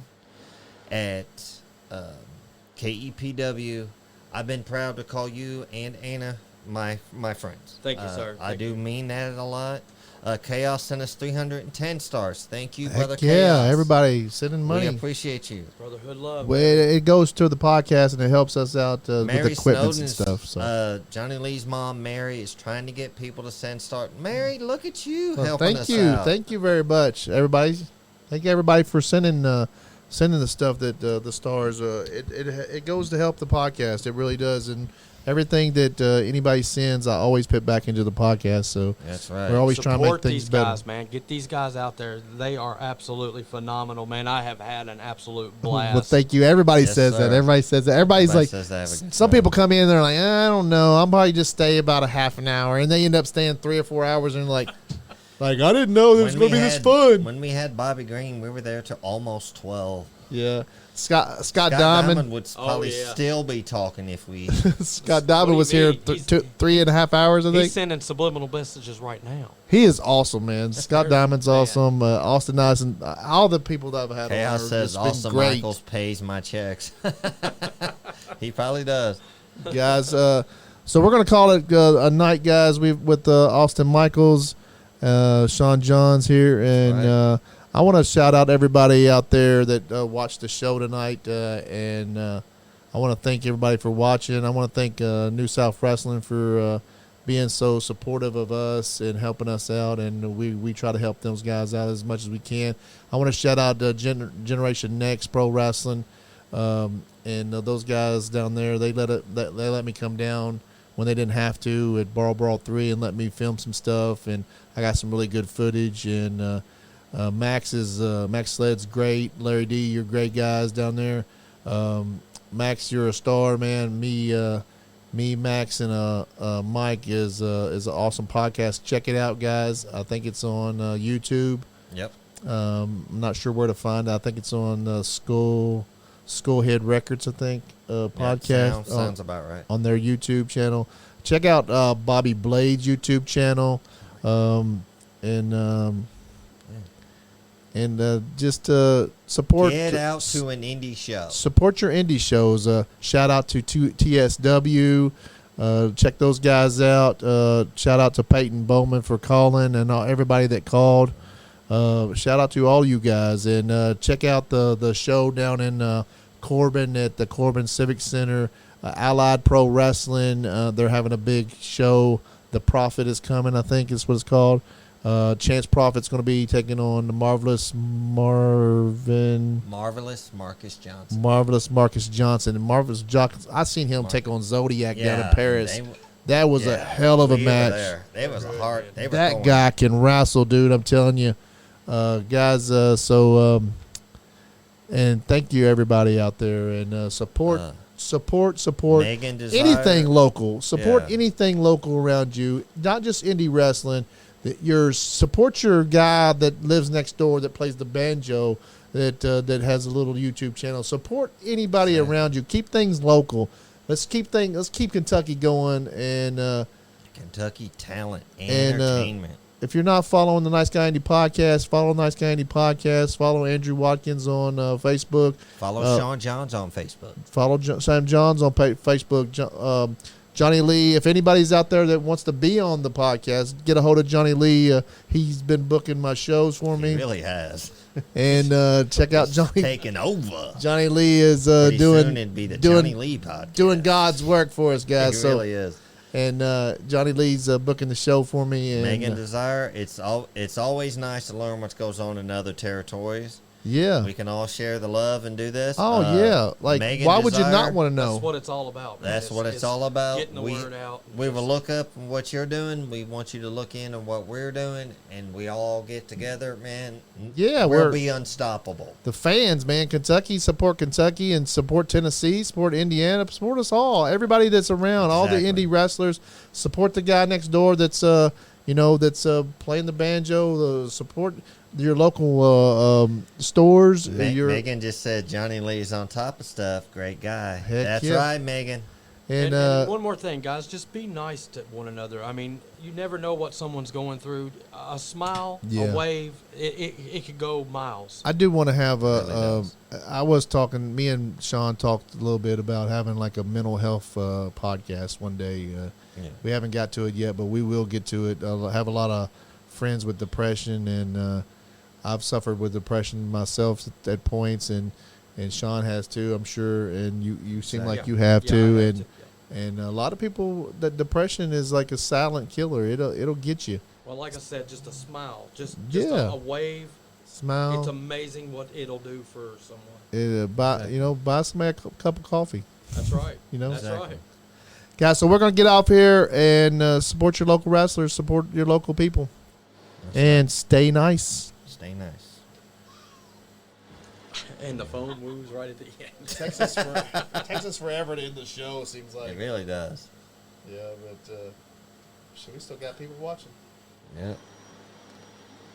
at KEPW. I've been proud to call you and Anna my friends. Thank you, sir. I Thank do mean that a lot. Chaos sent us 310 stars. Thank you, brother. Heck yeah, Chaos. everybody sending money. We appreciate you. Brotherhood love. Well, it goes to the podcast and it helps us out with Mary equipment and Snowden's, stuff. So Johnny Lee's mom, Mary, is trying to get people to send stars. Mary, look at you well, helping thank us you, out. thank you very much, everybody. Thank you everybody for sending the stuff that the stars. It goes to help the podcast. It really does, and everything that anybody sends, I always put back into the podcast. So That's right. we're always trying to make Support things these better. guys, man. Get these guys out there. They are absolutely phenomenal, man. I have had an absolute blast. Well, thank you. Everybody Yes, says that. sir. Everybody says that. Everybody's Everybody like, says they have a good some time. people come in and they're like, I don't know. I'll probably just stay about a half an hour, and they end up staying 3 or 4 hours, and like I didn't know this was When going to we be this had- fun. When we had Bobby Green, we were there till almost 12. Yeah, Scott Scott Diamond. would Oh, probably yeah. still be talking if we. Scott Diamond What was do you here mean? 3.5 hours, I He's think. sending subliminal messages right now. He is awesome, man. Scott Diamond's Man. awesome. Austin Nice, and all the people that I've had on Chaos are says just been Austin great. Michaels pays my checks. He probably does. Guys. So we're gonna call it a night, guys. With Austin Michaels, Sean Johns here, and Right. I want to shout out everybody out there that watched the show tonight, and I want to thank everybody for watching. I want to thank New South Wrestling for being so supportive of us and helping us out, and we try to help those guys out as much as we can. I want to shout out Generation Next Pro Wrestling, and those guys down there. They let me come down when they didn't have to at Brawl 3 and let me film some stuff, and I got some really good footage. And Max Sled's great. Larry D, you're great guys down there. Max, you're a star, man. Me, Max, and Mike is an awesome podcast. Check it out, guys. I think it's on YouTube. Yep. I'm not sure where to find it. I think it's on Skullhead Records, I think, podcast. Sounds about right. On their YouTube channel. Check out Bobby Blade's YouTube channel. And just support. Get out to an indie show. Support your indie shows. Shout out to TSW. Check those guys out. Shout out to Peyton Bowman for calling and everybody that called. Shout out to all you guys. And check out the show down in Corbin at the Corbin Civic Center. Allied Pro Wrestling. They're having a big show. The Prophet is coming, I think is what it's called. Chance Prophet's going to be taking on the Marvelous Marcus Johnson. And Marvelous Johnson, I seen him take on Zodiac down in Paris. That was a hell of a match. It was hard. That guy can wrestle, dude. I'm telling you, guys. And thank you everybody out there, and support Megan Desire. Anything local. Support anything local around you, not just indie wrestling. Support your guy that lives next door that plays the banjo, that has a little YouTube channel. Support anybody around you. Keep things local. Let's keep Kentucky going, and Kentucky talent and entertainment. If you're not following the Nice Guy Andy podcast, follow Nice Guy Andy podcast. Follow Andrew Watkins on Facebook. Follow Sean Johns on Facebook. Follow Sam Johns on Facebook. Johnny Lee, if anybody's out there that wants to be on the podcast, get a hold of Johnny Lee. He's been booking my shows for me. He really has. And check out Johnny. Taking over. Johnny Lee is Johnny Lee podcast. Doing God's work for us, guys. He really is. And Johnny Lee's booking the show for me. And, Megan Desire, it's always nice to learn what goes on in other territories. Yeah. We can all share the love and do this. Oh, yeah. Like, Megan why would you Desire, not want to know? That's what it's all about. Man. That's what it's all about. Getting the word out. We will look up what you're doing. We want you to look into what we're doing, and we all get together, man. Yeah, we'll be unstoppable. The fans, man. Kentucky, support Kentucky, and support Tennessee, support Indiana, support us all. Everybody that's around, all the indie wrestlers, support the guy next door that's playing the banjo. Support your local stores. Megan just said Johnny Lee's on top of stuff. Great guy. That's right, Megan. And one more thing, guys, just be nice to one another. I mean, you never know what someone's going through. A smile, a wave, it could go miles. I do want to have I was talking, me and Sean talked a little bit about having like a mental health podcast one day. We haven't got to it yet, but we will get to it. I have a lot of friends with depression, and I've suffered with depression myself at points, and Sean has too, I'm sure, and you seem like you have too, and a lot of people, that depression is like a silent killer. It'll get you. Well, like I said, just a smile, just a wave, smile. It's amazing what it'll do for someone. Buy somebody a cup of coffee. That's right. That's right. Guys, so we're gonna get off here and support your local wrestlers, support your local people, and stay nice. Stay nice. And the phone moves right at the end. Takes us forever to end the show, it seems like. It really does. Yeah, but we still got people watching. Yeah.